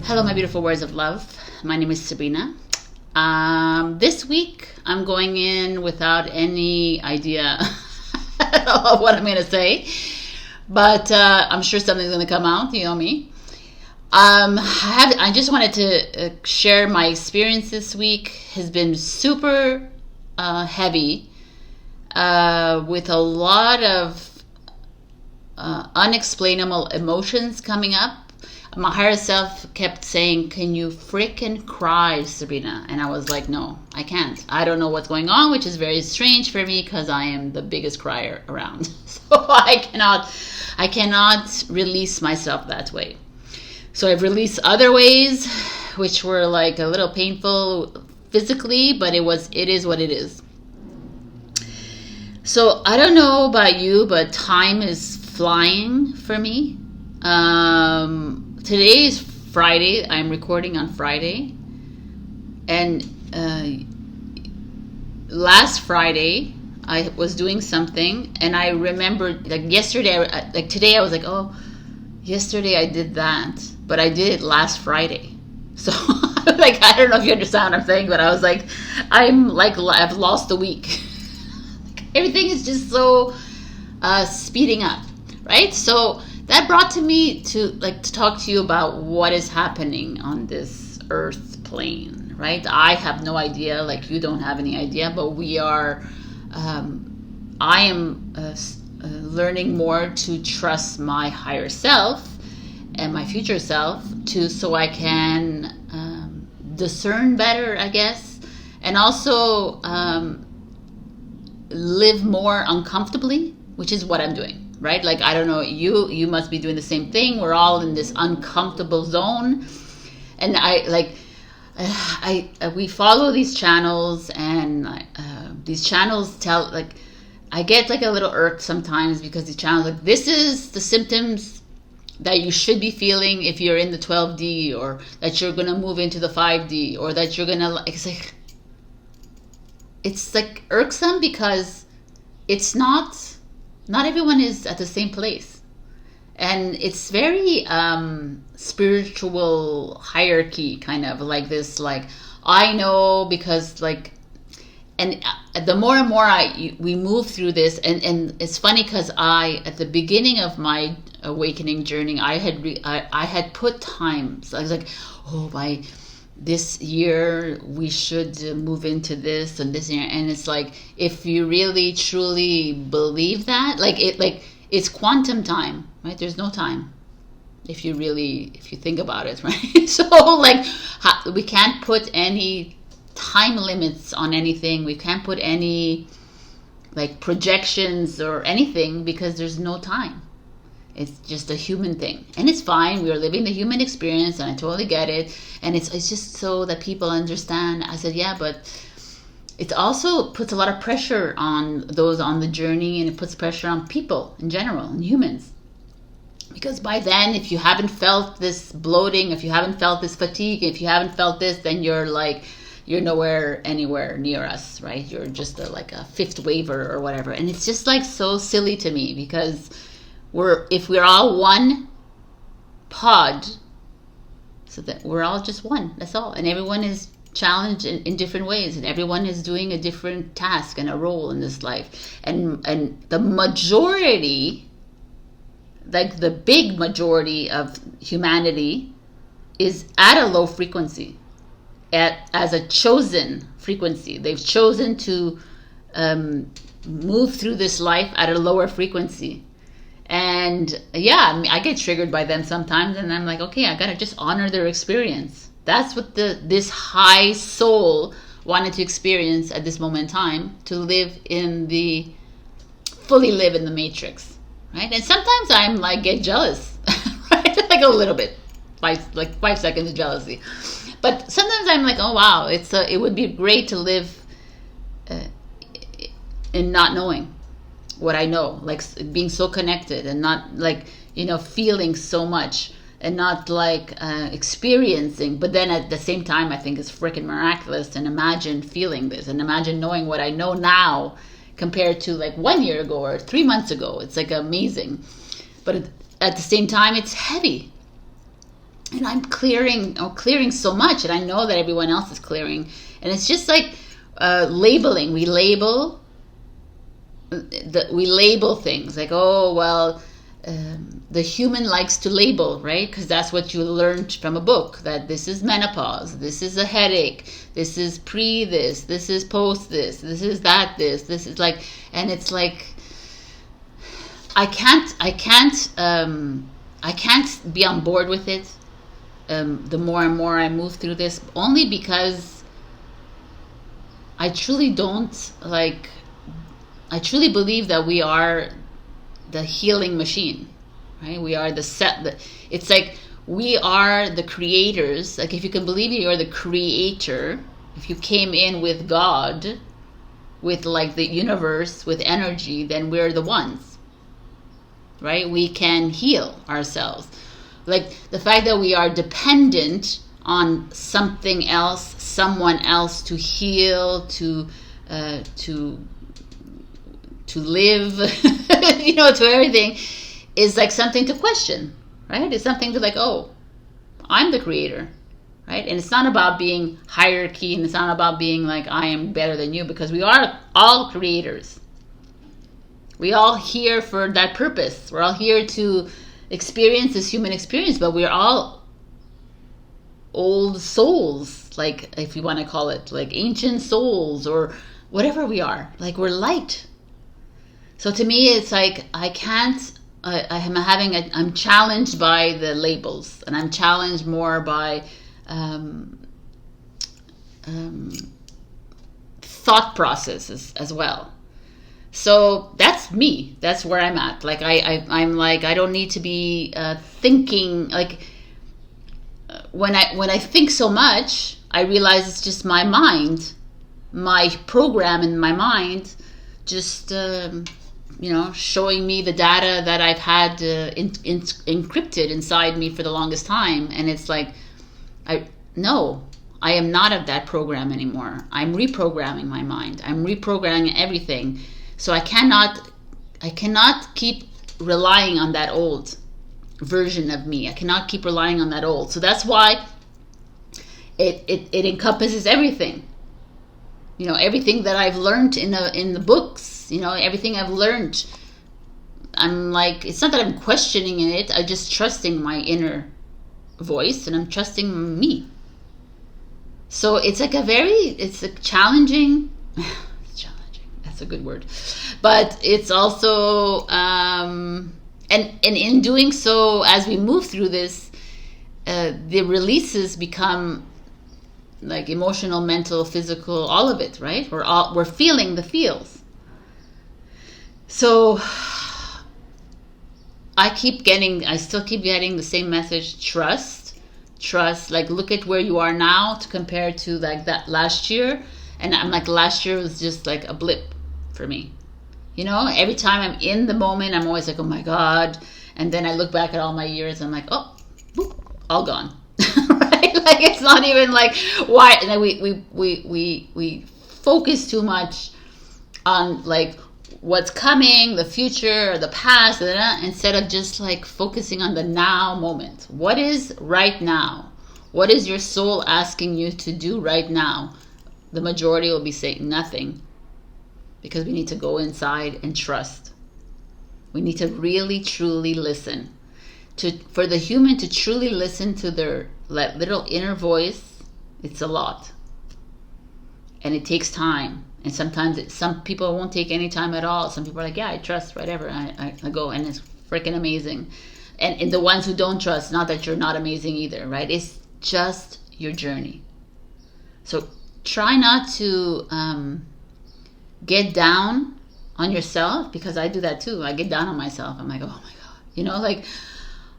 Hello, my beautiful words of love. My name is Sabrina. This week, I'm going in without any idea of what I'm going to say, but I'm sure something's going to come out. You know me. I just wanted to share my experience this week. Has been super heavy with a lot of unexplainable emotions coming up. My higher self kept saying, "Can you freaking cry, Sabrina?" And I was like, no, I can't. I don't know what's going on, which is very strange for me because I am the biggest crier around. So I cannot release myself that way. So I've released other ways, which were like a little painful physically, but it is what it is. So I don't know about you, but time is flying for me. Today is Friday. I'm recording on Friday. And last Friday, I was doing something. And I remembered, like yesterday, today I was like, oh, yesterday I did that. But I did it last Friday. So, like, I don't know if you understand what I'm saying, but I was like, I've lost a week. Everything is just so speeding up, right? So that brought to me to talk to you about what is happening on this earth plane, right? I have no idea, like you don't have any idea, but we are, I am learning more to trust my higher self and my future self so I can discern better, I guess, and also live more uncomfortably, which is what I'm doing. Right? Like, I don't know, you must be doing the same thing. We're all in this uncomfortable zone. And we follow these channels, and these channels tell, like, I get like a little irked sometimes because these channels, like, this is the symptoms that you should be feeling if you're in the 12D, or that you're going to move into the 5D, or that you're going to, it's like irksome because it's not everyone is at the same place. And it's very spiritual hierarchy, kind of like this, like, I know because, like, and the more and more we move through this, and it's funny because at the beginning of my awakening journey, I had put times. I was like, oh, by this year we should move into this and this year. And it's like, if you really truly believe that, it's quantum time, right? There's no time if you think about it, right? So like, we can't put any time limits on anything. We can't put any like projections or anything because there's no time. It's just a human thing, and it's fine. We are living the human experience, and I totally get it. And it's just so that people understand. I said, yeah, but it also puts a lot of pressure on those on the journey, and it puts pressure on people in general, and humans. Because by then, if you haven't felt this bloating, if you haven't felt this fatigue, if you haven't felt this, then you're nowhere anywhere near us, right? You're just like a fifth waver or whatever. And it's just like so silly to me because if we're all one pod, so that we're all just one, that's all. And everyone is challenged in different ways, and everyone is doing a different task and a role in this life. And the majority, like the big majority of humanity, is at a low frequency, as a chosen frequency. They've chosen to move through this life at a lower frequency. And yeah, I get triggered by them sometimes, and I'm like, okay, I gotta just honor their experience. That's what this high soul wanted to experience at this moment in time, to fully live in the matrix, right? And sometimes I'm like, get jealous, right? Like a little bit, 5 seconds of jealousy. But sometimes I'm like, oh wow, it would be great to live in not knowing what I know, like being so connected and not like, feeling so much and not like experiencing. But then at the same time, I think it's freaking miraculous. And imagine feeling this, and imagine knowing what I know now compared to like 1 year ago or 3 months ago. It's like amazing. But at the same time, it's heavy. and I'm clearing so much, and I know that everyone else is clearing, and it's just like labeling. We label things like, oh well, the human likes to label, right? Because that's what you learned from a book, that this is menopause, this is a headache, this is pre this is post this is that this is like, and it's like I can't be on board with it. The more and more I move through this, only because I truly believe that we are the healing machine, right? We are it's like we are the creators. Like if you can believe you're the creator, if you came in with God, with like the universe, with energy, then we're the ones, right? We can heal ourselves. Like the fact that we are dependent on something else, someone else to heal, to live, to everything, is like something to question, right? It's something to like, oh, I'm the creator, right? And it's not about being hierarchy, and it's not about being like, I am better than you, because we are all creators. We all here for that purpose. We're all here to experience this human experience, but we're all old souls, like if you want to call it, like ancient souls or whatever we are. Like we're light. So to me, it's like I'm challenged by the labels, and I'm challenged more by thought processes as well. So that's me. That's where I'm at. Like I'm like, I don't need to be thinking. Like when I think so much, I realize it's just my mind, my program in my mind, just showing me the data that I've had encrypted inside me for the longest time. And it's like, I am not of that program anymore. I'm reprogramming my mind. I'm reprogramming everything. So I cannot keep relying on that old version of me. I cannot keep relying on that old. So that's why it encompasses everything. Everything that I've learned in the books. Everything I've learned. I'm like, it's not that I'm questioning it. I'm just trusting my inner voice, and I'm trusting me. So it's like it's a challenging. That's a good word, but it's also and in doing so, as we move through this, the releases become like emotional, mental, physical, all of it, right? We're feeling the feels. So I still keep getting the same message: trust. Like, look at where you are now to compare to like that last year, and I'm like, last year was just like a blip for me. Every time I'm in the moment, I'm always like, oh my God. And then I look back at all my years, and I'm like, oh, boop, all gone. Right? Like, it's not even like, why? And then we focus too much on like what's coming, the future, the past, instead of just like focusing on the now moment. What is right now? What is your soul asking you to do right now? The majority will be saying nothing. Because we need to go inside and trust. We need to really, truly listen. For the human to truly listen to their little inner voice, it's a lot. And it takes time. And sometimes some people won't take any time at all. Some people are like, yeah, I trust, whatever. I go, and it's freaking amazing. And the ones who don't trust, not that you're not amazing either, right? It's just your journey. So try not to get down on yourself, because I do that too. I get down on myself. I'm like, oh my God, like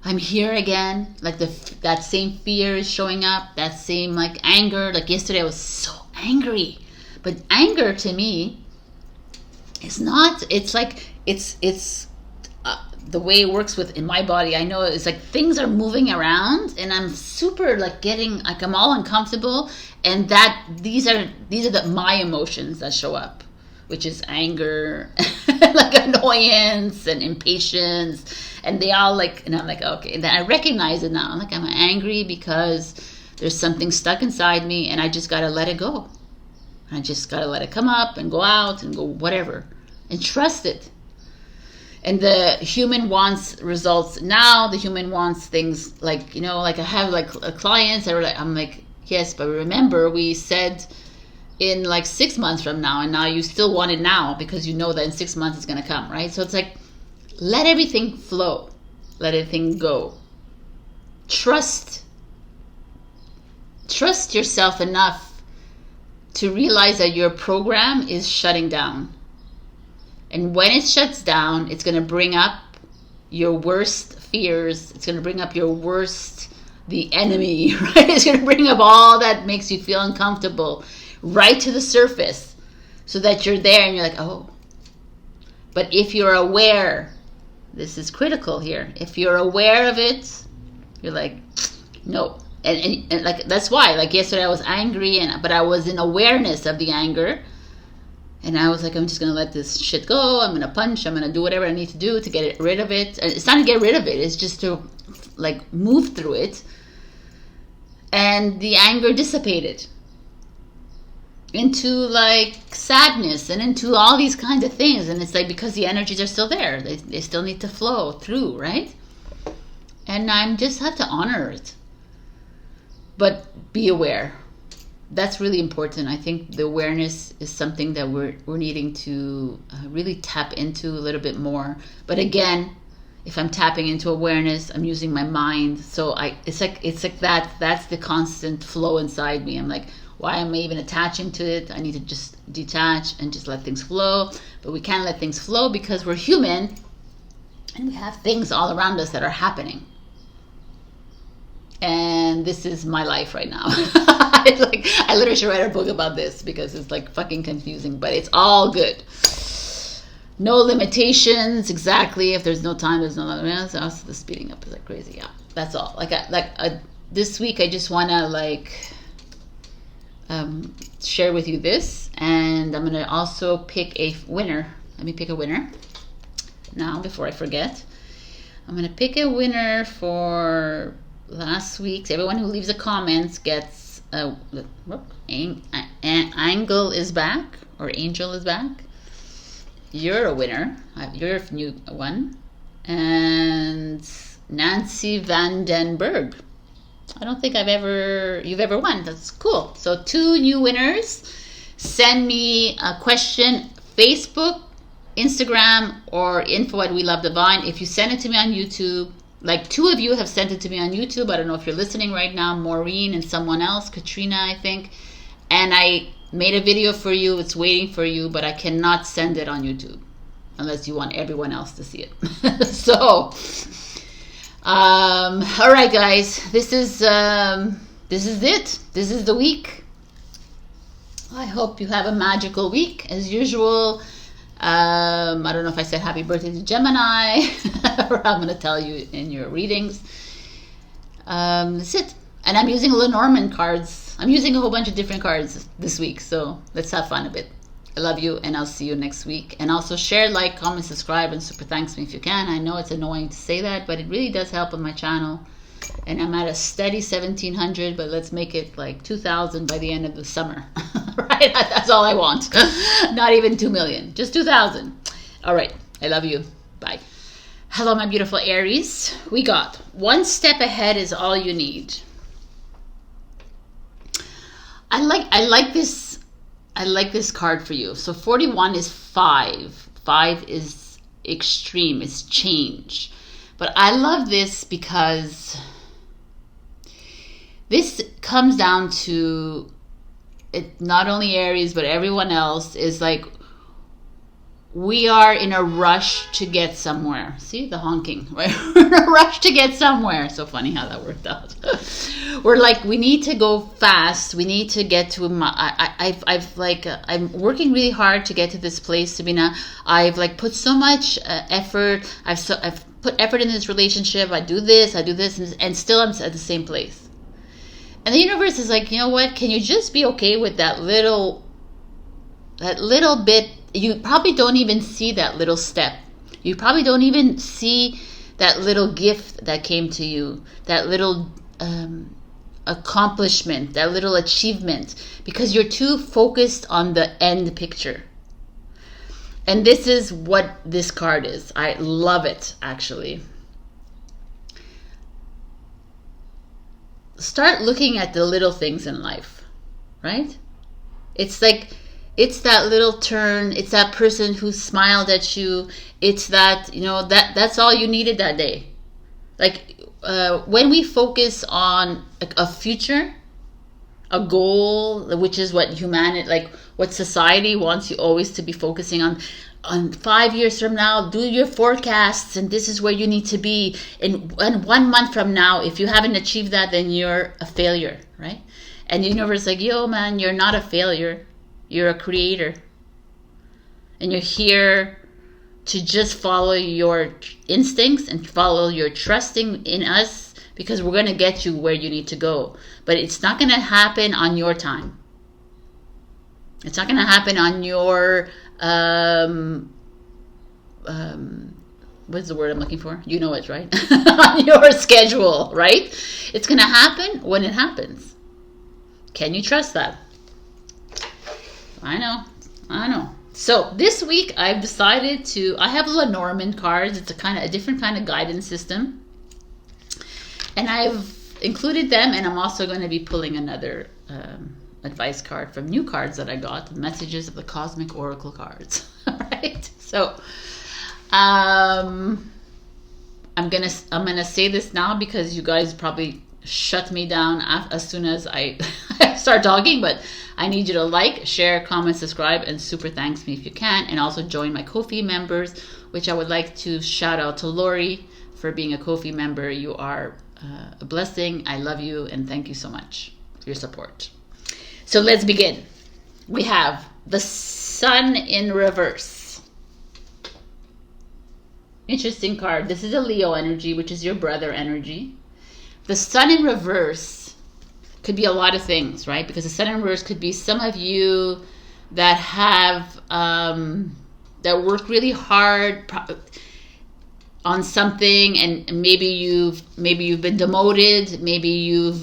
I'm here again. Like that same fear is showing up. That same like anger. Like yesterday I was so angry, but anger to me is not. It's like it's the way it works in my body. I know it's like things are moving around, and I'm super like getting like I'm all uncomfortable, and that these are my emotions that show up, which is anger, like annoyance and impatience And they all like, and I'm like, okay. And then I recognize it now. I'm like, I'm angry because there's something stuck inside me and I just got to let it go. I just got to let it come up and go out and go whatever and trust it. And the human wants results now. The human wants things like, you know, like I have like clients that are like, I'm like, yes, but remember we said in like 6 months from now, and now you still want it now because you know that in 6 months it's going to come, right? So it's like, let everything flow. Let everything go. Trust yourself enough to realize that your program is shutting down. And when it shuts down, it's going to bring up your worst fears. It's going to bring up your worst, the enemy, right? It's going to bring up all that makes you feel uncomfortable right to the surface so that you're there and you're like, oh. But if you're aware, this is critical here. If you're aware of it, you're like, no. And like, that's why, like yesterday I was angry, but I was in awareness of the anger. And I was like, I'm just going to let this shit go. I'm going to punch. I'm going to do whatever I need to do to get rid of it. And it's not to get rid of it. It's just to like move through it. And the anger dissipated into like sadness and into all these kinds of things. And it's like, because the energies are still there. They still need to flow through, right? And I just have to honor it. But be aware. That's really important. I think the awareness is something that we're needing to really tap into a little bit more. But again, if I'm tapping into awareness, I'm using my mind. So it's like that's the constant flow inside me. I'm like, why am I even attaching to it? I need to just detach and just let things flow. But we can't let things flow because we're human and we have things all around us that are happening. And this is my life right now. I literally should write a book about this because it's like fucking confusing, but it's all good. No limitations, exactly. If there's no time, there's no limitations. Also, the speeding up is like crazy. Yeah, that's all. This week, I just want to share with you this, and I'm gonna also pick a winner. Let me pick a winner now before I forget. I'm gonna pick a winner for last week's. Everyone who leaves a comment gets Angel is back, or Angel is back. You're a winner. You're a new one. And Nancy Van Den Berg. I don't think you've ever won. That's cool. So 2 new winners. Send me a question, Facebook, Instagram, or info@WeLoveDivine. If you send it to me on YouTube, like 2 of you have sent it to me on YouTube. I don't know if you're listening right now, Maureen and someone else, Katrina, I think. And I made a video for you. It's waiting for you, but I cannot send it on YouTube unless you want everyone else to see it. So, all right, guys, this is it. This is the week. I hope you have a magical week as usual. I don't know if I said happy birthday to Gemini, or I'm going to tell you in your readings. That's it. And I'm using Lenormand cards. I'm using a whole bunch of different cards this week, so let's have fun a bit. I love you, and I'll see you next week. And also share, like, comment, subscribe, and super thanks me if you can. I know it's annoying to say that, but it really does help with my channel. And I'm at a steady 1,700, but let's make it like 2,000 by the end of the summer. Right? That's all I want. Not even 2 million, just 2,000. All right. I love you. Bye. Hello, my beautiful Aries. We got one step ahead is all you need. I like this card for you. So 41 is 5. 5 is extreme. It's change. But I love this because this comes down to it. Not only Aries, but everyone else is like, we are in a rush to get somewhere. See the honking, right? We're in a rush to get somewhere. So funny how that worked out. We're like, we need to go fast. We need to get to I'm working really hard to get to this place, Sabrina. I've like put so much effort. I've put effort in this relationship. I do this, and still I'm at the same place. And the universe is like, you know what? Can you just be okay with that little bit? You probably don't even see that little step. You probably don't even see that little gift that came to you, that little accomplishment, that little achievement, because you're too focused on the end picture. And this is what this card is. I love it, actually. Start looking at the little things in life, right? It's like, it's that little turn. It's that person who smiled at you. It's that, you know, that's all you needed that day. Like, when we focus on a future, a goal, which is what humanity, like what society wants you always to be focusing on 5 years from now, do your forecasts, and this is where you need to be. And 1 month from now, if you haven't achieved that, then you're a failure, right? And the universe is like, yo, man, you're not a failure. You're a creator. And you're here to just follow your instincts and follow your trusting in us, because we're going to get you where you need to go. But it's not going to happen on your time. It's not going to happen on your, what's the word I'm looking for? You know it, right? On your schedule, right? It's going to happen when it happens. Can you trust that? I know. So this week I've decided I have Lenormand cards. It's a different kind of guidance system. And I've included them, and I'm also going to be pulling another advice card from new cards that I got, Messages of the Cosmic Oracle cards. All right. So I'm gonna say this now, because you guys probably shut me down as soon as I start talking, but I need you to like, share, comment, subscribe, and super thanks me if you can, and also join my Ko-fi members, which I would like to shout out to Laurie for being a Ko-fi member. You are a blessing. I love you, and thank you so much for your support. So let's begin. We have the Sun in reverse. Interesting card. This is a Leo energy, which is your brother energy. The Sun in reverse could be a lot of things, right? Because the Sun in reverse could be some of you that have that work really hard on something, and maybe you've been demoted, maybe you're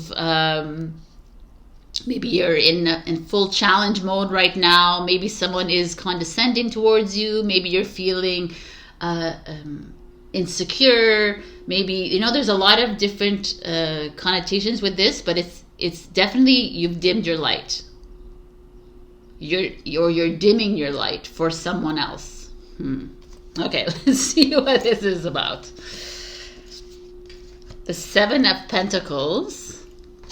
in full challenge mode right now. Maybe someone is condescending towards you. Maybe you're feeling insecure. Maybe, you know, there's a lot of different connotations with this, but it's definitely you've dimmed your light. You're dimming your light for someone else. Okay, let's see what this is about. The Seven of Pentacles.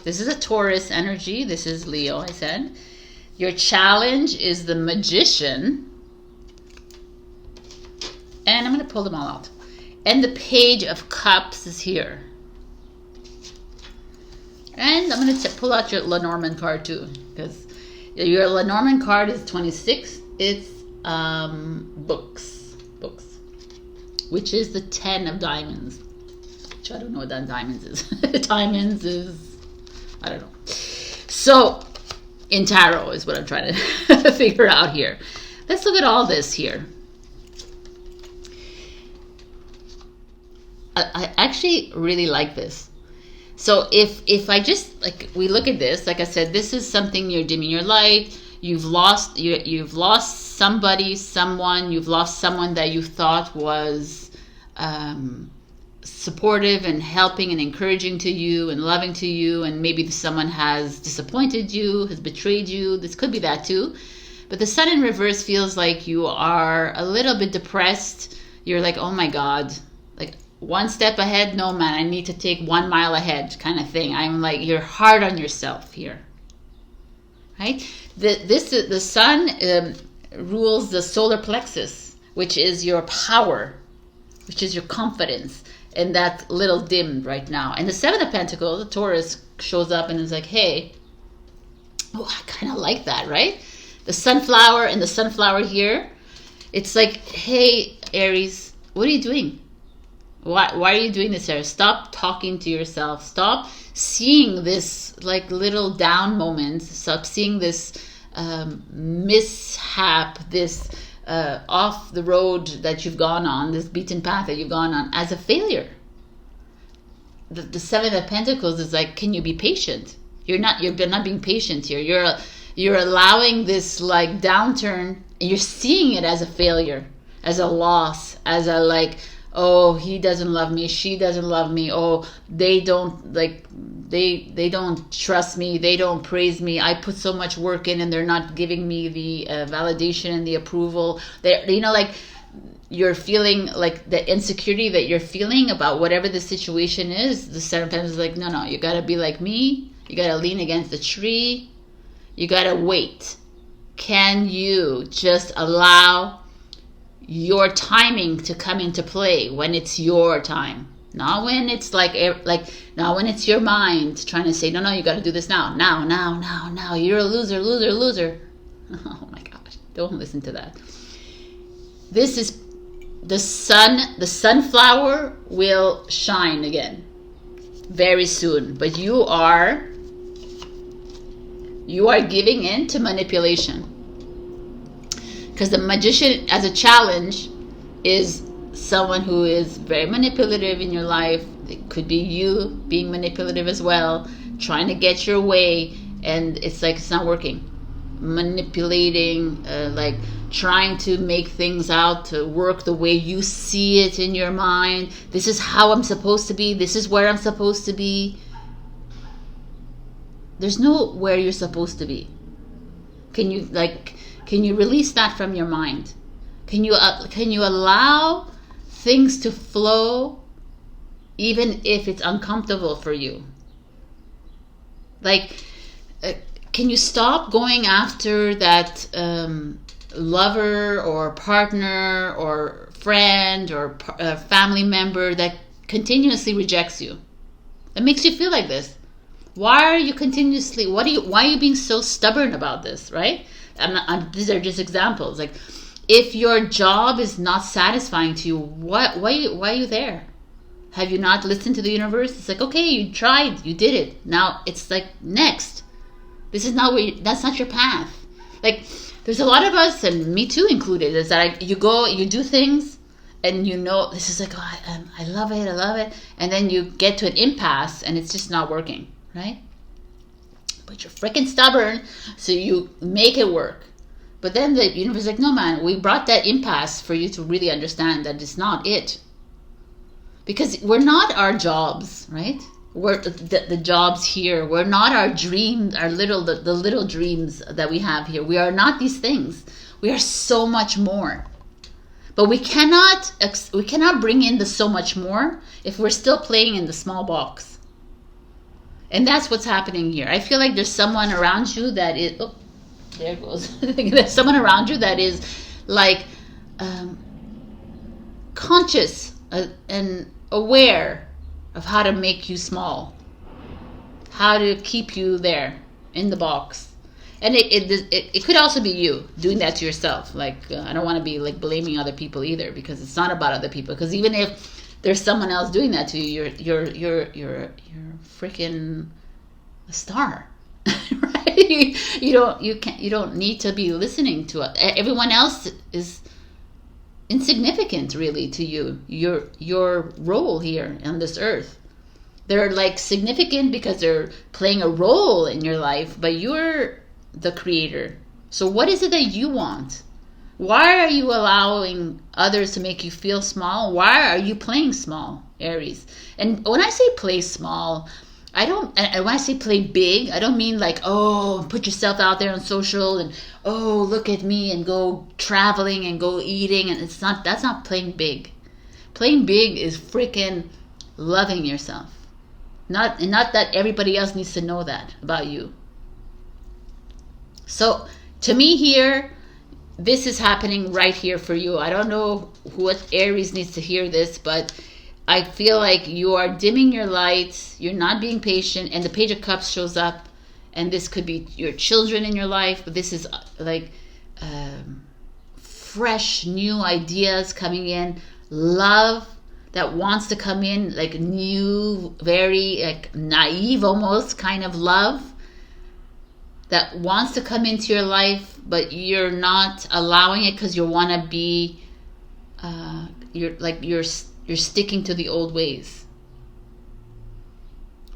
This is a Taurus energy. This is Leo, I said. Your challenge is the Magician. And I'm going to pull them all out. And the Page of Cups is here. And I'm going to pull out your Lenormand card too, because your Lenormand card is 26. It's books, which is the 10 of diamonds. Which I don't know what that diamonds is. Diamonds is, I don't know. So in tarot is what I'm trying to figure out here. Let's look at all this here. I actually really like this. So if I just, like, we look at this, like I said, this is something you're dimming your light. You've lost somebody, someone. You've lost someone that you thought was supportive and helping and encouraging to you and loving to you, and maybe someone has disappointed you, has betrayed you. This could be that too. But the Sun in reverse feels like you are a little bit depressed. You're like, oh my God, like, one step ahead, no man, I need to take 1 mile ahead kind of thing. I'm like, you're hard on yourself here, right? The Sun rules the solar plexus, which is your power, which is your confidence, and that's little dimmed right now. And the Seven of Pentacles, the Taurus, shows up and is like, hey, oh, I kind of like that, right? The sunflower and the sunflower here, it's like, hey, Aries, what are you doing? Why are you doing this, Aries? Stop talking to yourself. Stop seeing this like little down moments. Stop seeing this mishap, this off the road that you've gone on, this beaten path that you've gone on as a failure. the Seven of Pentacles is like, can you be patient? You're not being patient here. You're allowing this like downturn, and you're seeing it as a failure, as a loss, as a like, oh, he doesn't love me, she doesn't love me, oh, they don't like, they don't trust me, they don't praise me, I put so much work in and they're not giving me the validation and the approval. They, you know, like, you're feeling like the insecurity that you're feeling about whatever the situation is. The Seven of Pentacles is like, no, you gotta be like me, you gotta lean against the tree, you gotta wait. Can you just allow your timing to come into play when it's your time? Not when it's like not when it's your mind trying to say, no, you got to do this now. You're a loser. Oh my gosh, don't listen to that. This is the sun. The sunflower will shine again very soon, but you are giving in to manipulation. Because the Magician as a challenge is someone who is very manipulative in your life. It could be you being manipulative as well, trying to get your way, and it's like it's not working. Manipulating, like trying to make things out to work the way you see it in your mind. This is how I'm supposed to be. This is where I'm supposed to be. There's no where you're supposed to be. Can you release that from your mind? Can you allow things to flow even if it's uncomfortable for you? Like, can you stop going after that lover or partner or friend or family member that continuously rejects you? That makes you feel like this. Why are you continuously, why are you being so stubborn about this, right? These are just examples. Like, if your job is not satisfying to you, why are you there? Have you not listened to the universe? It's like, okay, you tried, you did it. Now it's like, next. This is not that's not your path. Like, there's a lot of us, and me too included, is that you do things, and you know, this is like, oh, I love it. And then you get to an impasse, and it's just not working, right? But you're freaking stubborn, so you make it work. But then the universe is like, no, man, we brought that impasse for you to really understand that it's not it. Because we're not our jobs, right? We're the jobs here. We're not our dreams, the little dreams that we have here. We are not these things. We are so much more. But we cannot bring in the so much more if we're still playing in the small box. And that's what's happening here. I feel like there's someone around you that is, oh, there it goes. There's someone around you that is like conscious and aware of how to make you small, how to keep you there in the box. And it could also be you doing that to yourself. Like, I don't want to be like blaming other people either, because it's not about other people. Because even if there's someone else doing that to you, you're freaking a star, right? You don't need to be listening to it. Everyone else is insignificant, really, to you. Your role here on this earth. They're like significant because they're playing a role in your life, but you're the creator. So what is it that you want? Why are you allowing others to make you feel small? Why are you playing small, Aries? And when I say play small, and when I say play big, I don't mean like, oh, put yourself out there on social and, oh, look at me, and go traveling and go eating. And that's not playing big. Playing big is freaking loving yourself. Not that everybody else needs to know that about you. So to me here, this is happening right here for you. I don't know what Aries needs to hear this, but I feel like you are dimming your lights. You're not being patient, and the Page of Cups shows up, and this could be your children in your life, but this is like fresh, new ideas coming in, love that wants to come in, like new, very like naive almost kind of love that wants to come into your life, but you're not allowing it because you want to be, you're sticking to the old ways.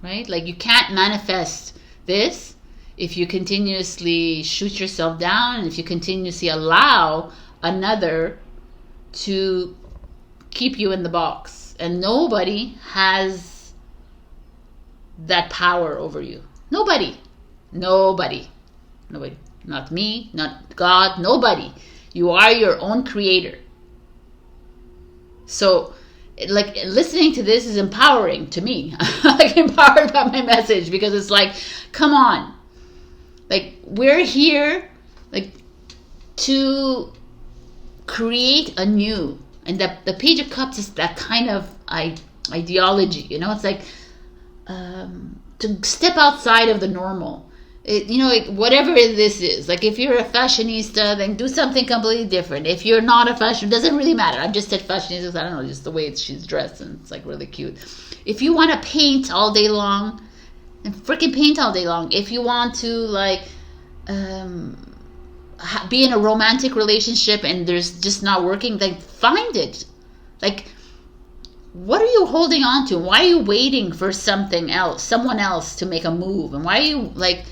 right? Like you can't manifest this if you continuously shoot yourself down, and if you continuously allow another to keep you in the box. And nobody has that power over you. Nobody. Not me, not God, nobody. You are your own creator. So, like, listening to this is empowering to me. Like, empowered by my message, because it's like, come on. Like, we're here, like, to create anew. And the Page of Cups is that kind of ideology, you know? It's like to step outside of the normal. Whatever this is. Like, if you're a fashionista, then do something completely different. If you're not a fashion, it doesn't really matter. I've just said fashionista, I don't know, just the way she's dressed, and it's like really cute. If you want to paint all day long, then freaking paint all day long. If you want to, like, be in a romantic relationship and there's just not working, then find it. Like, what are you holding on to? Why are you waiting for someone else to make a move? And why are you, like,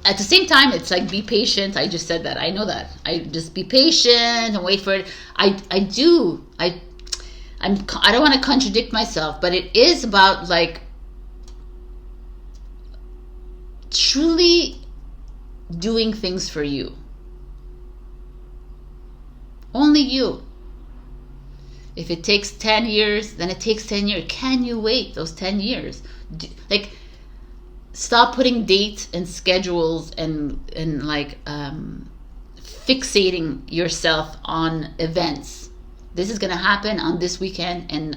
at the same time, it's like, be patient. I just said that. I know that. I just be patient and wait for it. I don't want to contradict myself, but it is about, like, truly doing things for you. Only you. If it takes 10 years, then it takes 10 years. Can you wait those 10 years? Like, stop putting dates and schedules and like fixating yourself on events. This is gonna happen on this weekend, and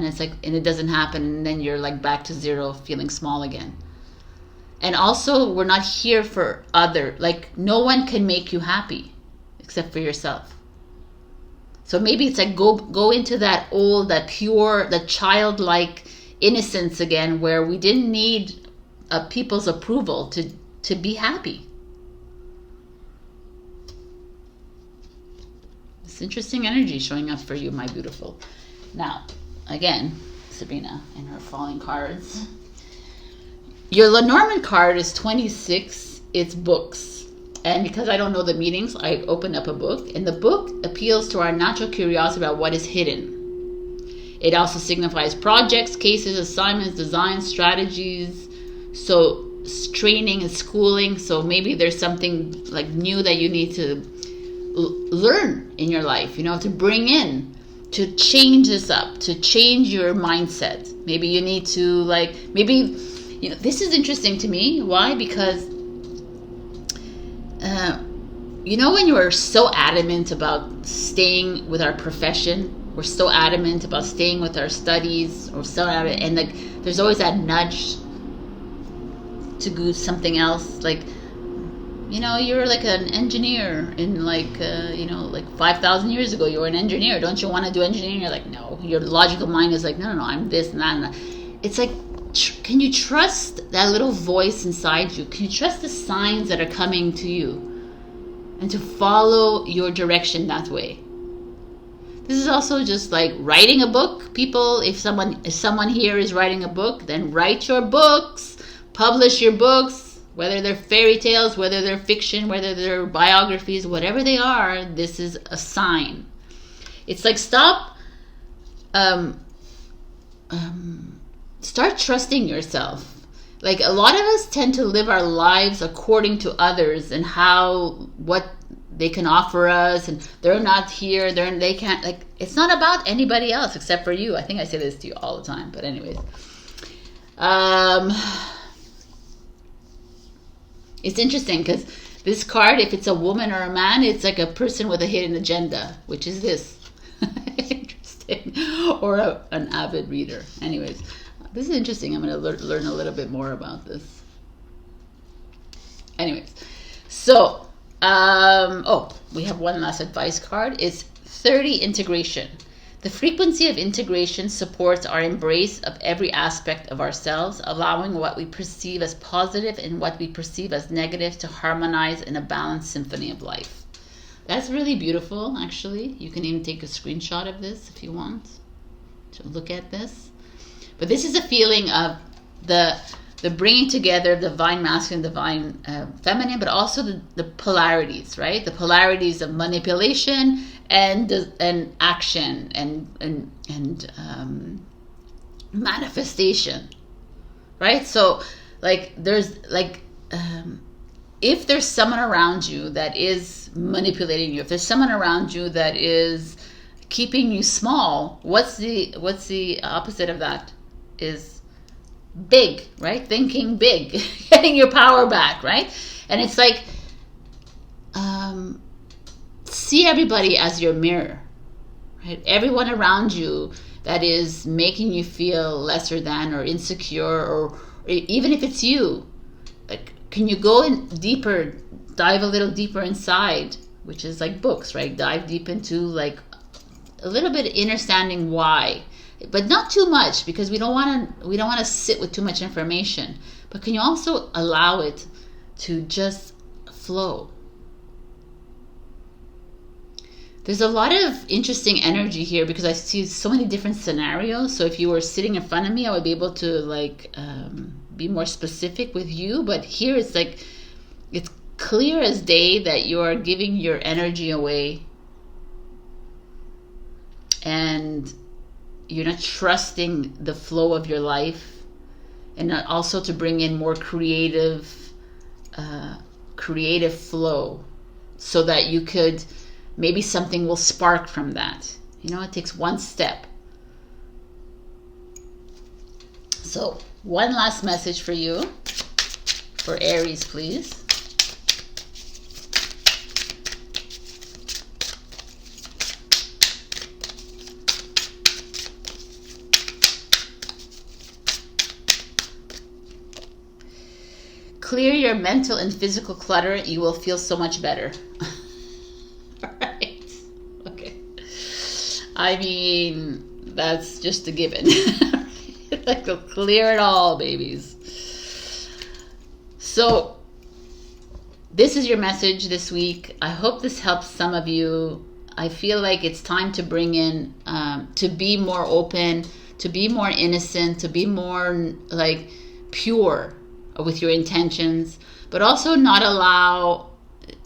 it's like, and it doesn't happen, and then you're like back to zero, feeling small again. And also, we're not here for like, no one can make you happy except for yourself. So maybe it's like, go into that old, that pure, that childlike innocence again, where we didn't need people's approval to be happy. It's interesting energy showing up for you, my beautiful. Now, again, Sabrina and her falling cards. Your Lenormand card is 26. It's books. And because I don't know the meanings, I opened up a book. And the book appeals to our natural curiosity about what is hidden. It also signifies projects, cases, assignments, designs, strategies. So training and schooling. So maybe there's something like new that you need to learn in your life, to bring in, to change this up, to change your mindset. Maybe you need to, like, this is interesting to me. Why? Because, when you are so adamant about staying with our profession, we're so adamant about staying with our studies, or so adamant, and like, there's always that nudge to do something else. Like, you're like an engineer in like 5,000 years ago, you were an engineer. Don't you want to do engineering? You're like, no. Your logical mind is like, no, I'm this and that and that. It's like, can you trust that little voice inside you? Can you trust the signs that are coming to you, and to follow your direction that way? This is also just like writing a book. People, if someone here is writing a book, then write your books, publish your books, whether they're fairy tales, whether they're fiction, whether they're biographies, whatever they are. This is a sign. It's like, stop. Start trusting yourself. Like, a lot of us tend to live our lives according to others and what they can offer us, and they're not here, they can't, like, it's not about anybody else except for you. I think I say this to you all the time, but anyways. It's interesting because this card, if it's a woman or a man, it's like a person with a hidden agenda, which is this. Interesting. Or an avid reader. Anyways. This is interesting. I'm going to learn a little bit more about this. Anyways, so, we have one last advice card. It's 30, integration. The frequency of integration supports our embrace of every aspect of ourselves, allowing what we perceive as positive and what we perceive as negative to harmonize in a balanced symphony of life. That's really beautiful, actually. You can even take a screenshot of this if you want to look at this. But this is a feeling of the bringing together divine masculine, divine feminine, but also the polarities, right? The polarities of manipulation and action and manifestation, right? So like there's like if there's someone around you that is manipulating you, if there's someone around you that is keeping you small, what's the opposite of that? Is big, right? Thinking big, getting your power back, right? And it's like see everybody as your mirror, right? Everyone around you that is making you feel lesser than or insecure, or even if it's you, like, can you go in deeper, dive a little deeper inside, which is like books, right? Dive deep into like a little bit understanding why, but not too much, because we don't want to sit with too much information. But can you also allow it to just flow? There's a lot of interesting energy here because I see so many different scenarios. So if you were sitting in front of me, I would be able to like be more specific with you. But here it's like, it's clear as day that you are giving your energy away and you're not trusting the flow of your life, and also to bring in more creative flow, so that you could, maybe something will spark from that. You know, it takes one step. So one last message for you, for Aries, please. Clear your mental and physical clutter. You will feel so much better. All right. Okay. I mean, that's just a given. Like, clear it all, babies. So, this is your message this week. I hope this helps some of you. I feel like it's time to bring in, to be more open, to be more innocent, to be more like pure with your intentions, but also not allow,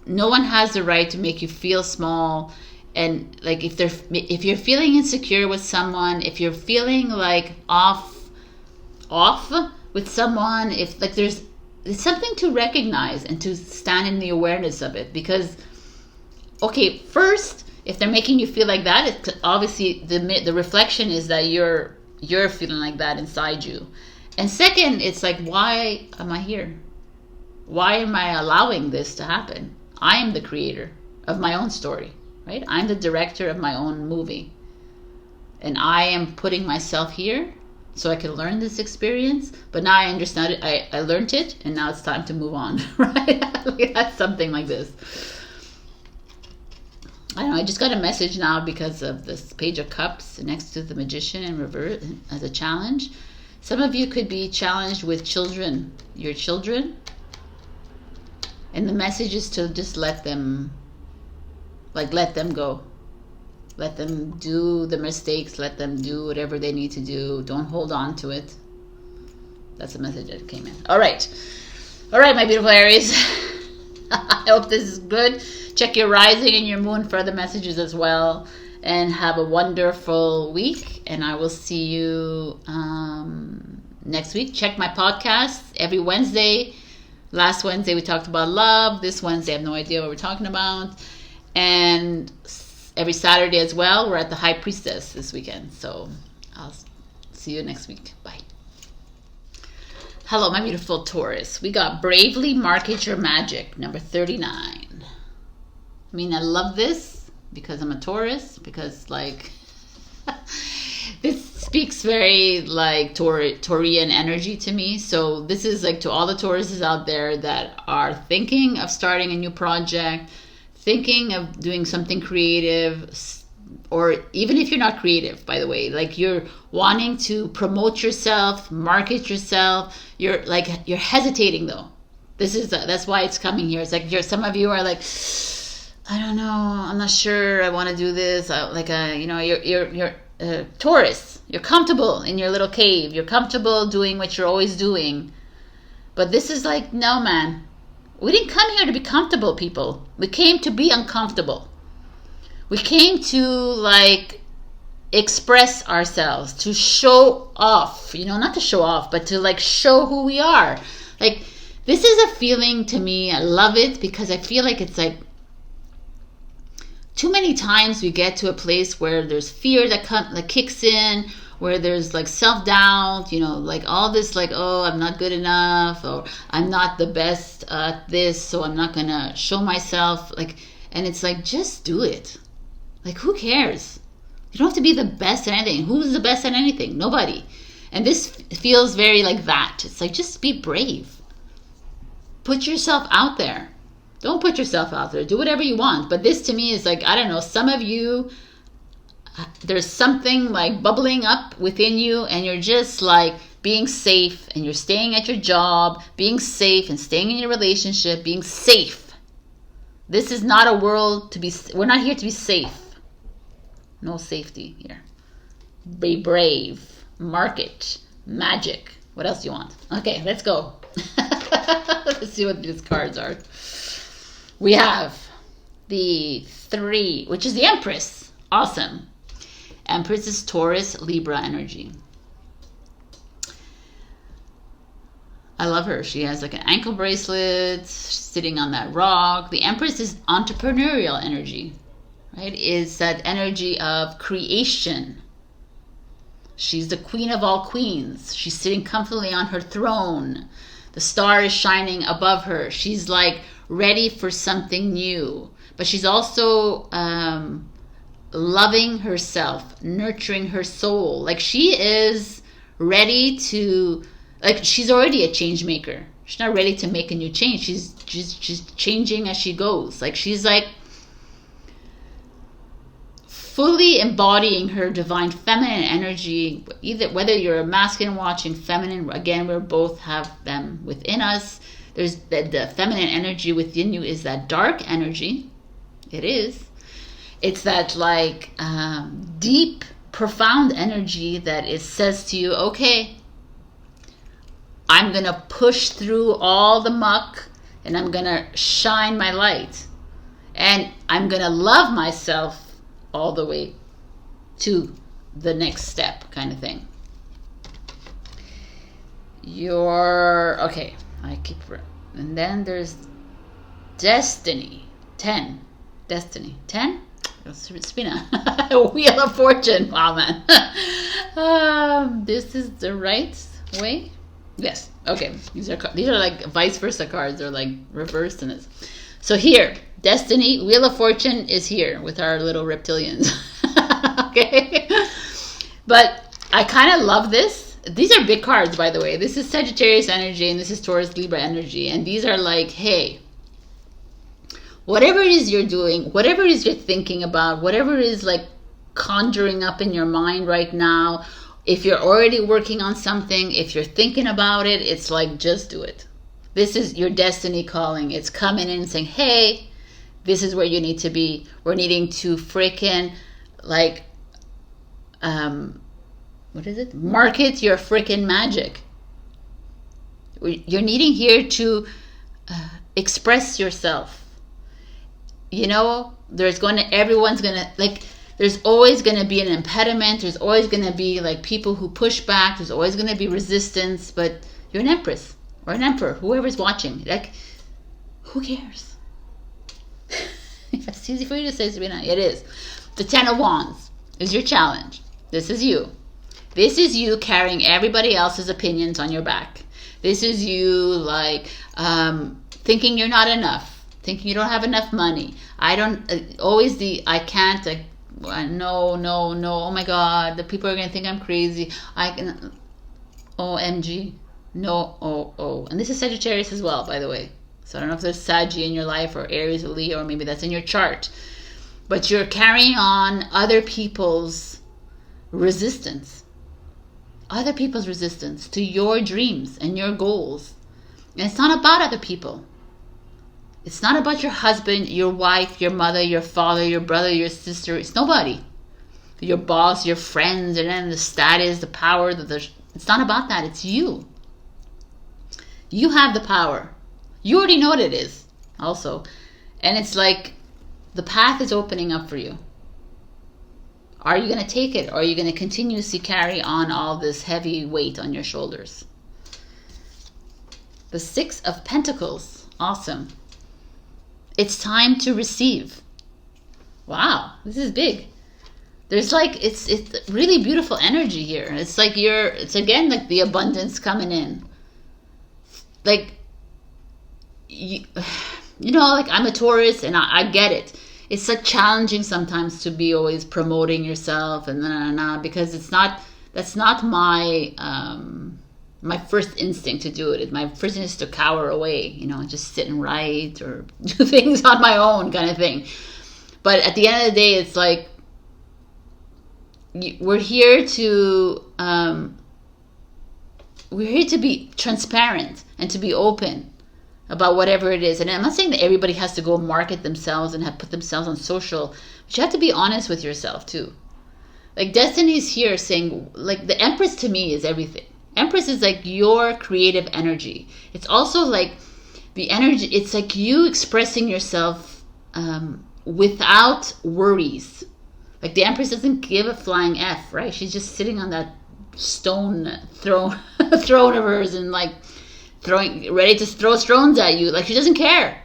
no one has the right to make you feel small. And like, if you're feeling insecure with someone, if you're feeling like off with someone, if like there's something to recognize and to stand in the awareness of it. Because okay, first, if they're making you feel like that, it's obviously the reflection is that you're feeling like that inside you. And second, it's like, why am I here? Why am I allowing this to happen? I am the creator of my own story, right? I'm the director of my own movie. And I am putting myself here so I can learn this experience. But now I understand it. I learned it, and now it's time to move on, right? That's something like this. I don't know, I just got a message now because of this Page of Cups next to the Magician in reverse as a challenge. Some of you could be challenged with children, your children. And the message is to just let them go. Let them do the mistakes. Let them do whatever they need to do. Don't hold on to it. That's the message that came in. All right, my beautiful Aries. I hope this is good. Check your rising and your moon for other messages as well. And have a wonderful week. And I will see you next week. Check my podcast every Wednesday. Last Wednesday we talked about love. This Wednesday I have no idea what we're talking about. And every Saturday as well, we're at the High Priestess this weekend. So I'll see you next week. Bye. Hello, my beautiful Taurus. We got Bravely Market Your Magic, number 39. I mean, I love this because I'm a Taurus, because like this speaks very like Taurian energy to me. So this is like to all the Tauruses out there that are thinking of starting a new project, thinking of doing something creative, or even if you're not creative, by the way, like you're wanting to promote yourself, market yourself, you're hesitating though. That's why it's coming here. It's like some of you are like, I don't know, I'm not sure I want to do this. You're Taurus. You're comfortable in your little cave. You're comfortable doing what you're always doing. But this is like, no, man. We didn't come here to be comfortable, people. We came to be uncomfortable. We came to, like, express ourselves, to show off. You know, not to show off, but to, like, show who we are. Like, this is a feeling to me. I love it because I feel like it's like, too many times we get to a place where there's fear that kicks in, where there's like self-doubt, you know, like all this like, oh, I'm not good enough, or I'm not the best at this, so I'm not gonna show myself. Like, and it's like, just do it. Like, who cares? You don't have to be the best at anything. Who's the best at anything? Nobody. And this feels very like that. It's like, just be brave. Put yourself out there. Don't put yourself out there. Do whatever you want. But this to me is like, I don't know, some of you, there's something like bubbling up within you and you're just like being safe and you're staying at your job, being safe and staying in your relationship, being safe. This is not a world to be, we're not here to be safe. No safety here. Be brave. Market. Magic. What else do you want? Okay, let's go. Let's see what these cards are. We have the 3, which is the Empress. Awesome. Empress is Taurus, Libra energy. I love her. She has like an ankle bracelet, sitting on that rock. The Empress is entrepreneurial energy, right? Is that energy of creation. She's the queen of all queens. She's sitting comfortably on her throne. The star is shining above her. She's like ready for something new. But she's also loving herself, nurturing her soul. Like, she is ready to, like, she's already a change maker. She's not ready to make a new change. She's changing as she goes. Like, she's like fully embodying her divine feminine energy. Either whether you're a masculine watching feminine, again, we both have them within us. There's the feminine energy within you is that dark energy. It is. It's that like deep, profound energy that it says to you, okay, I'm going to push through all the muck and I'm going to shine my light. And I'm going to love myself all the way to the next step, kind of thing. Okay, I keep, and then there's Destiny, 10. Destiny, 10? Sabrina, Wheel of Fortune. Wow, man. This is the right way? Yes, okay. These are like vice versa cards. They're like reversed in this. So here, Destiny, Wheel of Fortune is here with our little reptilians. Okay? But I kind of love this. These are big cards, by the way. This is Sagittarius energy and this is Taurus Libra energy. And these are like, hey, whatever it is you're doing, whatever it is you're thinking about, whatever it is like conjuring up in your mind right now, if you're already working on something, if you're thinking about it, it's like, just do it. This is your destiny calling. It's coming in and saying, hey, this is where you need to be. We're needing to freaking, like, what is it? Market your freaking magic. You're needing here to express yourself. You know, everyone's going to, like, there's always going to be an impediment. There's always going to be, like, people who push back. There's always going to be resistance. But you're an empress. Or an emperor, whoever's watching. Like, who cares? It's easy for you to say, Sabrina. It is. The 10 of Wands is your challenge. This is you. This is you carrying everybody else's opinions on your back. This is you, like, thinking you're not enough. Thinking you don't have enough money. I can't, no, oh my God, the people are going to think I'm crazy. OMG. No, and this is Sagittarius as well, by the way. So I don't know if there's Saggy in your life or Aries or Leo, or maybe that's in your chart. But you're carrying on other people's resistance. Other people's resistance to your dreams and your goals. And it's not about other people. It's not about your husband, your wife, your mother, your father, your brother, your sister. It's nobody. your boss, your friends, and then the status, the power. It's not about that. It's you. You have the power. You already know what it is also. And it's like the path is opening up for you. Are you going to take it? Or are you going to continuously carry on all this heavy weight on your shoulders? The Six of Pentacles. Awesome. It's time to receive. Wow, this is big. There's like, it's really beautiful energy here. It's like it's again like the abundance coming in. Like, you know, like I'm a Taurus and I get it. It's like challenging sometimes to be always promoting yourself and because that's not my my first instinct to do it. My first instinct is to cower away, you know, just sit and write or do things on my own kind of thing. But at the end of the day, it's like we're here to be transparent and to be open about whatever it is. And I'm not saying that everybody has to go market themselves and put themselves on social, but you have to be honest with yourself too. Like Destiny is here saying, like the Empress to me is everything. Empress is like your creative energy. It's also like the energy, it's like you expressing yourself without worries. Like the Empress doesn't give a flying F, right? She's just sitting on that stone throne of hers and like ready to throw stones at you. Like she doesn't care.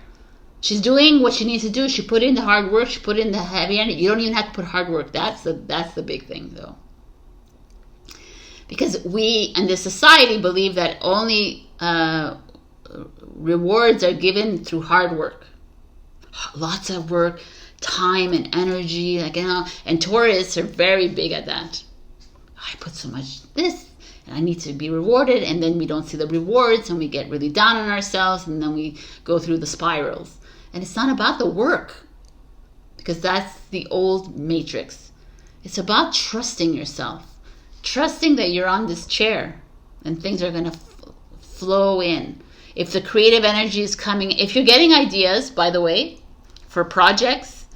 She's doing what she needs to do. She put in the hard work. She put in the heavy energy. You don't even have to put hard work. That's the big thing though. Because we and this society believe that only rewards are given through hard work. Lots of work, time and energy, like, you know, and Taurus are very big at that. I put so much this and I need to be rewarded, and then we don't see the rewards and we get really down on ourselves and then we go through the spirals. And it's not about the work, because that's the old matrix. It's about trusting yourself, trusting that you're on this chair and things are going to flow in. If the creative energy is coming, if you're getting ideas, by the way, for projects,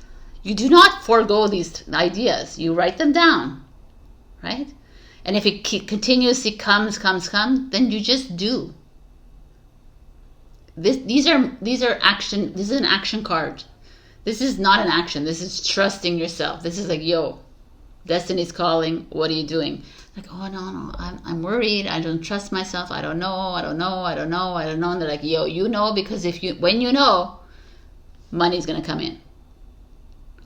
you do not forego these ideas. You write them down, right? And if it continuously comes, then you just do. These are action. This is an action card. This is not an action. This is trusting yourself. This is like, yo, Destiny's calling. What are you doing? Like, oh no, I'm worried. I don't trust myself. I don't know. And they're like, yo, you know, because when you know, money's gonna come in.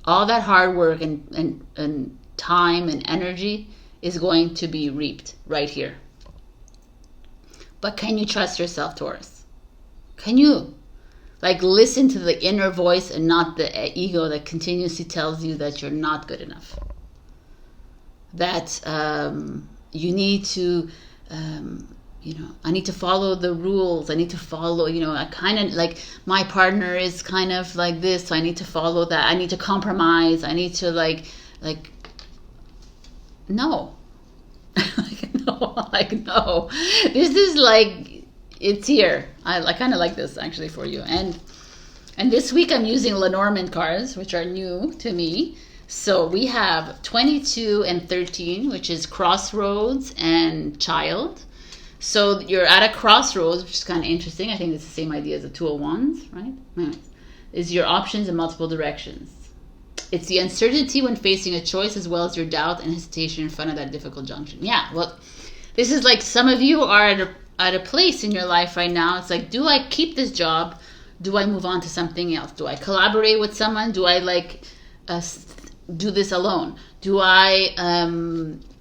All that hard work and time and energy is going to be reaped right here. But can you trust yourself, Taurus? Can you like listen to the inner voice and not the ego that continuously tells you that you're not good enough? That you need to I need to follow the rules. I need to follow, I kind of like my partner is kind of like this, so I need to follow that. I need to compromise. I need to like no. no. This is like, it's here. I kind of like this actually for you. And this week I'm using Lenormand cards, which are new to me. So we have 22 and 13, which is crossroads and child. So you're at a crossroads, which is kind of interesting. I think it's the same idea as the Two of Wands, right? Anyways, is your options in multiple directions. It's the uncertainty when facing a choice, as well as your doubt and hesitation in front of that difficult junction. Yeah, well, this is like some of you are at a place in your life right now. It's like, do I keep this job? Do I move on to something else? Do I collaborate with someone? Do I do this alone? Do I,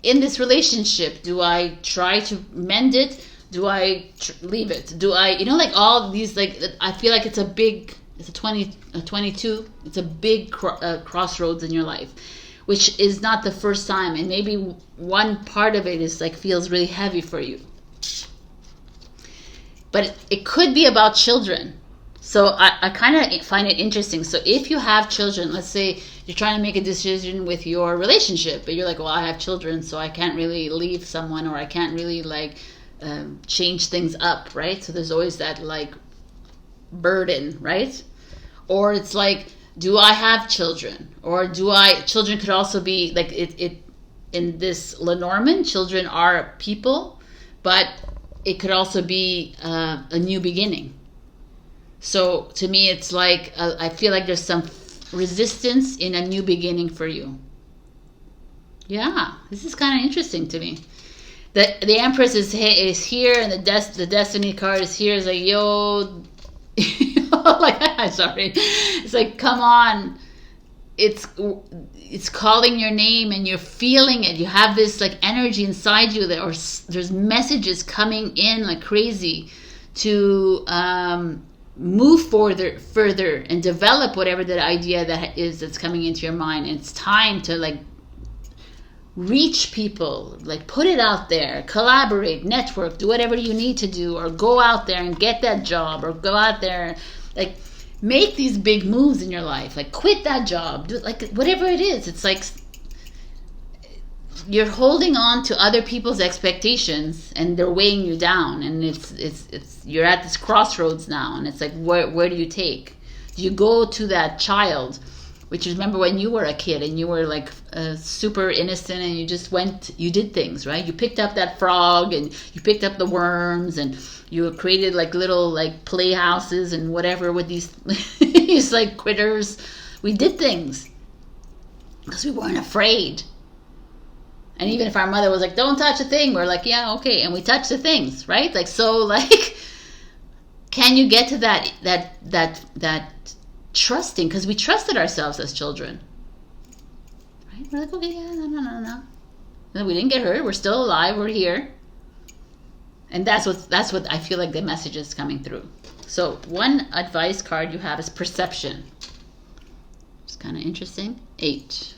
in this relationship, do I try to mend it? Do I leave it? Do I, like all these, like, I feel like it's a 22, it's a big crossroads in your life, which is not the first time. And maybe one part of it is like, feels really heavy for you. But it could be about children. So I kind of find it interesting. So if you have children, let's say you're trying to make a decision with your relationship, but you're like, well, I have children, so I can't really leave someone, or I can't really change things up, right? So there's always that burden, right? Or it's like do I have children? Or children could also be like it in this Lenormand, children are people, but it could also be a new beginning. So to me, it's like, I feel like there's some resistance in a new beginning for you. Yeah, this is kind of interesting to me. The Empress is here, and the Destiny card is here. It's like, yo, like, I'm sorry. It's like, come on. It's calling your name, and you're feeling it. You have this like energy inside you that, or there's messages coming in like crazy to move further and develop whatever that idea that's coming into your mind. And it's time to like reach people, like put it out there, collaborate, network, do whatever you need to do, or go out there and get that job, or go out there, like make these big moves in your life, like quit that job, do like whatever it is. It's like you're holding on to other people's expectations, and they're weighing you down, and it's you're at this crossroads now, and it's like, where do you take? Do you go to that child, which is, remember when you were a kid and you were like super innocent, and you just you did things, right? You picked up that frog, and you picked up the worms, and you created like little like playhouses and whatever with these these like critters. We did things because we weren't afraid. And even if our mother was like, don't touch a thing, we're like, yeah, okay, and we touch the things, right? Like, so like, can you get to that trusting? Because we trusted ourselves as children, right? We're like, okay, yeah, no. And we didn't get hurt. We're still alive. We're here. And that's what I feel like the message is coming through. So one advice card you have is perception. It's kind of interesting. 8.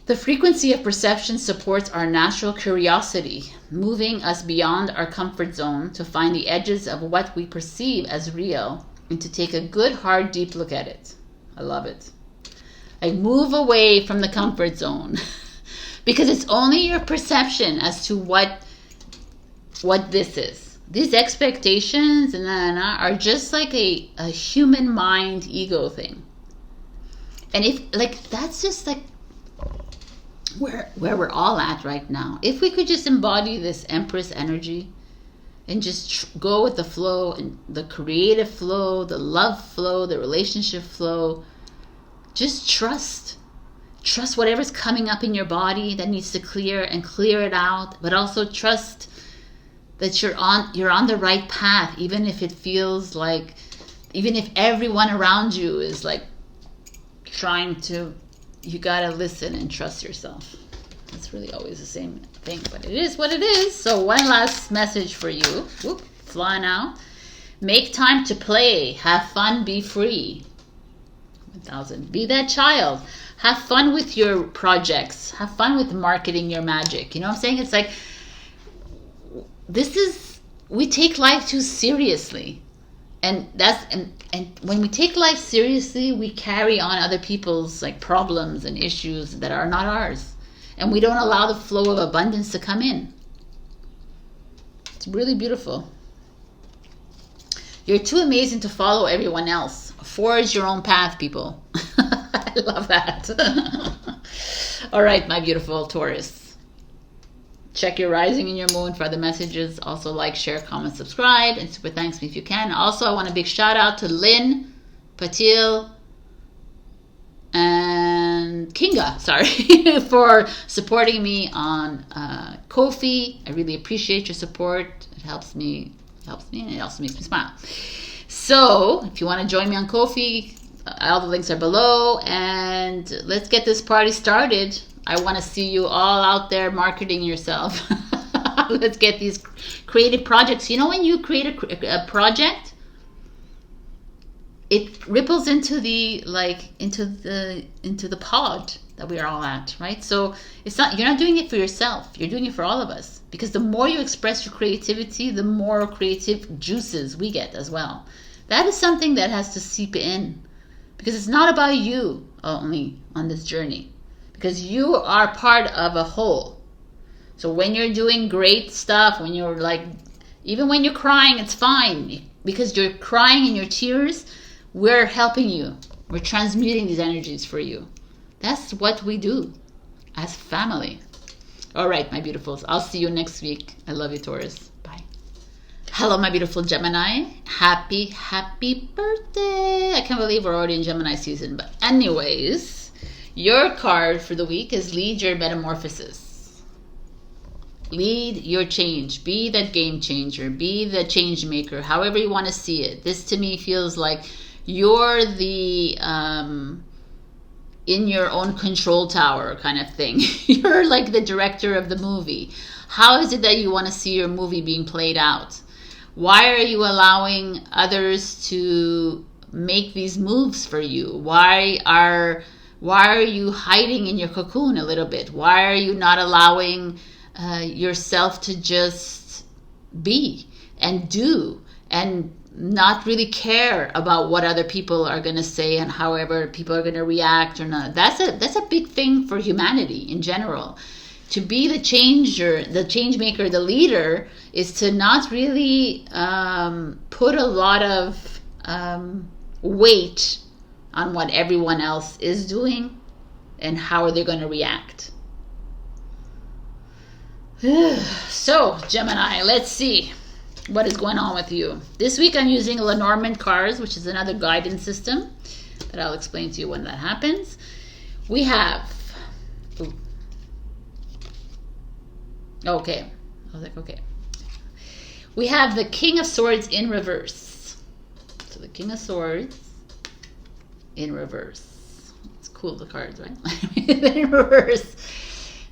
The frequency of perception supports our natural curiosity, moving us beyond our comfort zone to find the edges of what we perceive as real, and to take a good, hard, deep look at it. I love it. Like, move away from the comfort zone because it's only your perception as to what this is. These expectations and are just like a human mind ego thing. And if like that's just like where we're all at right now. If we could just embody this Empress energy and just go with the flow, and the creative flow, the love flow, the relationship flow, just trust whatever's coming up in your body that needs to clear it out, but also trust that you're on the right path, even if it feels like, even if everyone around you is like trying to, you gotta listen and trust yourself. It's really always the same thing, but it is what it is. So one last message for you. Whoop, flying out. Make time to play, have fun, be free. 1000. Be that child. Have fun with your projects. Have fun with marketing your magic. You know what I'm saying? It's like, we take life too seriously. And when we take life seriously, we carry on other people's like problems and issues that are not ours. And we don't allow the flow of abundance to come in. It's really beautiful. You're too amazing to follow everyone else. Forge your own path, people. I love that. All right, my beautiful Taurus. Check your rising and your moon for other messages. Also like, share, comment, subscribe, and super thanks me if you can. Also, I want a big shout out to Lynn, Patile, and Kinga, sorry, for supporting me on Ko-fi. I really appreciate your support. It helps me, and it also makes me smile. So, if you want to join me on Ko-fi, all the links are below, and let's get this party started. I want to see you all out there marketing yourself. Let's get these creative projects. You know, when you create a project, it ripples into the pod that we are all at, right? So it's not, you're not doing it for yourself. You're doing it for all of us, because the more you express your creativity, the more creative juices we get as well. That is something that has to seep in, because it's not about you only on this journey, because you are part of a whole. So when you're doing great stuff, when you're like, even when you're crying, it's fine, because you're crying in your tears. We're helping you. We're transmuting these energies for you. That's what we do as family. All right, my beautifuls. I'll see you next week. I love you, Taurus. Bye. Hello, my beautiful Gemini. Happy, happy birthday. I can't believe we're already in Gemini season. But anyways, your card for the week is Lead Your Metamorphosis. Lead your change. Be that game changer. Be the change maker. However you want to see it. This to me feels like you're the in your own control tower kind of thing. You're like the director of the movie. How is it that you want to see your movie being played out? Why are you allowing others to make these moves for you? Why are you hiding in your cocoon a little bit? Why are you not allowing yourself to just be and do and not really care about what other people are going to say and however people are going to react or not? That's a big thing for humanity in general. To be the changer, the change maker, the leader, is to not really put a lot of weight on what everyone else is doing and how are they going to react. So, Gemini, let's see what is going on with you. This week I'm using Lenormand cards, which is another guidance system that I'll explain to you when that happens. We have... Okay. I was like, okay. We have the King of Swords in reverse. So the King of Swords in reverse. It's cool, the cards, right? In reverse.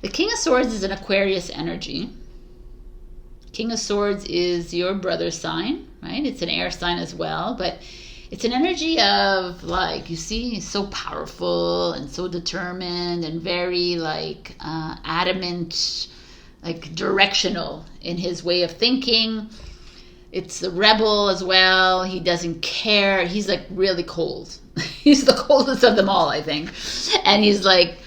The King of Swords is an Aquarius energy. King of Swords is your brother sign, right? It's an air sign as well, but it's an energy of, like, you see, so powerful and so determined and very, like, adamant, like, directional in his way of thinking. It's a rebel as well. He doesn't care. He's, like, really cold. He's the coldest of them all, I think. And he's, like,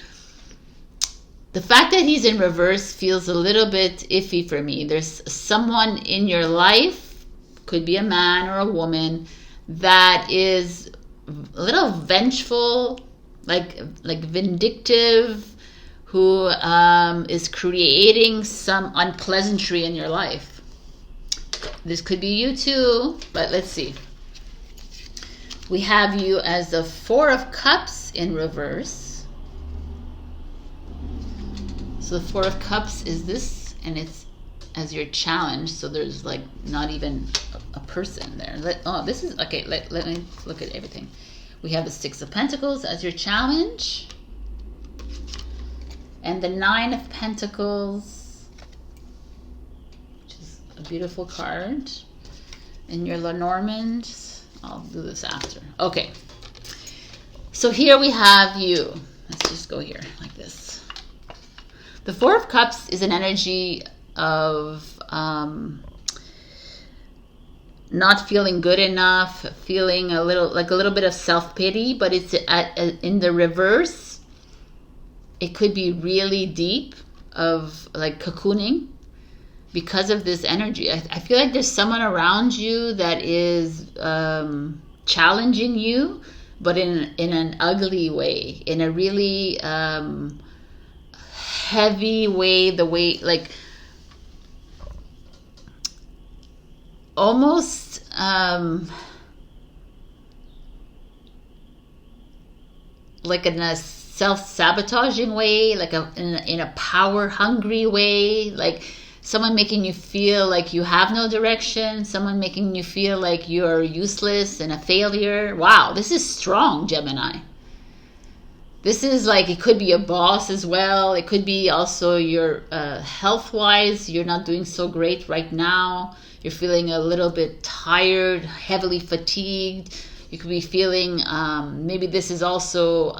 the fact that he's in reverse feels a little bit iffy for me. There's someone in your life, could be a man or a woman, that is a little vengeful, like vindictive, who is creating some unpleasantry in your life. This could be you too, but let's see. We have you as the Four of Cups in reverse. So the Four of Cups is this, and it's as your challenge. So there's like not even a person there. This is okay. Let me look at everything. We have the Six of Pentacles as your challenge, and the Nine of Pentacles, which is a beautiful card. And your Lenormand. I'll do this after. Okay. So here we have you. Let's just go here like this. The Four of Cups is an energy of not feeling good enough, feeling a little bit of self-pity, but it's in the reverse. It could be really deep of like cocooning because of this energy. I feel like there's someone around you that is challenging you, but in an ugly way, in a really heavy way, the way like almost like in a self-sabotaging way, like in a power-hungry way, like someone making you feel like you have no direction, someone making you feel like you're useless and a failure. Wow, this is strong, Gemini. This is like, it could be a boss as well. It could be also your health-wise, you're not doing so great right now. You're feeling a little bit tired, heavily fatigued. You could be feeling, maybe this is also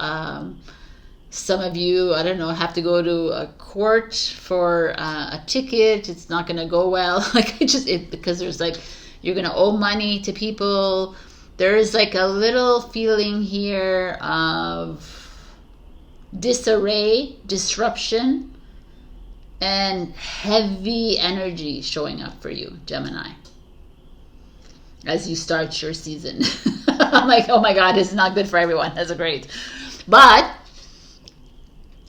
some of you, I don't know, have to go to a court for a ticket. It's not going to go well. Like because there's like, you're going to owe money to people. There is like a little feeling here of disarray, disruption, and heavy energy showing up for you, Gemini, as you start your season. I'm like, oh my God, this is not good for everyone. That's great. But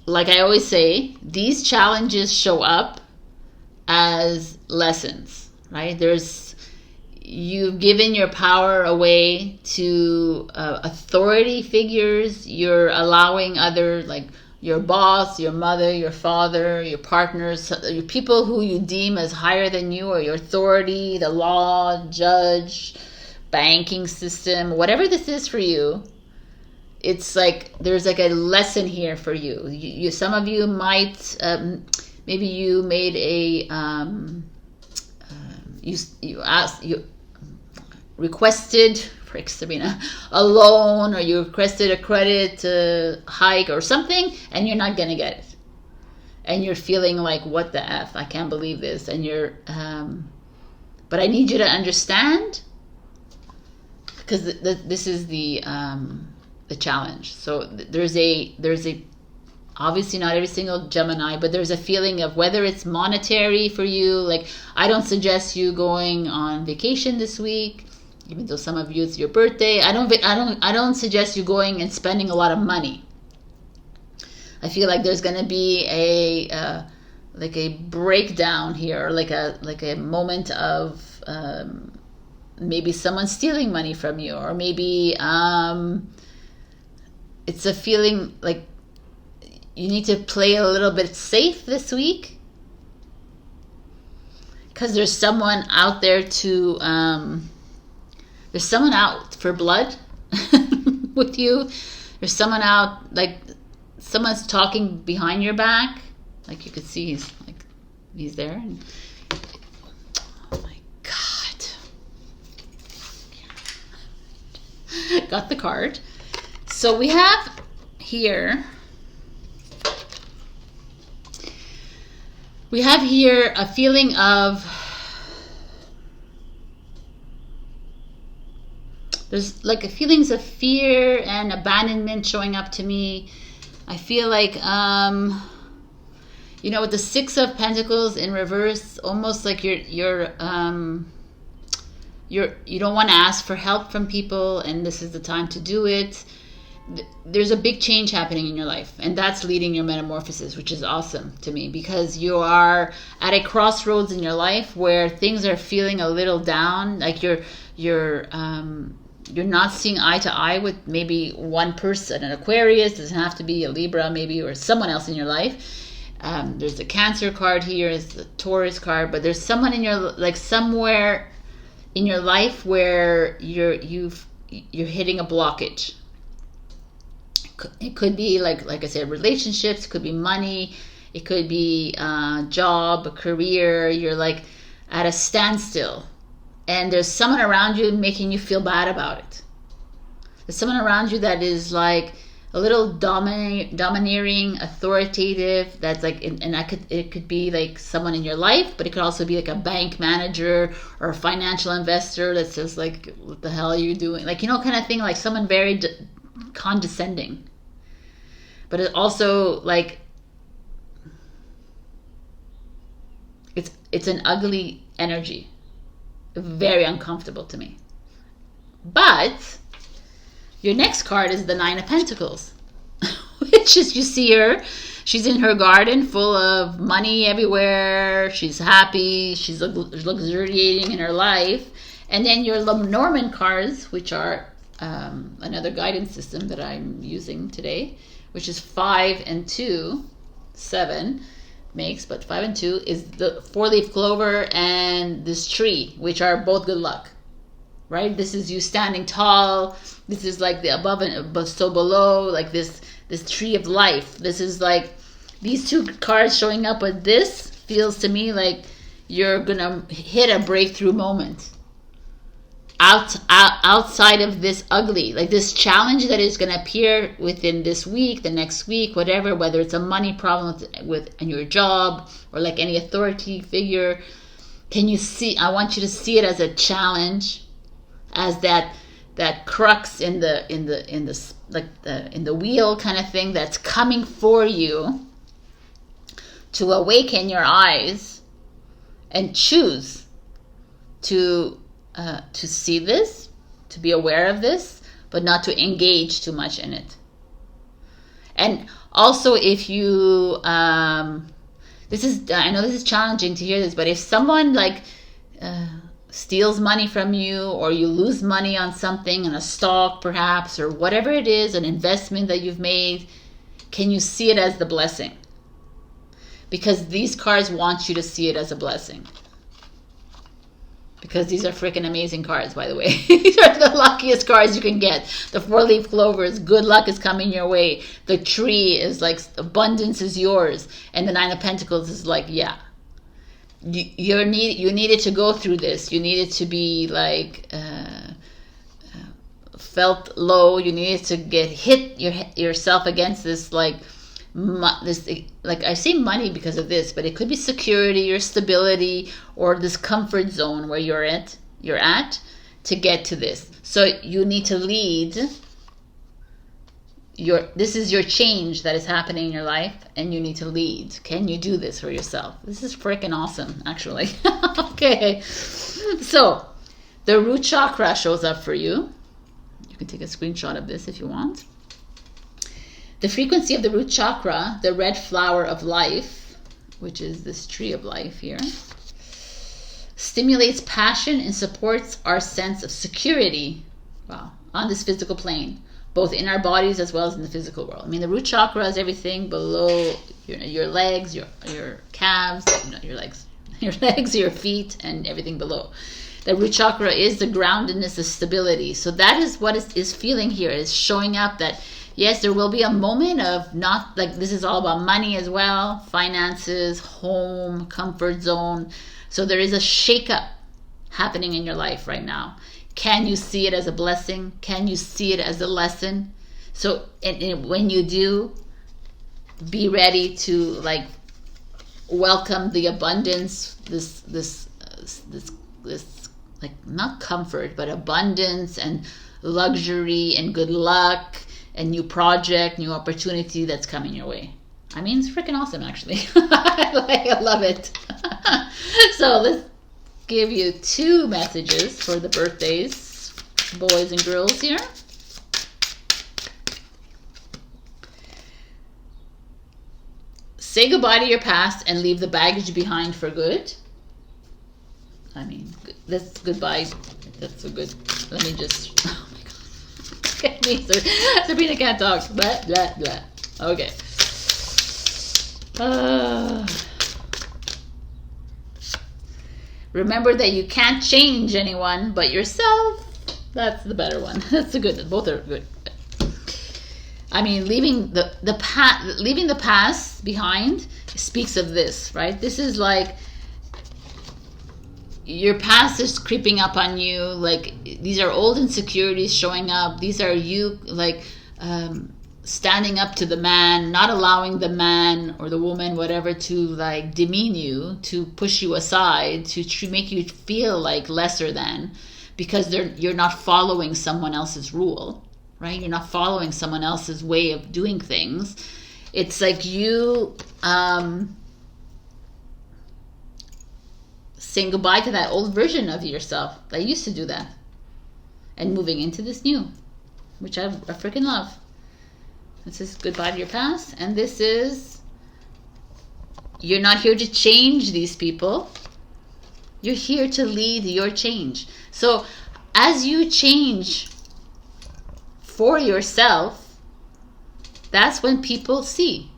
like I always say, these challenges show up as lessons, right? You've given your power away to authority figures. You're allowing other, like your boss, your mother, your father, your partners, your people who you deem as higher than you, or your authority, the law, judge, banking system, whatever this is for you. It's like there's like a lesson here for you. Some of you might maybe you made a you requested, for Sabrina, a loan, or you requested a credit hike or something, and you're not gonna get it, and you're feeling like, what the F, I can't believe this, and you're but I need you to understand, because this is the challenge. So there's a obviously not every single Gemini, but there's a feeling of whether it's monetary for you. Like, I don't suggest you going on vacation this week, even though some of you it's your birthday. I don't suggest you going and spending a lot of money. I feel like there's going to be a like a breakdown here, or like a moment of maybe someone stealing money from you, or maybe it's a feeling like you need to play a little bit safe this week, because there's someone out there to there's someone out for blood with you. There's someone out, like someone's talking behind your back, like you could see he's there, and oh my God, got the card. So we have here a feeling of, there's like feelings of fear and abandonment showing up to me. I feel like, with the Six of Pentacles in reverse, almost like you don't want to ask for help from people, and this is the time to do it. There's a big change happening in your life, and that's leading your metamorphosis, which is awesome to me, because you are at a crossroads in your life where things are feeling a little down, like you're not seeing eye to eye with maybe one person. An Aquarius doesn't have to be a Libra, maybe, or someone else in your life. There's the Cancer card here, is the Taurus card, but there's someone in your, like, somewhere in your life where you're hitting a blockage. It could be like I said, relationships. It could be money. It could be job, a career. You're like at a standstill, and there's someone around you making you feel bad about it. There's someone around you that is like a little domineering, authoritative. That's like, it could be like someone in your life, but it could also be like a bank manager or a financial investor that says like, "What the hell are you doing?" Like, kind of thing. Like someone very condescending. But it also, like, it's an ugly energy, very uncomfortable to me. But your next card is the Nine of Pentacles, which is, you see her, she's in her garden full of money everywhere. She's happy. She's luxuriating in her life. And then your Lenormand cards, which are another guidance system that I'm using today, which is 5 and 2, 7 makes, but 5 and 2 is the 4-leaf clover and this tree, which are both good luck, right? This is you standing tall. This is like the above and so below, like this tree of life. This is like, these two cards showing up with this feels to me like you're gonna hit a breakthrough moment. Outside of this ugly, like this challenge that is going to appear within this week, the next week, whatever, whether it's a money problem with your job, or like any authority figure. Can you see? I want you to see it as a challenge, as that crux in the wheel kind of thing that's coming for you, to awaken your eyes and choose to see this, to be aware of this, but not to engage too much in it. And also, if you, I know this is challenging to hear this, but if someone like steals money from you, or you lose money on something, on a stock perhaps, or whatever it is, an investment that you've made, can you see it as the blessing? Because these cards want you to see it as a blessing. Because these are freaking amazing cards, by the way. These are the luckiest cards you can get. The 4-leaf clover is good luck is coming your way. The tree is like abundance is yours. And the 9 of Pentacles is like, yeah. You needed to go through this. You needed to be like felt low. You needed to get hit yourself against this like I say money because of this, but it could be security or stability or this comfort zone where you're at to get to this. So you need to lead. This is your change that is happening in your life, and you need to lead. Can you do this for yourself? This is freaking awesome, actually. Okay, so the root chakra shows up for you. You can take a screenshot of this if you want. The frequency of the root chakra, the red flower of life, which is this tree of life here, stimulates passion and supports our sense of security, wow, on this physical plane, both in our bodies as well as in the physical world. I mean, the root chakra is everything below your legs, your calves, your legs, your feet, and everything below. The root chakra is the groundedness, the stability. So that is what is feeling here. It's showing up that, yes, there will be a moment of not, like, this is all about money as well, finances, home, comfort zone. So there is a shakeup happening in your life right now. Can you see it as a blessing? Can you see it as a lesson? So and when you do, be ready to like welcome the abundance, this like not comfort, but abundance and luxury and good luck and new project, new opportunity that's coming your way. I mean, it's freaking awesome, actually. I love it. So let's give you 2 messages for the birthdays, boys and girls here. Say goodbye to your past and leave the baggage behind for good. I mean, that's goodbye. That's so good. Let me just, oh my God. Look at me. Sabrina can't talk. Blah, blah, blah. Okay. Remember that you can't change anyone but yourself. That's the better one. That's the good. Both are good. I mean, leaving the past behind speaks of this, right? This is like your past is creeping up on you. Like, these are old insecurities showing up. These are you like standing up to the man, not allowing the man or the woman, whatever, to like demean you, to push you aside, to make you feel like lesser than, because you're not following someone else's rule, right? You're not following someone else's way of doing things. It's like you saying goodbye to that old version of yourself that used to do that, and moving into this new, which I freaking love. This is goodbye to your past, and this is, you're not here to change these people. You're here to lead your change. So as you change for yourself, that's when people see,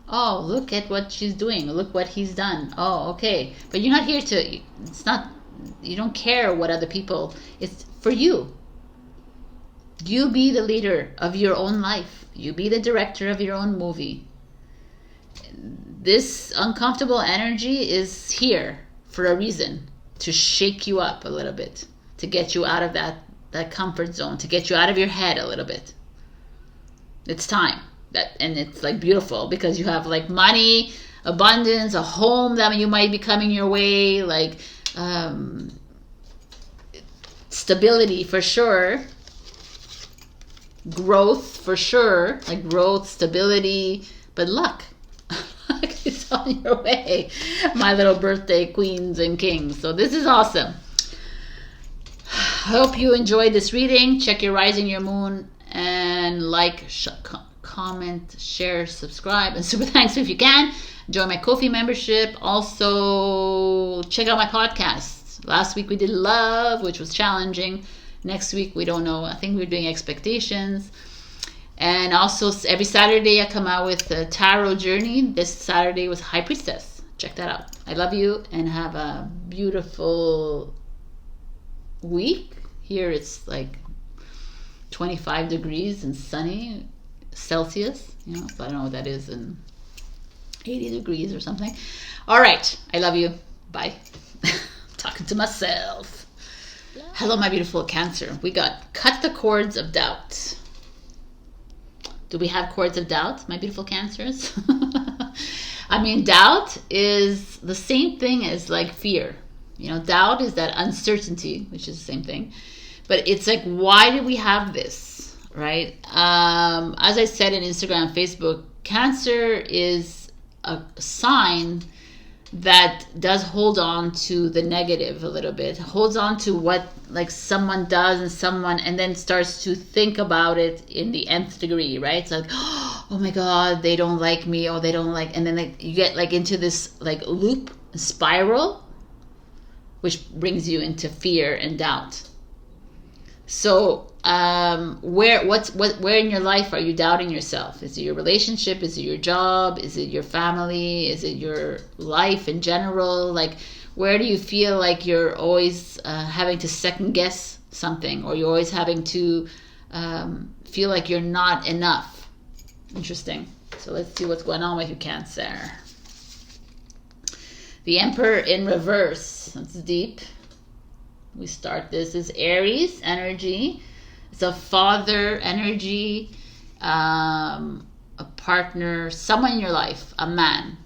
oh, look at what she's doing. Look what he's done. Oh, okay. But you're not here to, it's not, you don't care what other people, it's for you. You be the leader of your own life. You be the director of your own movie. This uncomfortable energy is here for a reason, to shake you up a little bit, to get you out of that comfort zone, to get you out of your head a little bit. It's time. And it's like beautiful, because you have like money, abundance, a home that you might be coming your way, like stability for sure, growth for sure, like growth, stability, but luck. Luck is on your way, my little birthday queens and kings. So this is awesome. hope you enjoyed this reading. Check your rising, your moon, and like, comment, share, subscribe, and super thanks if you can. Join my Ko-fi membership. Also, check out my podcast. Last week we did love, which was challenging. Next week, we don't know. I think we're doing expectations. And also, every Saturday, I come out with a tarot journey. This Saturday was High Priestess. Check that out. I love you and have a beautiful week. Here it's like 25 degrees and sunny Celsius. You know, so I don't know what that is in 80 degrees or something. All right. I love you. Bye. Talking to myself. Hello, my beautiful Cancer. We got cut the cords of doubt. Do we have cords of doubt, my beautiful Cancers? I mean, doubt is the same thing as like fear. You know, doubt is that uncertainty, which is the same thing. But it's like, why do we have this, right? As I said in Instagram and Facebook, Cancer is a sign that does hold on to the negative a little bit, holds on to what like someone does and then starts to think about it in the nth degree, right? It's like, oh my God, they don't like me, or they don't like, and then like you get like into this like loop spiral, which brings you into fear and doubt. So where in your life are you doubting yourself? Is it your relationship? Is it your job? Is it your family? Is it your life in general? Like, where do you feel like you're always having to second guess something, or you're always having to feel like you're not enough? Interesting. So let's see what's going on with you, Cancer. The Emperor in reverse. That's deep. We start this as Aries energy. It's a father energy, a partner, someone in your life, a man.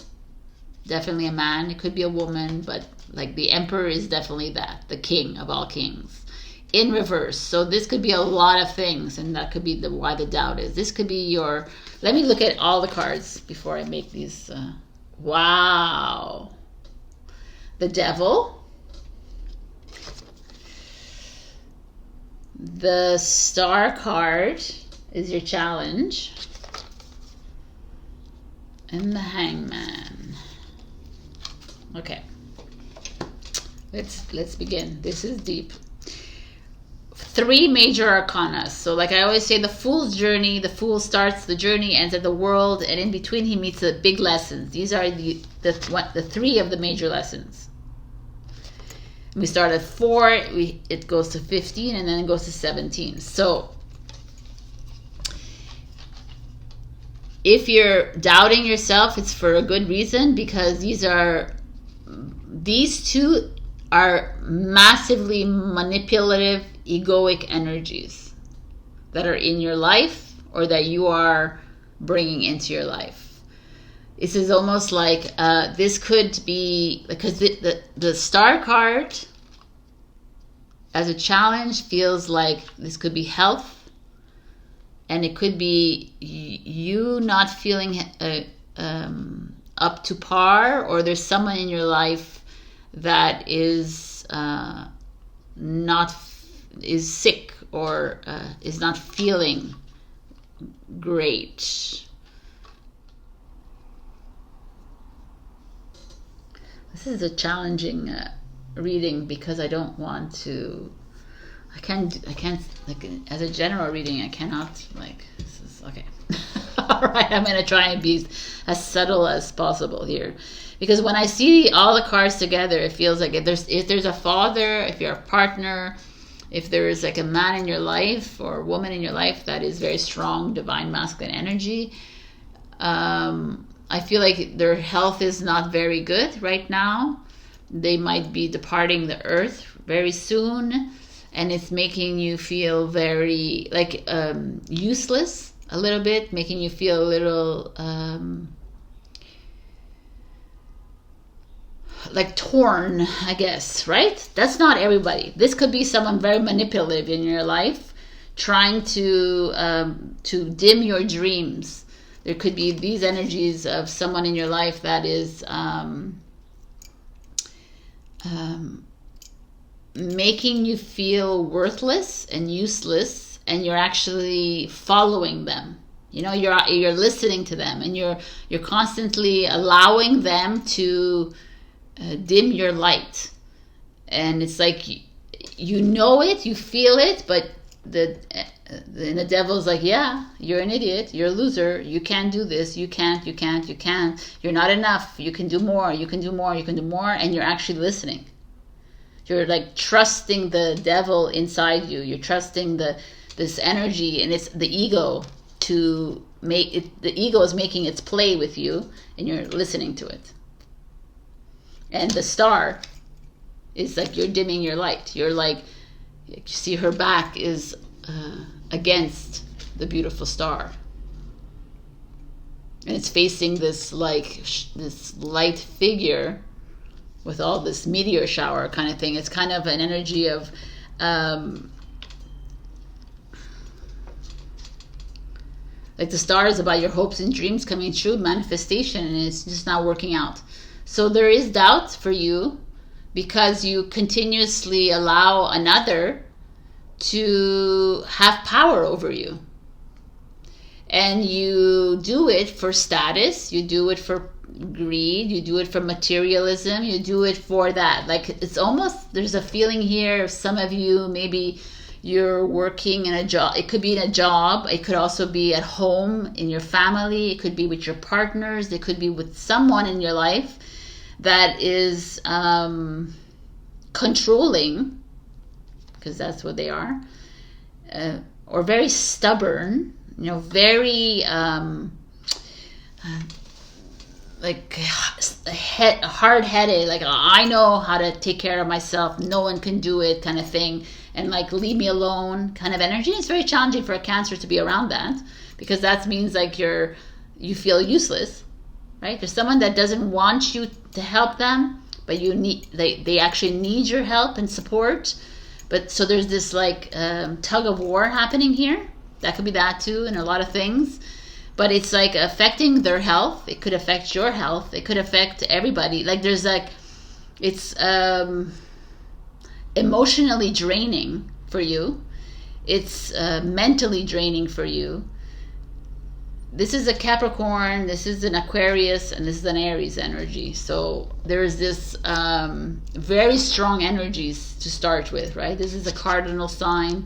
Definitely a man. It could be a woman, but like the Emperor is definitely that, the king of all kings. In reverse. So this could be a lot of things, and that could be why the doubt is. This could be your, let me look at all the cards before I make these. Wow. The Devil. The Star card is your challenge. And the Hangman. Okay. Let's begin. This is deep. 3 major arcana. So like I always say, the Fool's journey, the Fool starts the journey, ends at the world, and in between he meets the big lessons. These are the 3 of the major lessons. We start at 4, it goes to 15, and then it goes to 17. So if you're doubting yourself, it's for a good reason, because these 2 are massively manipulative, egoic energies that are in your life, or that you are bringing into your life. This is almost like this could be, because the Star card as a challenge feels like this could be health, and it could be you not feeling up to par, or there's someone in your life that is sick, or is not feeling great. This is a challenging reading, because I don't want to. I can't like, as a general reading, I cannot like. This is okay. All right, I'm gonna try and be as subtle as possible here, because when I see all the cards together, it feels like if there's a father, if you're a partner, if there is like a man in your life or a woman in your life that is very strong, divine masculine energy. I feel like their health is not very good right now. They might be departing the earth very soon, and it's making you feel very like useless a little bit, making you feel a little like torn, I guess, right? That's not everybody. This could be someone very manipulative in your life, trying to dim your dreams. There could be these energies of someone in your life that is making you feel worthless and useless, and you're actually following them. You know, you're listening to them, and you're constantly allowing them to dim your light. And it's like, you know it, you feel it, but the devil's like, yeah, you're an idiot, you're a loser, you can't do this, you can't, you're not enough, you can do more, you can do more, you can do more, and you're actually listening. You're like trusting the devil inside you. You're trusting this energy, and it's the ego to make it. The ego is making its play with you, and you're listening to it. And the star is like, you're dimming your light. You're like, you see her back is against the beautiful star, and it's facing this like this light figure with all this meteor shower kind of thing. It's kind of an energy of like the star is about your hopes and dreams coming true, manifestation, and it's just not working out. So there is doubt for you because you continuously allow another to have power over you. And you do it for status, you do it for greed, you do it for materialism, you do it for that. Like, it's almost, there's a feeling here of some of you, maybe you're working in a job. It could be in a job, it could also be at home, in your family, it could be with your partners, it could be with someone in your life that is controlling, because that's what they are, or very stubborn, you know, very like hard-headed, like, I know how to take care of myself, no one can do it kind of thing, and like, leave me alone kind of energy. It's very challenging for a Cancer to be around that, because that means like you feel useless, right? There's someone that doesn't want you to help them, but they actually need your help and support. But so there's this like tug of war happening here. That could be that too, and a lot of things. But it's like affecting their health. It could affect your health. It could affect everybody. Like, there's like, it's emotionally draining for you. It's mentally draining for you. This is a Capricorn, this is an Aquarius, and this is an Aries energy. So there's this very strong energies to start with, right? This is a cardinal sign,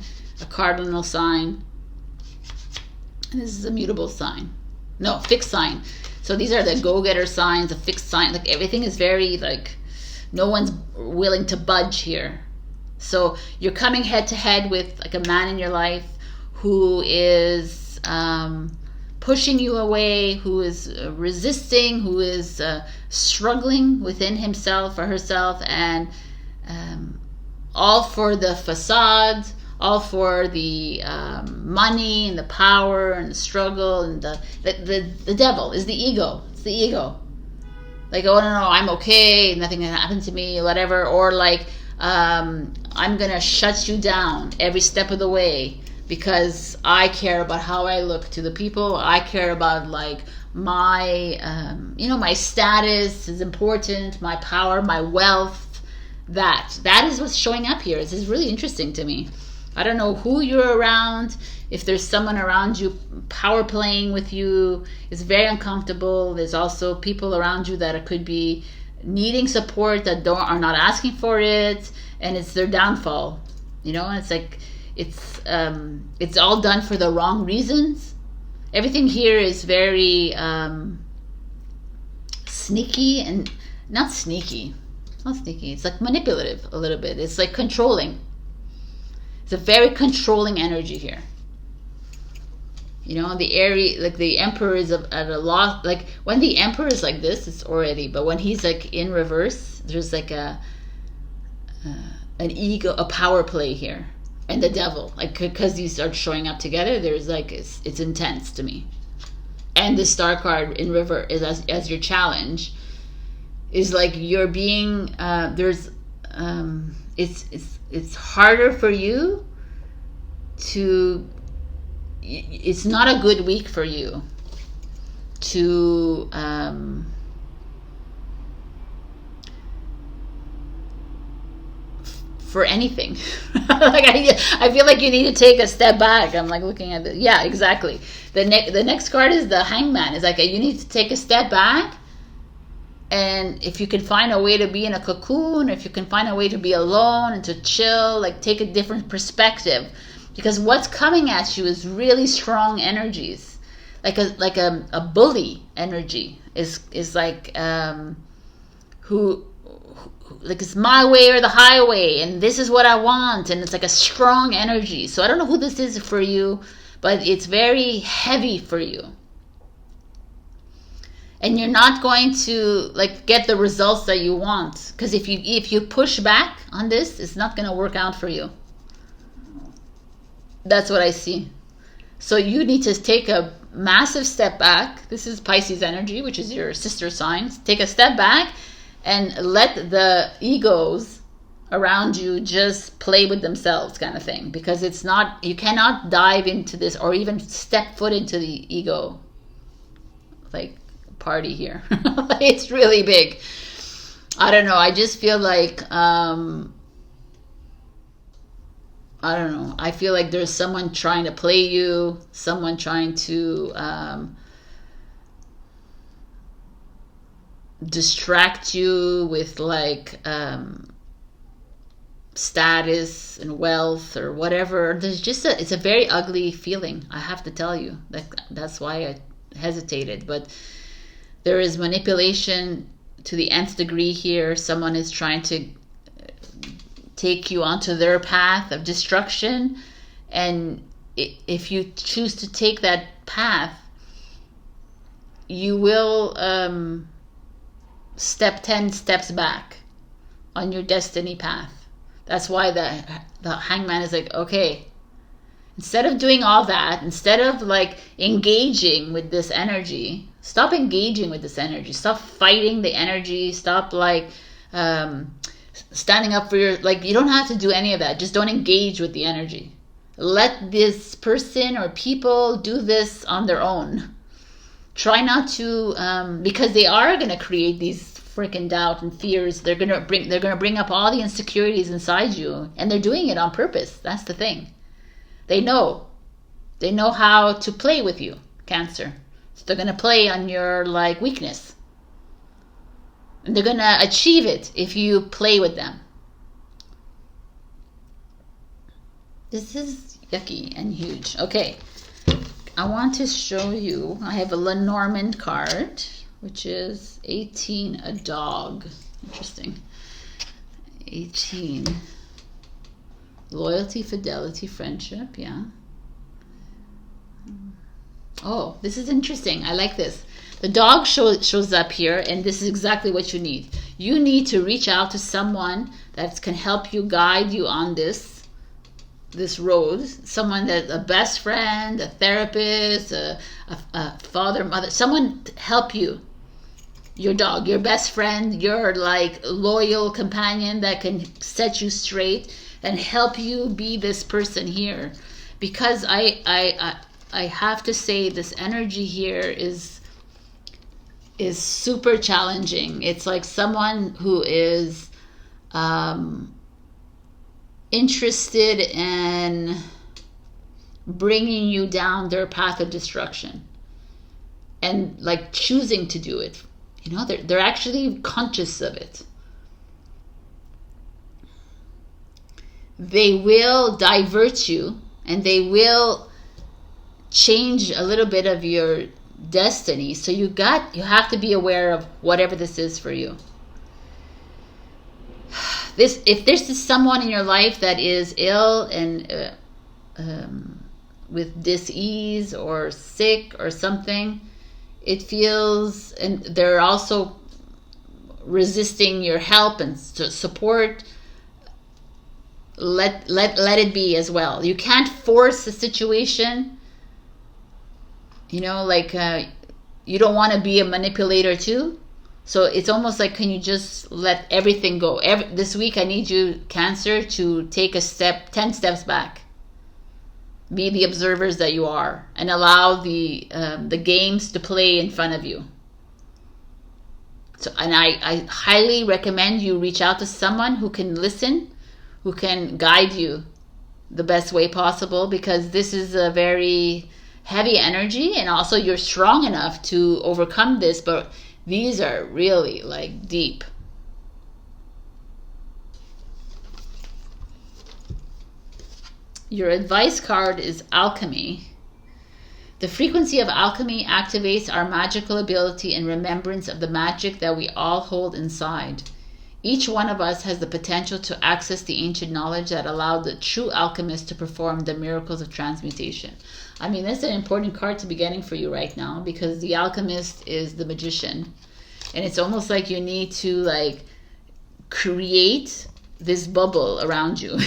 and this is a mutable sign. No, fixed sign. So these are the go-getter signs, a fixed sign. Like, everything is very, like, no one's willing to budge here. So you're coming head to head with like a man in your life who is pushing you away, who is resisting, who is struggling within himself or herself, and all for the facade, all for the money and the power and the struggle, and the devil is the ego. It's the ego. Like, oh, no, I'm okay, nothing can happen to me, whatever. Or like, I'm gonna shut you down every step of the way because I care about how I look to the people. I care about like my, my status is important, my power, my wealth. That is what's showing up here. This is really interesting to me. I don't know who you're around. If there's someone around you power playing with you, it's very uncomfortable. There's also people around you that could be needing support that are not asking for it, and it's their downfall. You know, it's like it's all done for the wrong reasons. Everything here is very sneaky, and not sneaky. It's like manipulative a little bit. It's like controlling. It's a very controlling energy here. You know, the Aries, like the Emperor is at a loss. Like, when the Emperor is like this, it's already. But when he's like in reverse, there's like an ego, a power play here, and the Devil. Like, because these are showing up together, there's like it's intense to me. And the Star card in reverse is as your challenge is like you're being it's harder for you to. It's not a good week for you to for anything. Like I feel like you need to take a step back. I'm like looking at it. Yeah, exactly. The next card is the Hangman. It's like you need to take a step back, and if you can find a way to be in a cocoon, if you can find a way to be alone and to chill, like take a different perspective, because what's coming at you is really strong energies, like a bully energy is like who like it's my way or the highway, and this is what I want, and it's like a strong energy. So I don't know who this is for you, but it's very heavy for you, and you're not going to like get the results that you want, because if you push back on this, it's not going to work out for you. That's what I see. So you need to take a massive step back. This is Pisces energy, which is your sister signs. Take a step back and let the egos around you just play with themselves, kind of thing, because it's not, you cannot dive into this or even step foot into the ego like party here. It's really big. I don't know, I just feel like I don't know, I feel like there's someone trying to play you, someone trying to distract you with like status and wealth or whatever. There's just it's a very ugly feeling, I have to tell you. That's why I hesitated. But there is manipulation to the nth degree here. Someone is trying to take you onto their path of destruction, and if you choose to take that path, you will step 10 steps back on your destiny path. That's why the Hangman is like, okay, instead of doing all that, instead of like engaging with this energy, stop engaging with this energy, stop fighting the energy, stop like standing up for your, like, you don't have to do any of that. Just don't engage with the energy. Let this person or people do this on their own. Try not to, because they are going to create these freaking doubt and fears. They're going to bring up all the insecurities inside you, and they're doing it on purpose. That's the thing. They know how to play with you, Cancer. So they're going to play on your like weakness, and they're going to achieve it if you play with them. This is yucky and huge. Okay. I want to show you, I have a Lenormand card, which is 18, a dog. Interesting. 18. Loyalty, fidelity, friendship, yeah. Oh, this is interesting. I like this. The dog shows up here, and this is exactly what you need. You need to reach out to someone that can help you, guide you on this road. Someone that's a best friend, a therapist, a father, mother, someone to help you. Your dog, your best friend, your like loyal companion that can set you straight and help you be this person here. Because I have to say, this energy here is super challenging. It's like someone who is interested in bringing you down their path of destruction, and like choosing to do it. You know, they're actually conscious of it. They will divert you, and they will change a little bit of your destiny. So you have to be aware of whatever this is for you. If this is someone in your life that is ill and with dis-ease or sick or something, it feels, and they're also resisting your help and support, let it be as well. You can't force a situation. You know, like you don't want to be a manipulator too. So it's almost like, can you just let everything go? This week I need you, Cancer, to take a step, 10 steps back. Be the observers that you are, and allow the games to play in front of you. So, and I highly recommend you reach out to someone who can listen, who can guide you the best way possible, because this is a very heavy energy, and also you're strong enough to overcome this, but these are really like deep. Your advice card is alchemy. The frequency of alchemy activates our magical ability and remembrance of the magic that we all hold inside. Each one of us has the potential to access the ancient knowledge that allowed the true alchemist to perform the miracles of transmutation. I mean, that's an important card to be getting for you right now, because the alchemist is the magician. And it's almost like you need to like create this bubble around you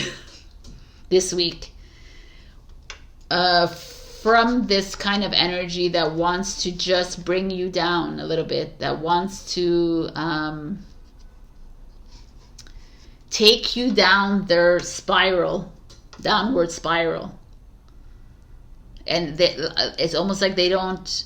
this week. From this kind of energy that wants to just bring you down a little bit, that wants to take you down their spiral, downward spiral. And it's almost like they don't,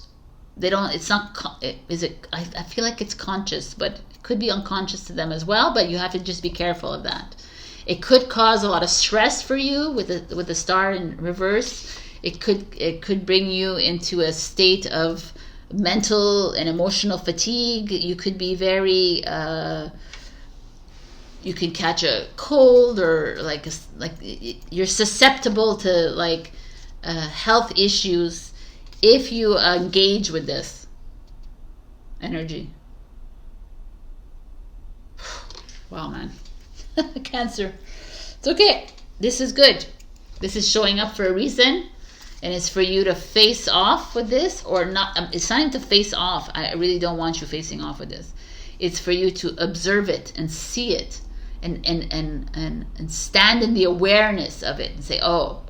it's not, is it, I feel like it's conscious, but it could be unconscious to them as well, but you have to just be careful of that. It could cause a lot of stress for you with the star in reverse. It could bring you into a state of mental and emotional fatigue. You could be very, you could catch a cold, or like you're susceptible to like health issues if you engage with this energy. Wow, man. Cancer. It's okay. This is good. This is showing up for a reason. And it's for you to face off with this, or not. It's not even to face off. I really don't want you facing off with this. It's for you to observe it and see it, and stand in the awareness of it and say, oh,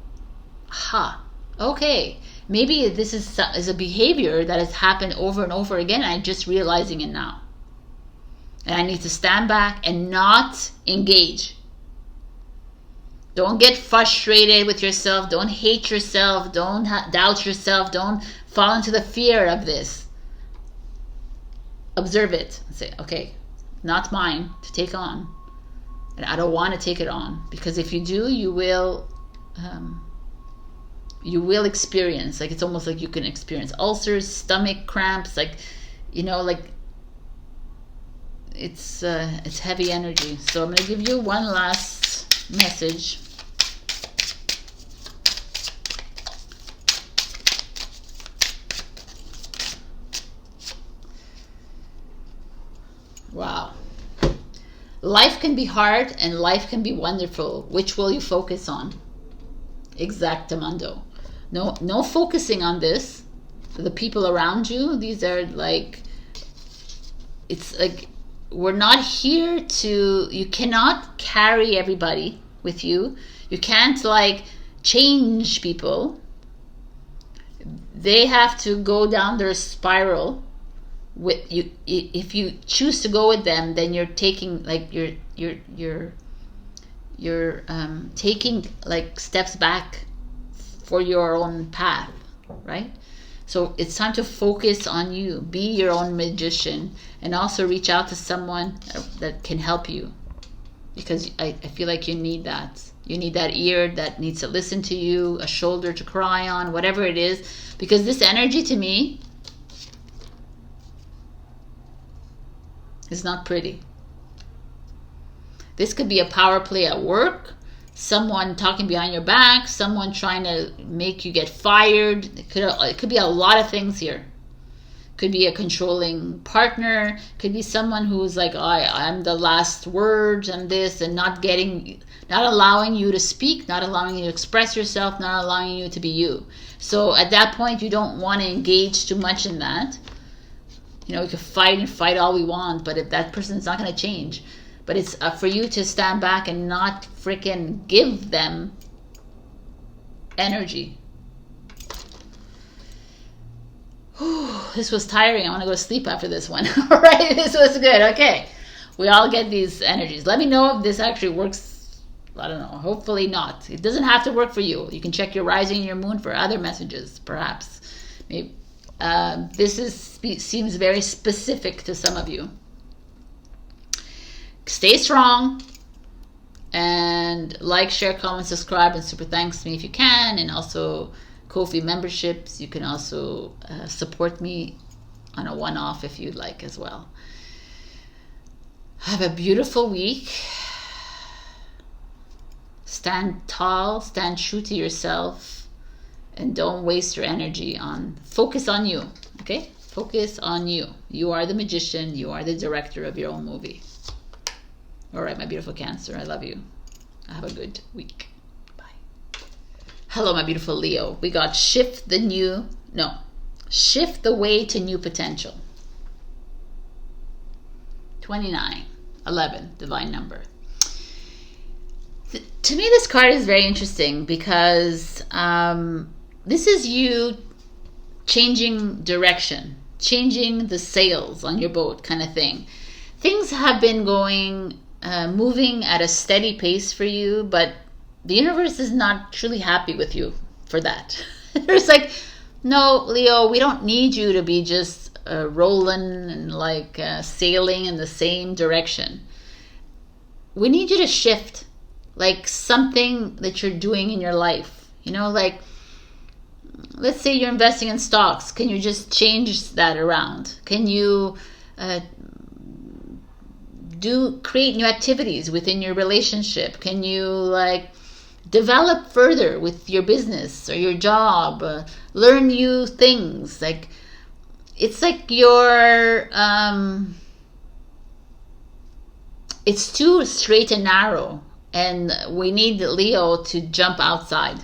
okay, maybe this is a behavior that has happened over and over again. I'm just realizing it now. And I need to stand back and not engage. Don't get frustrated with yourself. Don't hate yourself. Don't doubt yourself. Don't fall into the fear of this. Observe it and say, okay, not mine to take on. And I don't want to take it on. Because if you do, you will experience, like, it's almost like you can experience ulcers, stomach cramps, like, you know, like, it's heavy energy. So I'm going to give you one last message. Wow. Life can be hard and life can be wonderful. Which will you focus on? Exactamundo. No focusing on this. The people around you, these are like, it's like, we're not here to, you cannot carry everybody with you. You can't like change people. They have to go down their spiral with you. If you choose to go with them, then you're taking like you're taking like steps back for your own path, right? So it's time to focus on you. Be your own magician, and also reach out to someone that can help you, because I feel like you need that. You need that ear that needs to listen to you, a shoulder to cry on, whatever it is, because this energy to me is not pretty. This could be a power play at work, someone talking behind your back, someone trying to make you get fired. It could be a lot of things here. Could be a controlling partner, could be someone who's like, I'm the last word on this, and not allowing you to speak, not allowing you to express yourself, not allowing you to be you. So at that point, you don't want to engage too much in that. You know, we could fight all we want, but if that person's not going to change. But it's for you to stand back and not freaking give them energy. This was tiring. I want to go to sleep after this one. All right, this was good. Okay, we all get these energies. Let me know if this actually works. I don't know. Hopefully not. It doesn't have to work for you. You can check your rising and your moon for other messages, perhaps. Maybe seems very specific to some of you. Stay strong and And like, share, comment, subscribe, and super thanks to me if you can. And also Ko-fi memberships. You can also support me on a one-off if you'd like as well. Have a beautiful week. Stand tall, stand true to yourself, and don't waste your energy on, focus on you, okay? Focus on you. You are the magician. You are the director of your own movie. All right, my beautiful Cancer, I love you. Have a good week. Bye. Hello, my beautiful Leo. We got shift the way to new potential. 29, 11, divine number. To me, this card is very interesting because this is you changing direction, changing the sails on your boat kind of thing. Things have been going, moving at a steady pace for you, but the universe is not truly happy with you for that. There's like, no, Leo, we don't need you to be just rolling and like sailing in the same direction. We need you to shift, like something that you're doing in your life. You know, like, let's say you're investing in stocks. Can you just change that around? Can you create new activities within your relationship? Can you like develop further with your business or your job? Learn new things. Like, it's like your it's too straight and narrow, and we need Leo to jump outside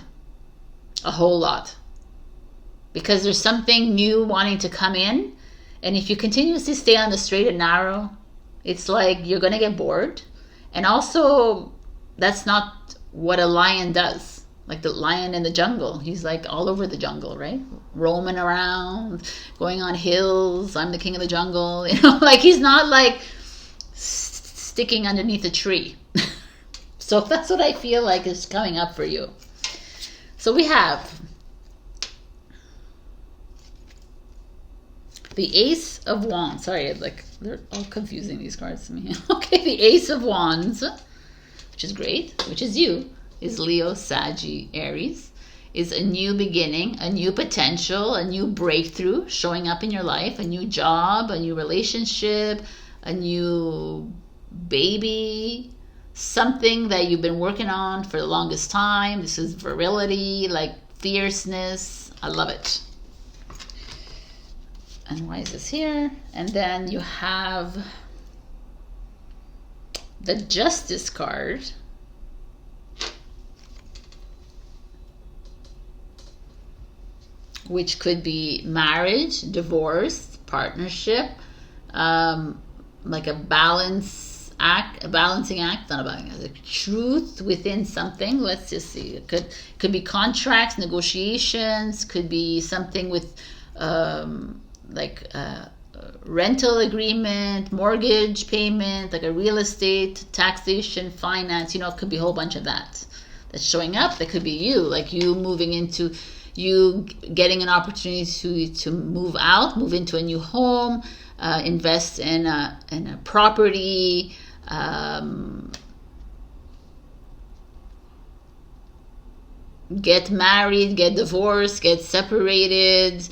a whole lot, because there's something new wanting to come in. And if you continuously stay on the straight and narrow, it's like you're going to get bored. And also, that's not what a lion does. Like the lion in the jungle. He's like all over the jungle, right? Roaming around, going on hills. I'm the king of the jungle. You know, like he's not like sticking underneath a tree. So that's what I feel like is coming up for you. So we have the Ace of Wands. Sorry, like they're all confusing, these cards to me. Okay, the Ace of Wands, which is great, which is you, is Leo, Saggy, Aries, is a new beginning, a new potential, a new breakthrough showing up in your life, a new job, a new relationship, a new baby, something that you've been working on for the longest time. This is virility, like fierceness. I love it. And why is this here? And then you have the Justice card, which could be marriage, divorce, partnership, like a balancing act, not about the truth within something. Let's just see. It could be contracts, negotiations, could be something with like rental agreement, mortgage payment, like a real estate, taxation, finance. You know, it could be a whole bunch of that that's showing up. That could be you, like you moving into, you getting an opportunity to move out, move into a new home, invest in a property, get married, get divorced, get separated,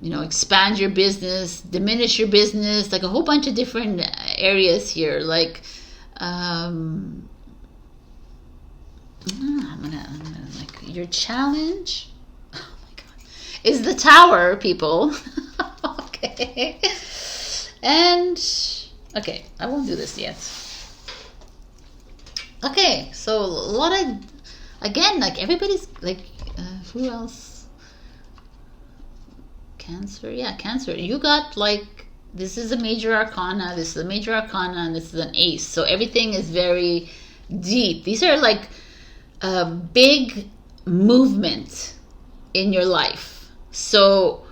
you know, expand your business, diminish your business, like a whole bunch of different areas here. Like, I'm gonna like your challenge. Oh my God, is the Tower, people. Okay, and okay, I won't do this yet. Okay, so a lot of, again, like everybody's like, who else? Cancer, yeah, Cancer. You got like, this is a major arcana, this is a major arcana, and this is an ace. So everything is very deep. These are like a big movement in your life. So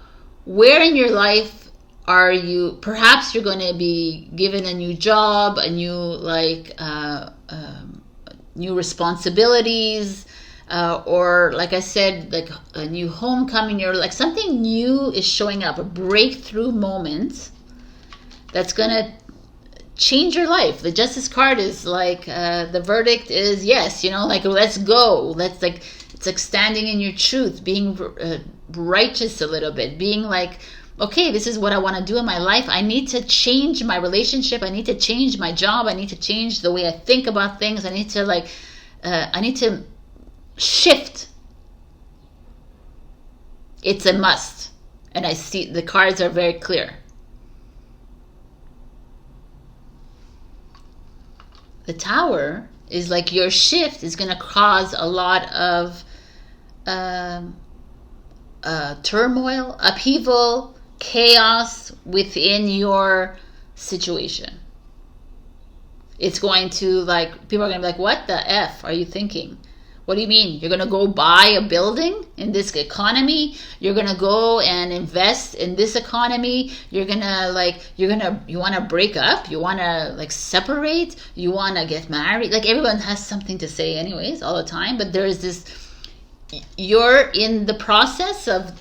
where in your life are you? Perhaps you're going to be given a new job, a new like new responsibilities. Or like I said, like a new homecoming, or like something new is showing up, a breakthrough moment that's gonna change your life. The Justice card is like, the verdict is yes, you know, like, let's go. Let's, like, it's like standing in your truth, being righteous a little bit, being like, okay, this is what I want to do in my life. I need to change my relationship. I need to change my job. I need to change the way I think about things. I need to, like, I need to shift. It's a must. And I see the cards are very clear. The Tower is like, your shift is going to cause a lot of turmoil, upheaval, chaos within your situation. It's going to, like, people are going to be like, what the F are you thinking? What do you mean? You're going to go buy a building in this economy? You're going to go and invest in this economy? You're going to, like, you want to break up? You want to, like, separate? You want to get married? Like, everyone has something to say anyways all the time, but there's this, you're in the process of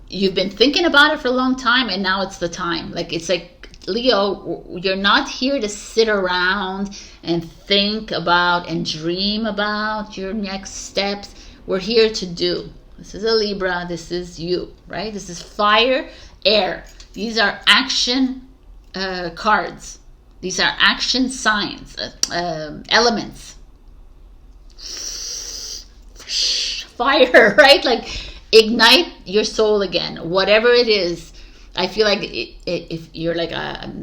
you've been thinking about it for a long time, and now it's the time. Like, it's like, Leo, you're not here to sit around and think about and dream about your next steps. We're here to do. This is a Libra. This is you, right? This is fire, air. These are action cards. These are action signs, elements. Fire, right? Like, ignite your soul again. Whatever it is. I feel like if you're like,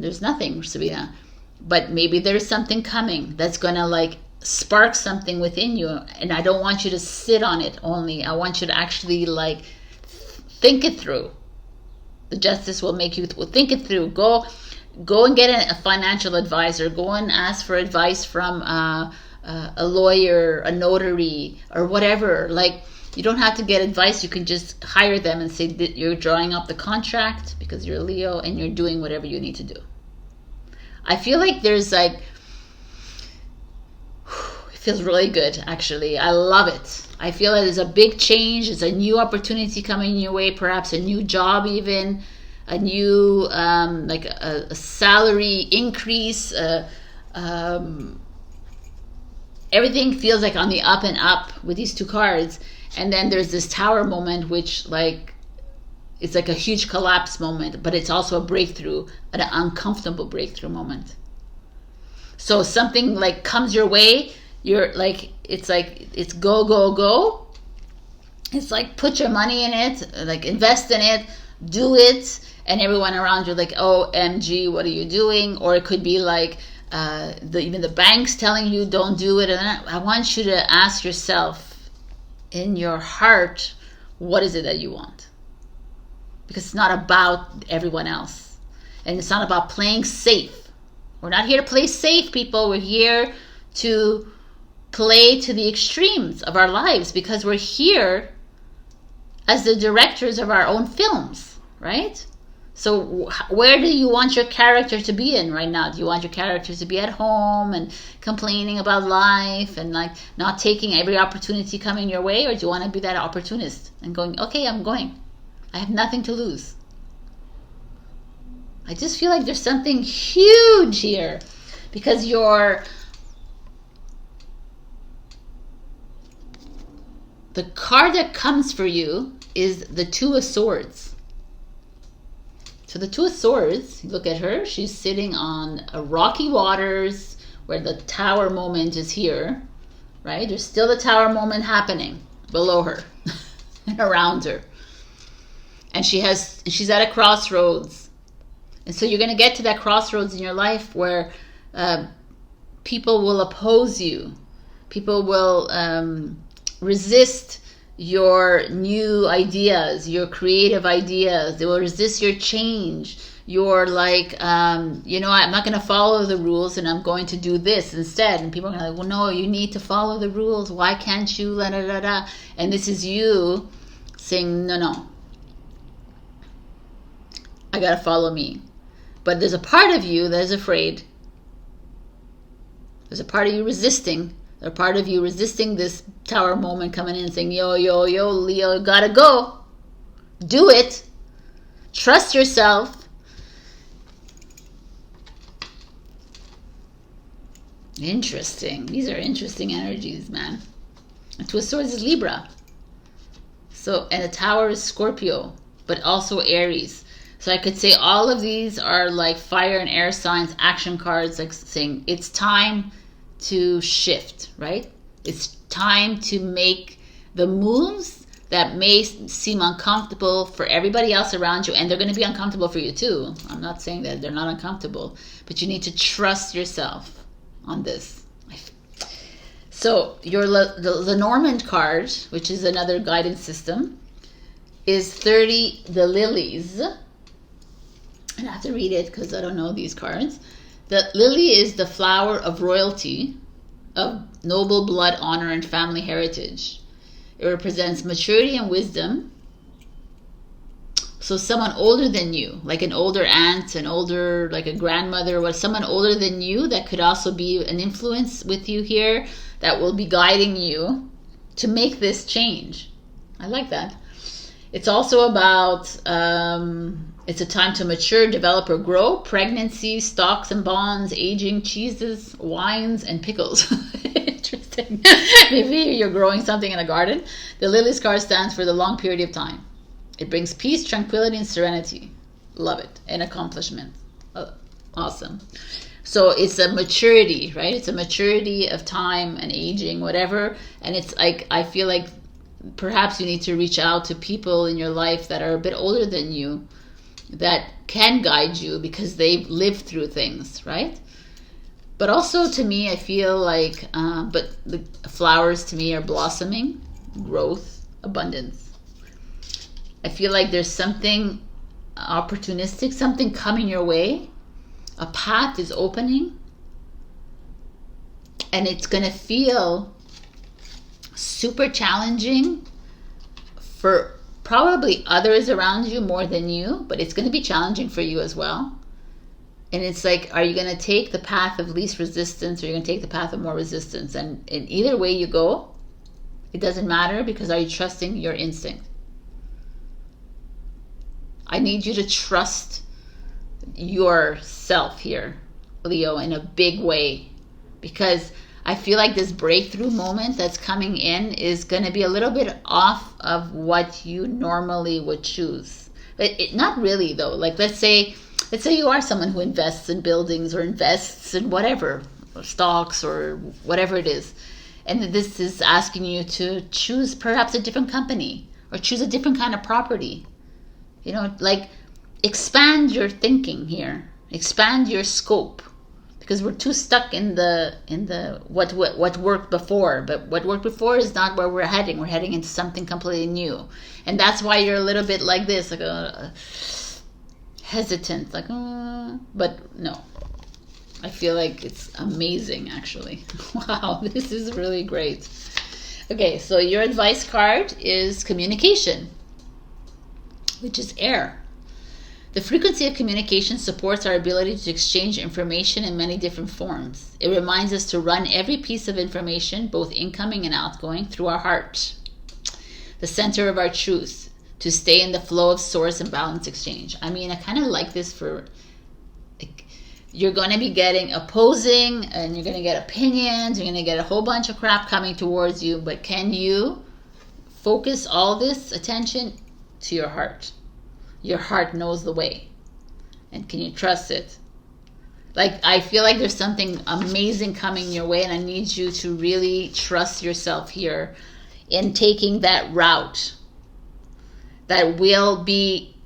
there's nothing, Sabrina, but maybe there's something coming that's going to, like, spark something within you. And I don't want you to sit on it only. I want you to actually, like, think it through. The Justice will make you think it through. Go and get a financial advisor. Go and ask for advice from a lawyer, a notary, or whatever. Like, you don't have to get advice. You can just hire them and say that you're drawing up the contract because you're a Leo, and you're doing whatever you need to do. I feel like there's, like, it feels really good, actually. I love it. I feel like there's a big change. There's a new opportunity coming your way, perhaps a new job even, a new, like a salary increase. Everything feels like on the up and up with these two cards. And then there's this Tower moment, which, like, it's like a huge collapse moment, but it's also a breakthrough, an uncomfortable breakthrough moment. So something, like, comes your way, you're like, it's go, go, go. It's like, put your money in it, like, invest in it, do it, and everyone around you like, OMG, what are you doing? Or it could be like, even the bank's telling you don't do it. And I want you to ask yourself, in your heart, what is it that you want? Because it's not about everyone else, and it's not about playing safe. We're not here to play safe, people. We're here to play to the extremes of our lives, because we're here as the directors of our own films, right? So where do you want your character to be in right now? Do you want your character to be at home and complaining about life and, like, not taking every opportunity coming your way? Or do you want to be that opportunist and going, okay, I'm going. I have nothing to lose. I just feel like there's something huge here, because the card that comes for you is the Two of Swords. So the Two of Swords, look at her. She's sitting on a rocky waters where the Tower moment is here, right? There's still the Tower moment happening below her and around her. And she's at a crossroads. And so you're going to get to that crossroads in your life where people will oppose you. People will resist your new ideas, your creative ideas. They will resist your change. You're like, I'm not going to follow the rules, and I'm going to do this instead. And people are going to like, well, no, you need to follow the rules. Why can't you? La, da, da, da. And this is you saying, no, I got to follow me. But there's a part of you that is afraid. There's a part of you resisting. There's a part of you resisting this Tower moment coming in and saying, yo, Leo, gotta go. Do it. Trust yourself. Interesting. These are interesting energies, man. The Two of Swords is Libra. So, and the Tower is Scorpio, but also Aries. So I could say all of these are like fire and air signs, action cards, like saying it's time to shift, right? It's time to make the moves that may seem uncomfortable for everybody else around you, and they're going to be uncomfortable for you too. I'm not saying that they're not uncomfortable, but you need to trust yourself on this. So the Lenormand card, which is another guidance system, is 30, the lilies. I have to read it because I don't know these cards. The lily is the flower of royalty, of noble blood, honor, and family heritage. It represents maturity and wisdom. So someone older than you, like an older aunt, an older, like a grandmother, or someone older than you that could also be an influence with you here, that will be guiding you to make this change. I like that. It's also about, it's a time to mature, develop, or grow. Pregnancy, stocks and bonds, aging, cheeses, wines, and pickles. Interesting. Maybe you're growing something in a garden. The Lily's card stands for the long period of time. It brings peace, tranquility, and serenity. Love it. And accomplishment. Awesome. So it's a maturity, right? It's a maturity of time and aging, whatever. And it's like, I feel like perhaps you need to reach out to people in your life that are a bit older than you, that can guide you because they've lived through things, right? But also to me, I feel like, but the flowers to me are blossoming, growth, abundance. I feel like there's something opportunistic, something coming your way. A path is opening, and it's going to feel super challenging for probably others around you more than you, but it's going to be challenging for you as well. And it's like, are you going to take the path of least resistance, or are you going to take the path of more resistance? And in either way you go, it doesn't matter, because are you trusting your instinct? I need you to trust yourself here, Leo, in a big way, because I feel like this breakthrough moment that's coming in is going to be a little bit off of what you normally would choose. But not really though. Like let's say you are someone who invests in buildings or invests in whatever, or stocks or whatever it is, and this is asking you to choose perhaps a different company or choose a different kind of property. You know, like expand your thinking here, expand your scope, because we're too stuck in the what worked before. But what worked before is not where we're heading. We're heading into something completely new, and that's why you're a little bit like this, like hesitant, like but no, I feel like it's amazing actually. Wow, this is really great. Okay, so your advice card is communication, which is air. The frequency of communication supports our ability to exchange information in many different forms. It reminds us to run every piece of information, both incoming and outgoing, through our heart, the center of our truth, to stay in the flow of source and balance exchange. I mean, I kind of like this for, like, you're going to be getting opposing, and you're going to get opinions, you're going to get a whole bunch of crap coming towards you, but can you focus all this attention to your heart? Your heart knows the way. And can you trust it? Like, I feel like there's something amazing coming your way, and I need you to really trust yourself here in taking that route that will be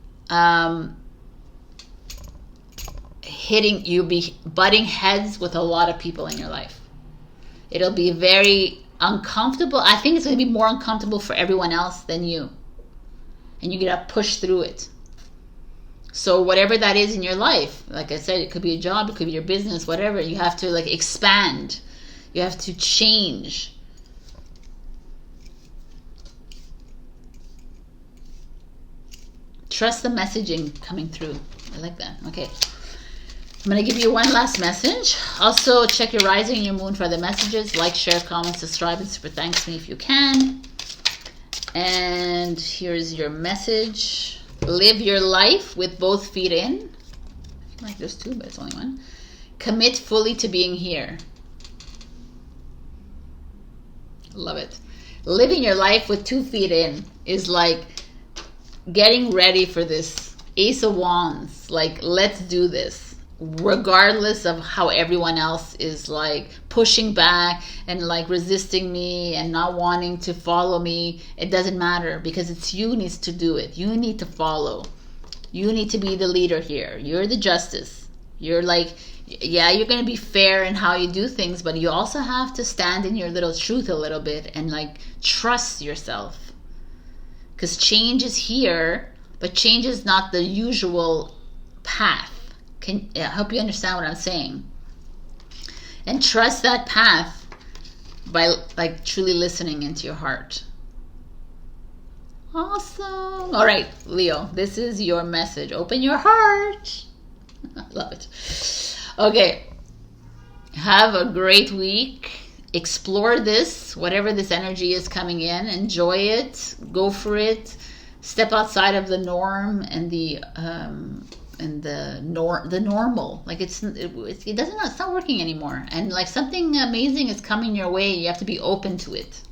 you'll be butting heads with a lot of people in your life. It'll be very uncomfortable. I think it's going to be more uncomfortable for everyone else than you. And you're going to push through it. So whatever that is in your life, like I said, it could be a job, it could be your business, whatever. You have to like expand. You have to change. Trust the messaging coming through. I like that. Okay. I'm going to give you one last message. Also, check your rising and your moon for the messages. Like, share, comment, subscribe, and super thanks me if you can. And here's your message. Live your life with both feet in. I feel like there's two, but it's only one. Commit fully to being here. Love it. Living your life with 2 feet in is like getting ready for this. Ace of Wands. Like, let's do this. Regardless of how everyone else is like pushing back and like resisting me and not wanting to follow me. It doesn't matter, because it's you needs to do it. You need to follow. You need to be the leader here. You're the justice. You're like, yeah, you're going to be fair in how you do things, but you also have to stand in your little truth a little bit and like trust yourself. Because change is here, but change is not the usual path. I hope you understand what I'm saying. And trust that path by like truly listening into your heart. Awesome. All right, Leo, this is your message. Open your heart. I love it. Okay. Have a great week. Explore this, whatever this energy is coming in. Enjoy it. Go for it. Step outside of the norm and the normal. Like it's not working anymore. And like something amazing is coming your way. You have to be open to it.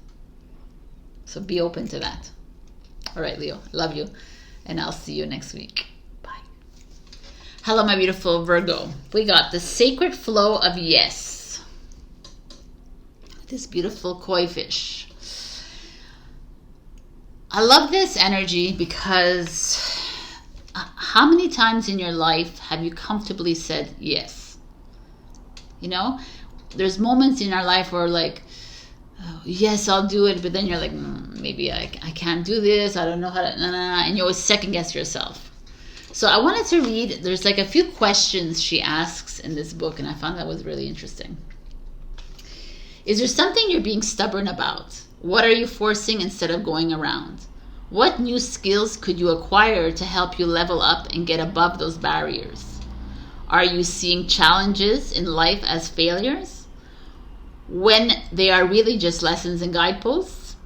So be open to that. All right, Leo, love you. And I'll see you next week. Bye. Hello, my beautiful Virgo. We got the sacred flow of yes. This beautiful koi fish. I love this energy because how many times in your life have you comfortably said yes? You know, there's moments in our life where like, oh, yes, I'll do it. But then you're like, maybe I can't do this. I don't know how to, and you always second guess yourself. So I wanted to read, there's like a few questions she asks in this book, and I found that was really interesting. Is there something you're being stubborn about? What are you forcing instead of going around? What new skills could you acquire to help you level up and get above those barriers? Are you seeing challenges in life as failures when they are really just lessons and guideposts?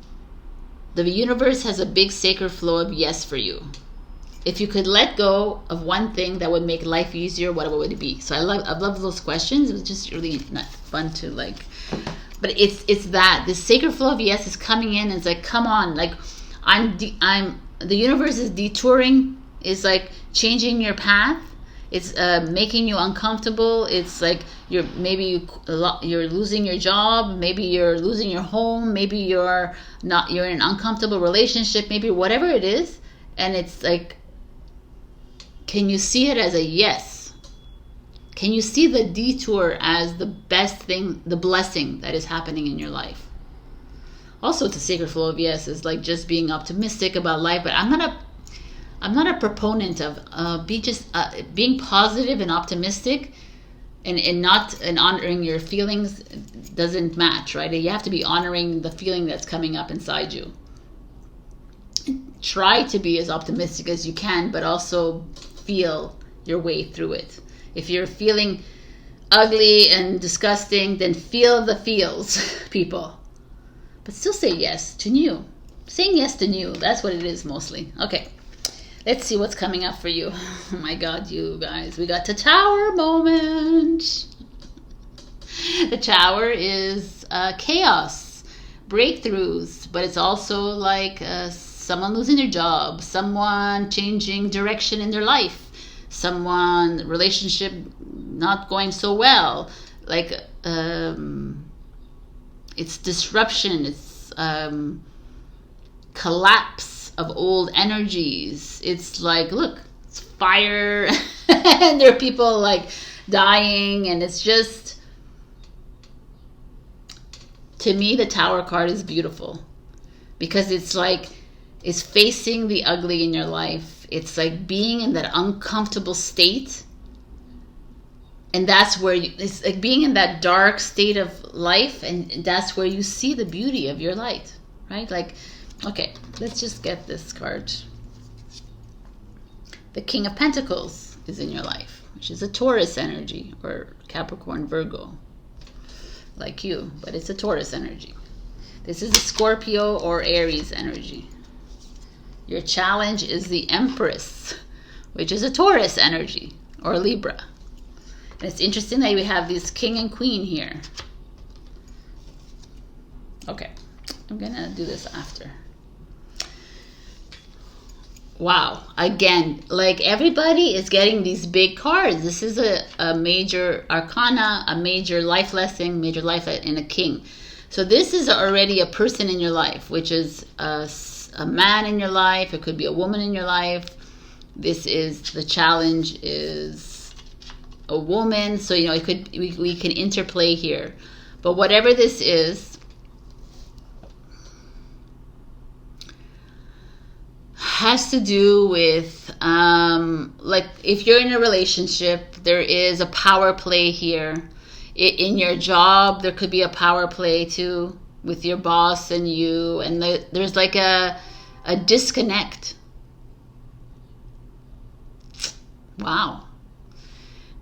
The universe has a big sacred flow of yes for you. If you could let go of one thing that would make life easier, what would it be? So I love those questions. It was just really not fun to like, but it's that this sacred flow of yes is coming in and it's like, come on, like the universe is detouring, is like changing your path. It's making you uncomfortable. It's like you're losing your job. Maybe you're losing your home. Maybe you're in an uncomfortable relationship. Maybe whatever it is, and it's like, can you see it as a yes? Can you see the detour as the best thing, the blessing that is happening in your life? Also, the sacred flow of yes is like just being optimistic about life, but I'm not a proponent of being positive and optimistic and honoring your feelings doesn't match, right? You have to be honoring the feeling that's coming up inside you. Try to be as optimistic as you can, but also feel your way through it. If you're feeling ugly and disgusting, then feel the feels, people. But still say yes to new. Saying yes to new, that's what it is mostly. Okay. Let's see what's coming up for you. Oh my God, you guys. We got the Tower moment. The Tower is chaos, breakthroughs, but it's also like someone losing their job, someone changing direction in their life, someone, relationship not going so well. Like, it's disruption, it's collapse of old energies. It's like, look, it's fire and there are people like dying, and it's just, to me, the Tower card is beautiful because it's like, it's facing the ugly in your life. It's like being in that uncomfortable state, and that's where it's like being in that dark state of life, and that's where you see the beauty of your light, right? Like, okay, let's just get this card. The King of Pentacles is in your life, which is a Taurus energy, or Capricorn, Virgo, like you, but it's a Taurus energy. This is a Scorpio or Aries energy. Your challenge is the Empress, which is a Taurus energy, or Libra. And it's interesting that we have this King and Queen here. Okay, I'm gonna do this after. Wow, again, like everybody is getting these big cards. This is a major arcana, a major life lesson, major life in a king. So this is already a person in your life, which is a man in your life. It could be a woman in your life. This is, the challenge is a woman. So, you know, it could, we can interplay here. But whatever this is, has to do with like if you're in a relationship, there is a power play here. In your job, there could be a power play too with your boss and you, and there's like a disconnect. Wow.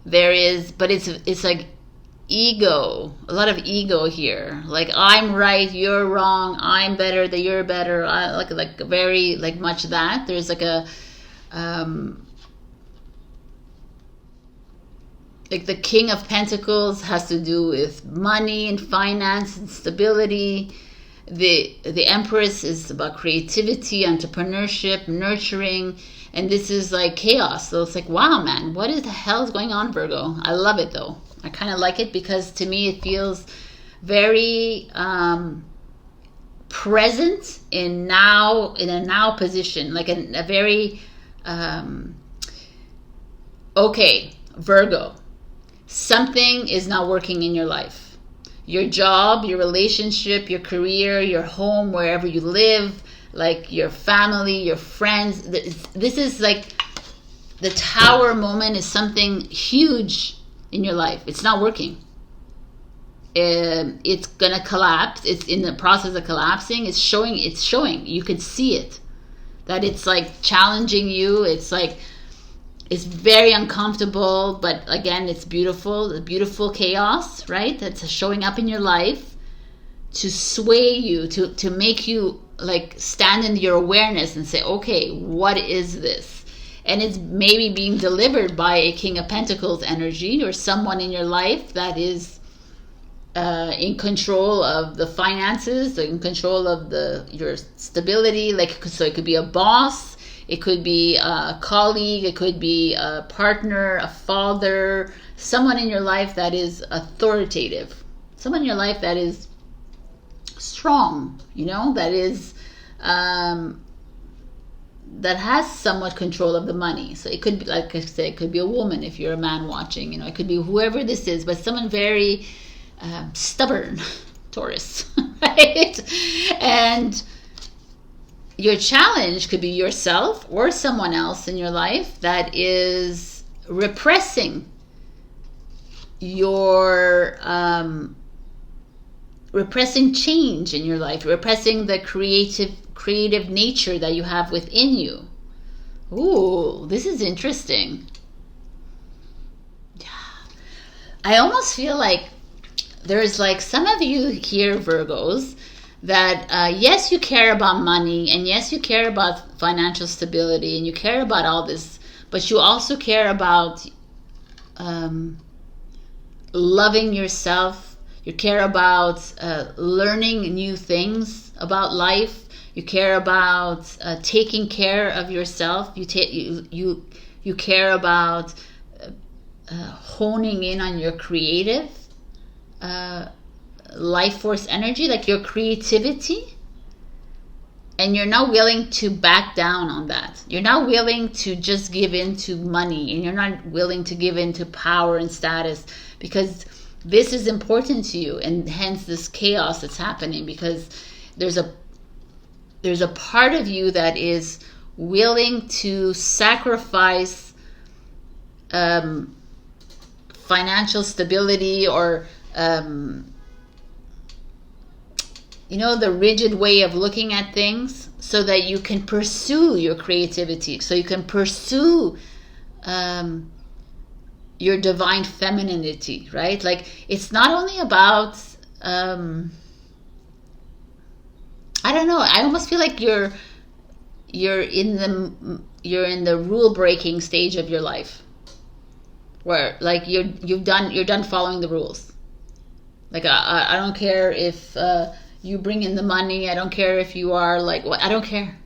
There is, but it's like ego, a lot of ego here. Like, I'm right, you're wrong, I'm better, that you're better. I like very like much that. There's like a like the King of Pentacles has to do with money and finance and stability. The Empress is about creativity, entrepreneurship, nurturing, and this is like chaos. So it's like, wow, man, what is the hell is going on, Virgo? I love it though. I kind of like it because to me it feels very present in a now position, like a very okay, Virgo, something is not working in your life. Your job, your relationship, your career, your home, wherever you live, like your family, your friends. This is like the Tower moment is something huge in your life. It's not working. It's gonna collapse. It's in the process of collapsing. It's showing. You could see it, that it's like challenging you. It's like, it's very uncomfortable, but again, it's beautiful. The beautiful chaos, right? That's showing up in your life to sway you, to make you like stand in your awareness and say, okay, what is this? And it's maybe being delivered by a King of Pentacles energy, or someone in your life that is in control of the finances, in control of your stability. Like, so it could be a boss, it could be a colleague, it could be a partner, a father, someone in your life that is authoritative, someone in your life that is strong, you know, that is that has somewhat control of the money. So it could be, like I said, it could be a woman if you're a man watching, you know, it could be whoever this is, but someone very stubborn, Taurus, right? And your challenge could be yourself or someone else in your life that is repressing your repressing change in your life, repressing the creative nature that you have within you. Ooh, this is interesting. Yeah. I almost feel like there's like some of you here, Virgos, that yes, you care about money, and yes, you care about financial stability, and you care about all this, but you also care about loving yourself. You care about learning new things about life. You care about taking care of yourself. You care about honing in on your creative life force energy, like your creativity, and you're not willing to back down on that. You're not willing to just give in to money, and you're not willing to give in to power and status, because this is important to you, and hence this chaos that's happening, because there's a part of you that is willing to sacrifice financial stability, or you know, the rigid way of looking at things, so that you can pursue your creativity, so you can pursue your divine femininity, right? Like, it's not only about I don't know, I almost feel like you're in the rule breaking stage of your life, where like you're done following the rules. Like, I don't care if you bring in the money. I don't care if you are like what. I don't care.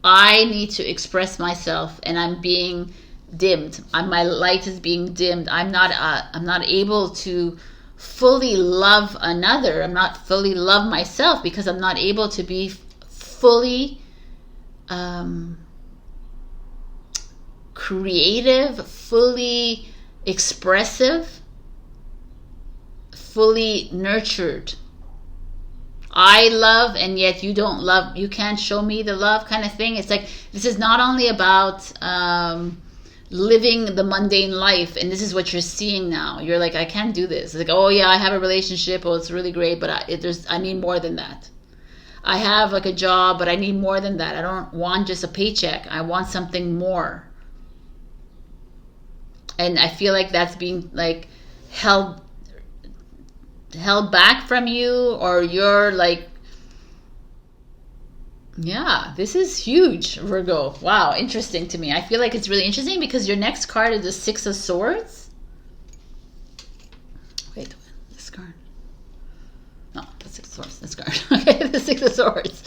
I need to express myself, and I'm being dimmed. My light is being dimmed. I'm not able to fully love another. I'm not fully love myself because I'm not able to be fully creative, fully expressive, fully nurtured. I love, and yet you don't love. You can't show me the love, kind of thing. It's like, this is not only about living the mundane life, and this is what you're seeing now. You're like, I can't do this. It's like, oh yeah, I have a relationship. Oh, it's really great, but I need more than that. I have like a job, but I need more than that. I don't want just a paycheck. I want something more. And I feel like that's being like held back from you, or you're like, yeah, this is huge, Virgo. Wow, interesting to me. I feel like it's really interesting because your next card is the Six of Swords. Wait, this card. No, the Six of Swords, this card. Okay, the Six of Swords.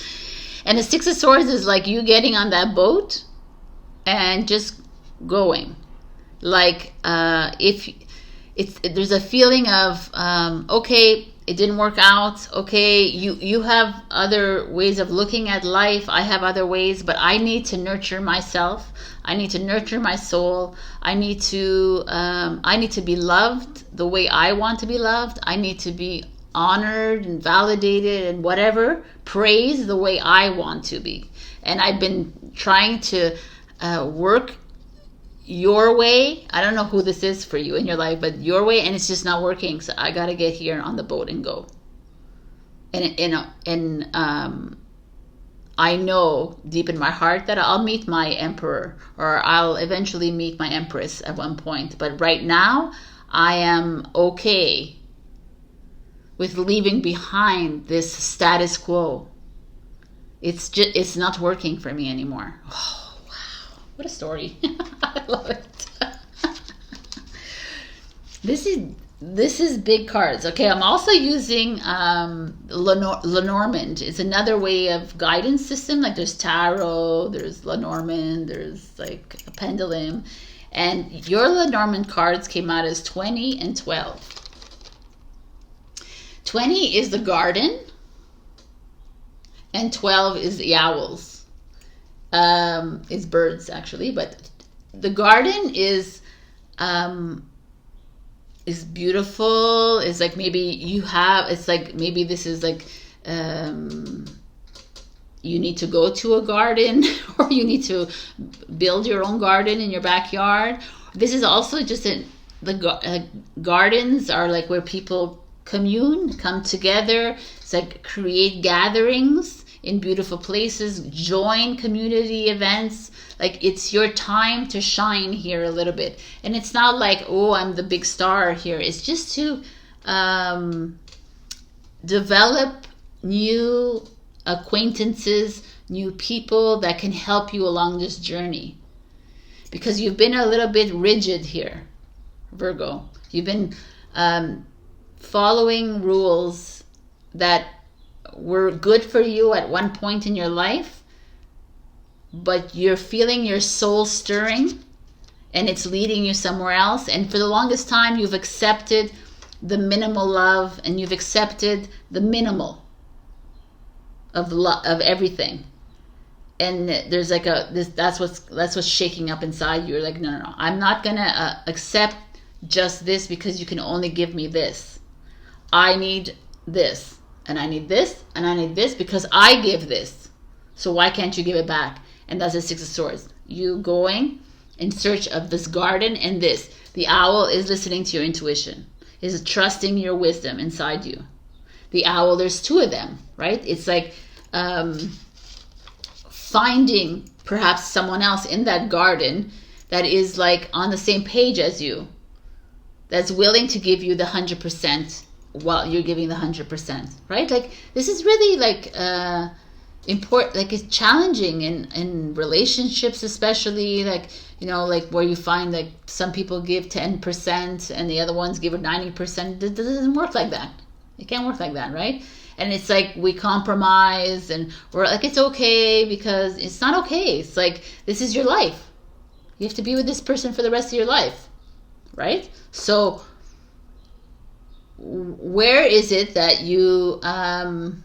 And the Six of Swords is like you getting on that boat and just going. Like, if there's a feeling of, okay, it didn't work out. Okay, you have other ways of looking at life. I have other ways, but I need to nurture myself. I need to nurture my soul. I need to be loved the way I want to be loved. I need to be honored and validated and whatever, praised the way I want to be. And I've been trying to work your way. I don't know who this is for you in your life, but your way, and it's just not working. So I got to get here on the boat and go. And I know deep in my heart that I'll meet my emperor, or I'll eventually meet my empress at one point. But right now, I am okay with leaving behind this status quo. It's not working for me anymore. Oh, wow. What a story. I love it. This is big cards. Okay, I'm also using Lenormand. It's another way of guidance system. Like there's tarot, there's Lenormand, there's like a pendulum. And your Lenormand cards came out as 20 and 12. 20 is the garden, and 12 is the owls. It's birds actually, but the garden is beautiful. It's like maybe you have, it's like maybe this is like you need to go to a garden or you need to build your own garden in your backyard. This is also just gardens are like where people come together. It's like create gatherings in beautiful places, join community events. Like it's your time to shine here a little bit. And it's not like, oh, I'm the big star here. It's just to develop new acquaintances, new people that can help you along this journey. Because you've been a little bit rigid here, Virgo. You've been following rules that were good for you at one point in your life, but you're feeling your soul stirring and it's leading you somewhere else. And for the longest time, you've accepted the minimal love and you've accepted the minimal of everything. And there's like that's what's shaking up inside you. You're like, no. I'm not gonna accept just this because you can only give me this. I need this, and I need this, and I need this because I give this. So why can't you give it back? And that's the Six of Swords. You going in search of this garden and this. The owl is listening to your intuition, is trusting your wisdom inside you. The owl, there's two of them, right? It's like finding perhaps someone else in that garden that is like on the same page as you, that's willing to give you the 100% while you're giving the 100%, right? Like this is really like important. Like it's challenging in relationships, especially like, you know, like where you find like some people give 10% and the other ones give 90%. It doesn't work like that. It can't work like that, right? And it's like we compromise and we're like, it's okay, because it's not okay. It's like, this is your life. You have to be with this person for the rest of your life, right? So where is it that you honor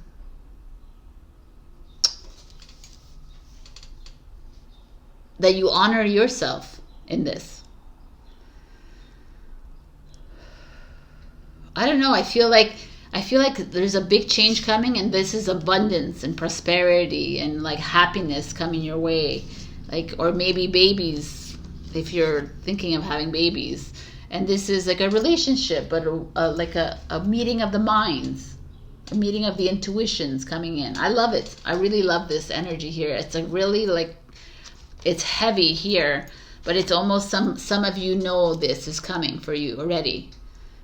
yourself in this? I don't know. I feel like there's a big change coming, and this is abundance and prosperity and like happiness coming your way, like, or maybe babies if you're thinking of having babies. And this is like a relationship, but like a meeting of the minds, a meeting of the intuitions coming in. I love it. I really love this energy here. It's like really like, it's heavy here, but it's almost some of you know this is coming for you already.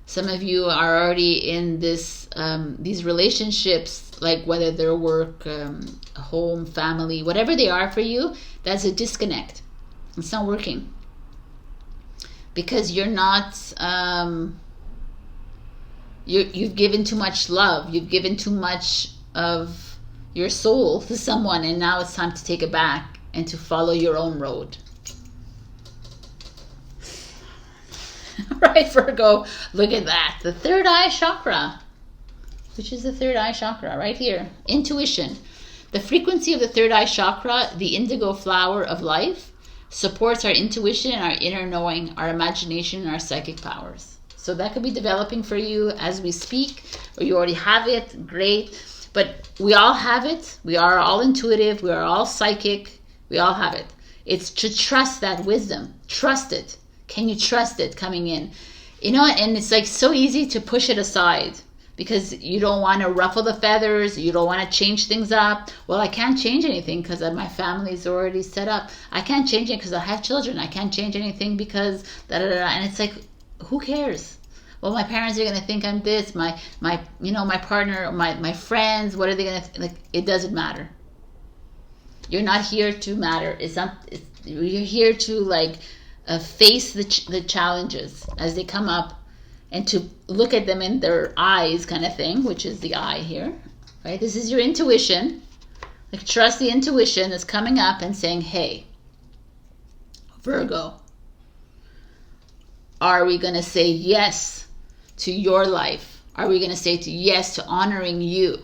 Some of you are already in this these relationships, like whether they're work, home, family, whatever they are for you, that's a disconnect. It's not working. Because you're not, you've given too much love. You've given too much of your soul to someone, and now it's time to take it back and to follow your own road. Right, Virgo, look at that. The third eye chakra. Which is the third eye chakra? Right here. Intuition. The frequency of the third eye chakra, the indigo flower of life, supports our intuition and our inner knowing, our imagination and our psychic powers. So that could be developing for you as we speak, or you already have it. Great. But we all have it. We are all intuitive. We are all psychic. We all have it. It's to trust that wisdom. Trust it. Can you trust it coming in? You know, and it's like so easy to push it aside because you don't want to ruffle the feathers. You don't want to change things up. Well, I can't change anything because my family is already set up. I can't change it because I have children. I can't change anything because da da da. And it's like, who cares? Well, my parents are gonna think I'm this. My you know, my partner, my friends. What are they gonna like? It doesn't matter. You're not here to matter. You're here to like. Face the challenges as they come up, and to look at them in their eyes, kind of thing, which is the eye here, right? This is your intuition. Like, trust the intuition that's coming up and saying, hey, Virgo, are we going to say yes to your life? Are we going to say yes to honoring you?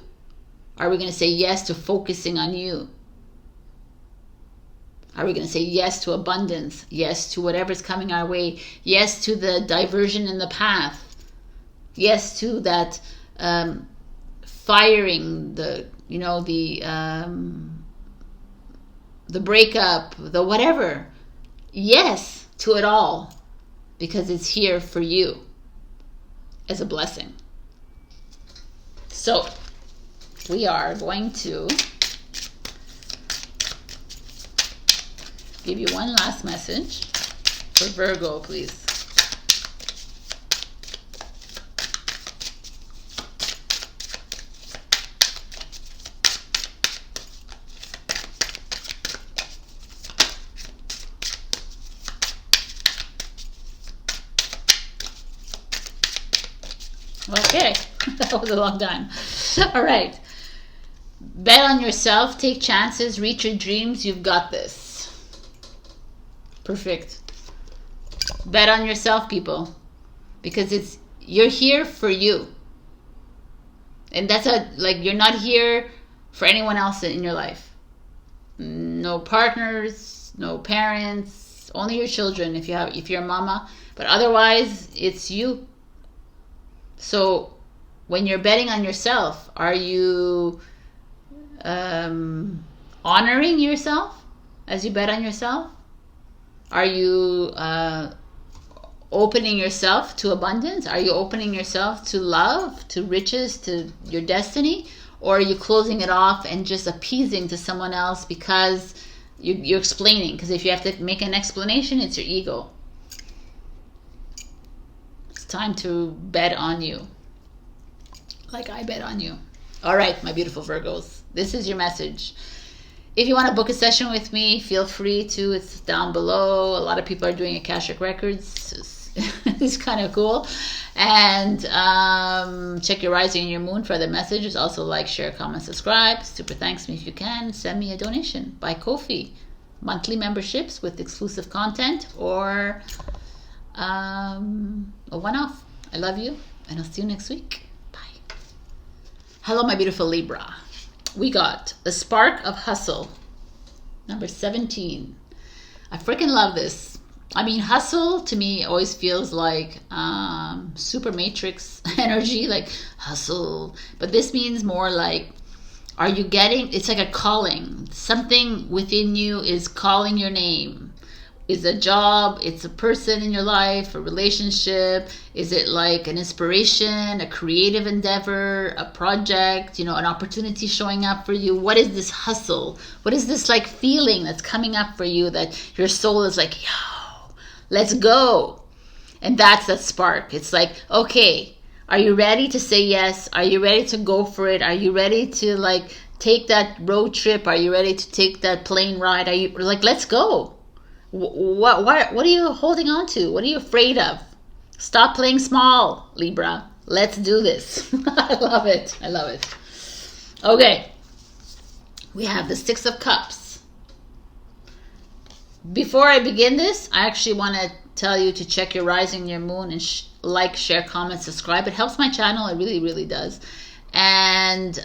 Are we going to say yes to focusing on you? Are we going to say yes to abundance? Yes to whatever's coming our way? Yes to the diversion in the path? Yes to that firing, the breakup, the whatever. Yes to it all, because it's here for you as a blessing. So we are going to give you one last message for Virgo, please. Okay, that was a long time. All right. Bet on yourself, take chances, reach your dreams. You've got this. Perfect. Bet on yourself, people, because you're here for you, and that's you're not here for anyone else in your life. No partners, no parents, only your children if you're a mama, but otherwise it's you. So when you're betting on yourself, are you honoring yourself as you bet on yourself? Are you opening yourself to abundance? Are you opening yourself to love, to riches, to your destiny? Or are you closing it off and just appeasing to someone else because you're explaining? Because if you have to make an explanation, it's your ego. It's time to bet on you. Like I bet on you. All right, my beautiful Virgos. This is your message. If you want to book a session with me, feel free to. It's down below. A lot of people are doing Akashic Records. It's kind of cool. And check your rising and your moon for other messages. Also like, share, comment, subscribe. Super thanks me if you can. Send me a donation. Buy Ko-fi. Monthly memberships with exclusive content, or a one-off. I love you, and I'll see you next week. Bye. Hello, my beautiful Libra. We got the spark of hustle, number 17. I freaking love this. I mean, hustle to me always feels like super matrix energy, like hustle. But this means more like, are you getting, it's like a calling. Something within you is calling your name. Is a job, it's a person in your life, a relationship. Is it like an inspiration, a creative endeavor, a project, an opportunity showing up for you? What is this hustle? What is this like feeling that's coming up for you that your soul is like, yo, let's go? And that's that spark. It's like, okay, are you ready to say yes? Are you ready to go for it? Are you ready to like take that road trip? Are you ready to take that plane ride? Are you like, let's go? What are you holding on to? What are you afraid of? Stop playing small, Libra. Let's do this. I love it. I love it. Okay. We have the 6 of Cups. Before I begin this, I actually want to tell you to check your rising and your moon and like, share, comment, subscribe. It helps my channel. It really, really does. And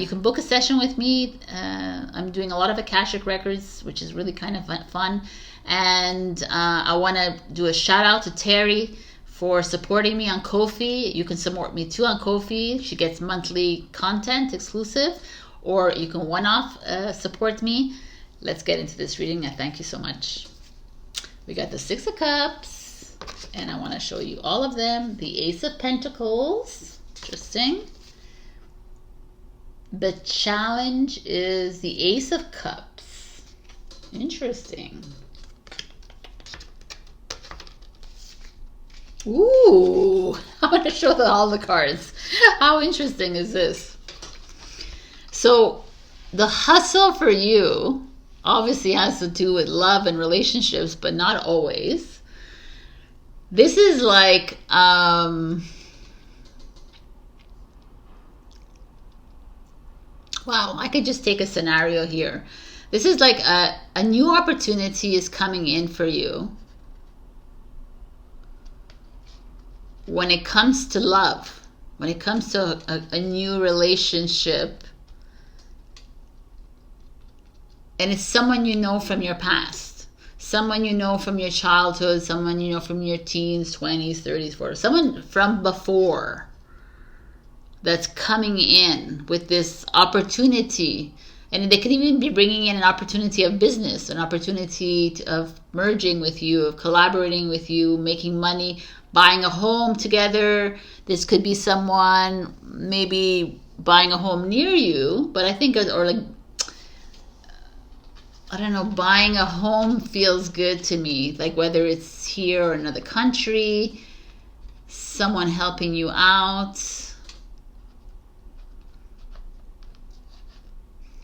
you can book a session with me. I'm doing a lot of Akashic records, which is really kind of fun. And I want to do a shout out to Teri for supporting me on Ko-fi. You can support me too on Ko-fi. She gets monthly content exclusive, or you can one-off support me. Let's get into this reading. I thank you so much. We got the 6 of Cups, and I want to show you all of them. The Ace of Pentacles. Interesting. The challenge is the Ace of Cups. Interesting. Ooh, I'm going to show all the cards. How interesting is this? So the hustle for you obviously has to do with love and relationships, but not always. This is like, wow, I could just take a scenario here. This is like a new opportunity is coming in for you. When it comes to love, when it comes to a new relationship, and it's someone you know from your past, someone you know from your childhood, someone you know from your teens, 20s, 30s, 40s, someone from before that's coming in with this opportunity. And they could even be bringing in an opportunity of business, an opportunity of merging with you, of collaborating with you, making money, buying a home together. This could be someone maybe buying a home near you, but I think, or like, I don't know, buying a home feels good to me. Like whether it's here or another country, someone helping you out,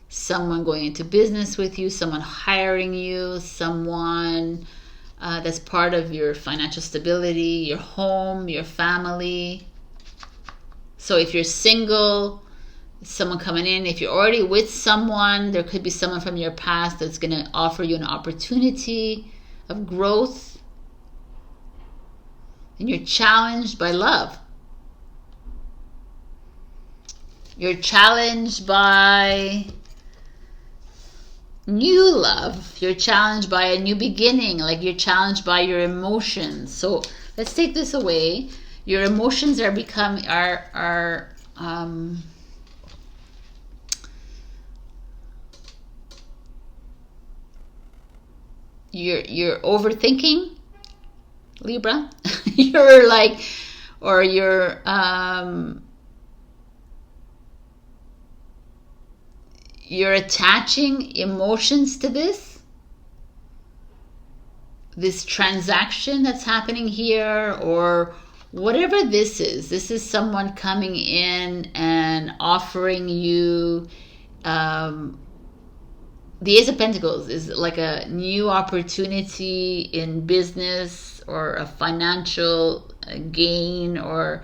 someone going into business with you, someone hiring you, someone that's part of your financial stability, your home, your family. So if you're single, someone coming in. If you're already with someone, there could be someone from your past that's going to offer you an opportunity of growth. And you're challenged by love. You're challenged by new love. You're challenged by a new beginning. Like you're challenged by your emotions. So let's take this away. Your emotions are you're overthinking, Libra. You're like, or you're attaching emotions to this transaction that's happening here, or whatever this is. This is someone coming in and offering you the Ace of Pentacles is like a new opportunity in business or a financial gain, or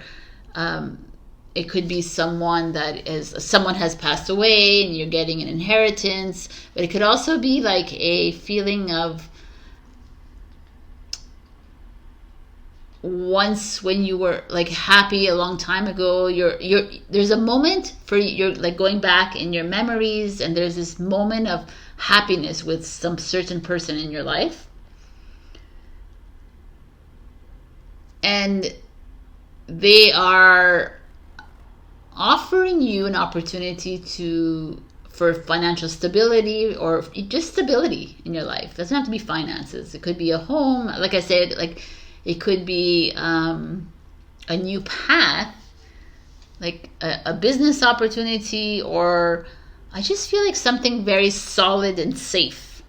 it could be someone has passed away and you're getting an inheritance, but it could also be like a feeling of once when you were like happy a long time ago, there's a moment for you're like going back in your memories, and there's this moment of happiness with some certain person in your life, and they are offering you an opportunity for financial stability, or just stability in your life. It doesn't have to be finances. It could be a home, like I said, like it could be a new path, like a business opportunity, or I just feel like something very solid and safe,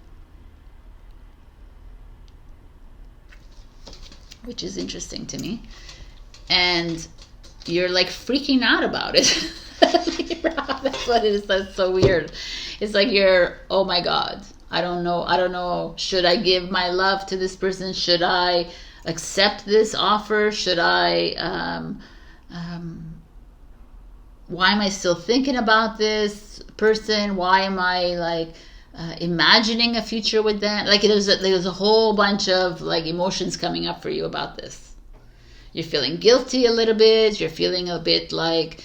which is interesting to me. And you're like freaking out about it. That's what it is. That's so weird. It's like oh my God, I don't know. Should I give my love to this person? Should I accept this offer? Should I why am I still thinking about this person? Why am I like imagining a future with them? Like there's a whole bunch of like emotions coming up for you about this. You're feeling guilty a little bit. You're feeling a bit like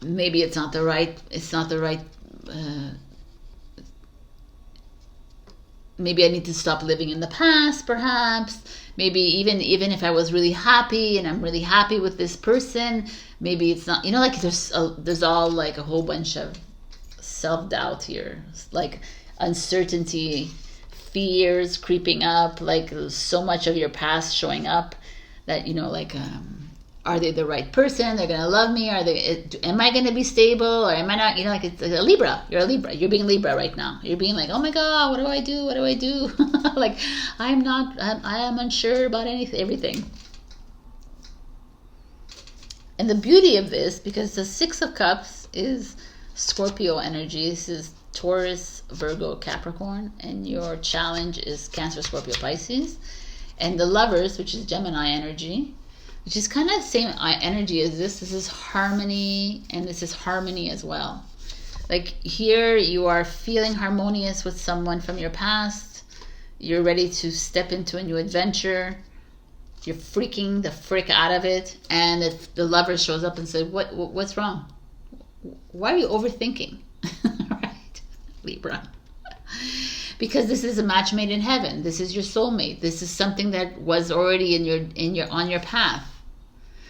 maybe it's not the right maybe I need to stop living in the past, perhaps. Maybe even if I was really happy and I'm really happy with this person, maybe it's not, like there's all like a whole bunch of self-doubt here, like uncertainty, fears creeping up, like so much of your past showing up that, are they the right person? They're going to love me? Am I going to be stable, or am I not? Like it's a Libra. You're a Libra. You're being Libra right now. You're being like, oh my God, what do I do? What do I do? Like, I am unsure about everything. And the beauty of this, because the Six of Cups is Scorpio energy. This is Taurus, Virgo, Capricorn. And your challenge is Cancer, Scorpio, Pisces. And the Lovers, which is Gemini energy, which is kind of the same energy as this. This is harmony, and this is harmony as well. Like here, you are feeling harmonious with someone from your past. You're ready to step into a new adventure. You're freaking the frick out of it. And if the Lover shows up and says, what's wrong? Why are you overthinking? Right, Libra. Because this is a match made in heaven. This is your soulmate. This is something that was already on your path.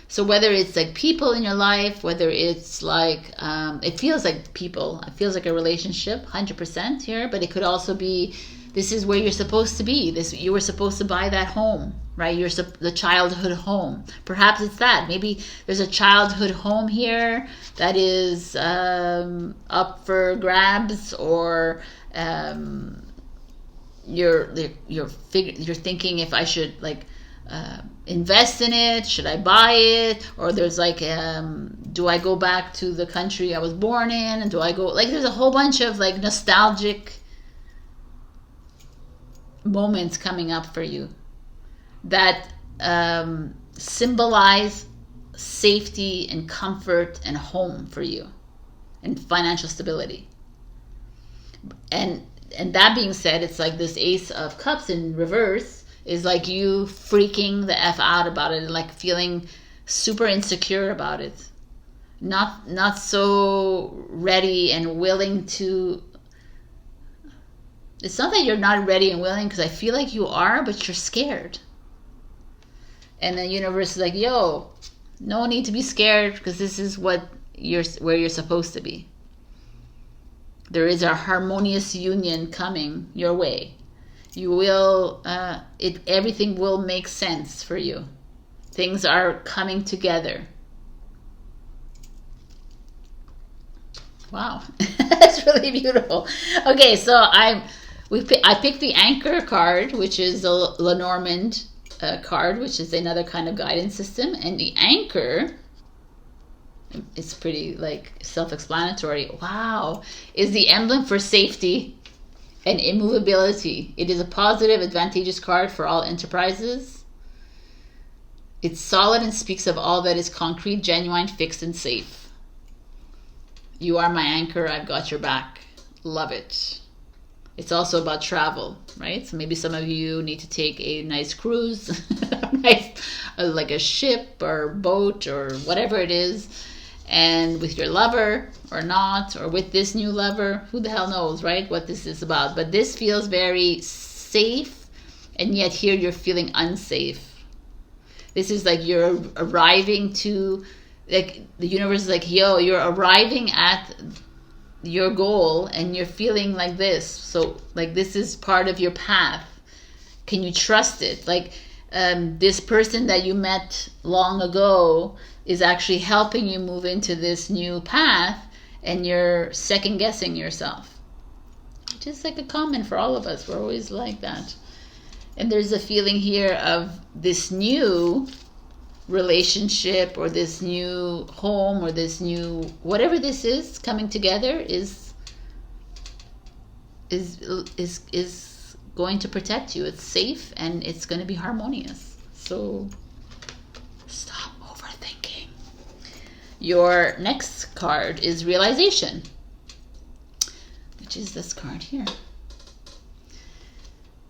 So whether it's like people in your life, whether it's like it feels like people, it feels like a relationship, 100% here. But it could also be, this is where you're supposed to be. You were supposed to buy that home, right? The childhood home. Perhaps it's that. Maybe there's a childhood home here that is up for grabs, or you're thinking if I should invest in it, should I buy it, or there's do I go back to the country I was born in, and do I go, there's a whole bunch of nostalgic moments coming up for you that symbolize safety and comfort and home for you and financial stability. And that being said, it's like this Ace of Cups in reverse is like you freaking the F out about it, and feeling super insecure about it. Not so ready and willing to. It's not that you're not ready and willing, because I feel like you are, but you're scared. And the universe is like, yo, no need to be scared, because this is where you're supposed to be. There is a harmonious union coming your way. You will, everything will make sense for you. Things are coming together. Wow, that's really beautiful. Okay, so I picked the Anchor card, which is the Lenormand card, which is another kind of guidance system. And the Anchor It's pretty like self-explanatory. Wow. Is the emblem for safety and immovability. It is a positive, advantageous card for all enterprises. It's solid and speaks of all that is concrete, genuine, fixed, and safe. You are my anchor. I've got your back. Love it. It's also about travel, right? So maybe some of you need to take a nice cruise, nice, like a ship or boat or whatever it is, and with your lover or not, or with this new lover, who the hell knows, right? What this is about. But this feels very safe, and yet here you're feeling unsafe. This is like you're arriving to, like the universe is like, yo, you're arriving at your goal and you're feeling like this. So like this is part of your path. Can you trust it? Like this person that you met long ago is actually helping you move into this new path, and you're second guessing yourself. Just like a comment for all of us. We're always like that. And there's a feeling here of this new relationship or this new home or this new whatever this is coming together is going to protect you. It's safe and it's going to be harmonious. So stop overthinking. Your next card is realization, which is this card here.